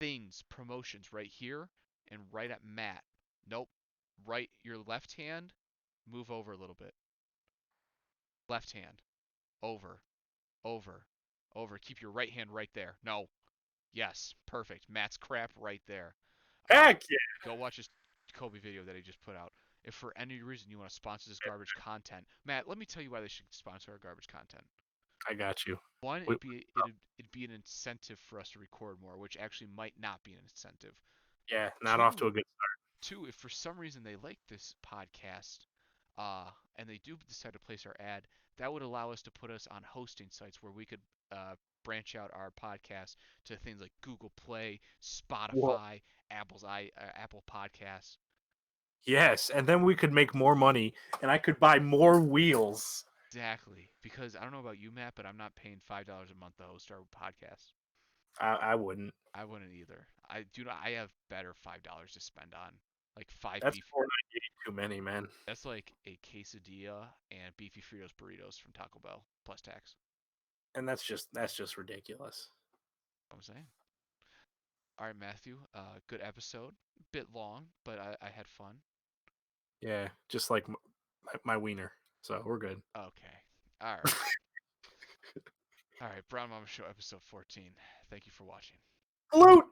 Things, promotions right here and right at Matt. Nope. Right, your left hand, move over a little bit. Left hand, over, over, over. Keep your right hand right there. No. Yes, perfect. Matt's crap right there. Uh, Heck yeah. Go watch his Kobe video that he just put out. If for any reason you want to sponsor this garbage content, Matt, let me tell you why they should sponsor our garbage content. I got you. One, We, it'd be an incentive for us to record more, which actually might not be an incentive. yeah, not off to Two, a good two, if for some reason they like this podcast, and they do decide to place our ad, that would allow us to put us on hosting sites where we could branch out our podcast to things like Google Play, start. Spotify, Apple Podcasts. Yes, and then we could make more money, and I could buy more wheels. Exactly, because I don't know about you, Matt, but I'm not paying $5 a month to host our podcast. I wouldn't. I wouldn't either. I do not. I have better $5 to spend on like five That's beef. 498 too many, man. That's like a quesadilla and beefy Fritos burritos from Taco Bell plus tax. And that's just ridiculous. I'm saying. All right, Matthew. Good episode. Bit long, but I had fun. Yeah, just like my wiener. So we're good. Okay. All right. All right. Brown Mama Show episode 14. Thank you for watching. Salute!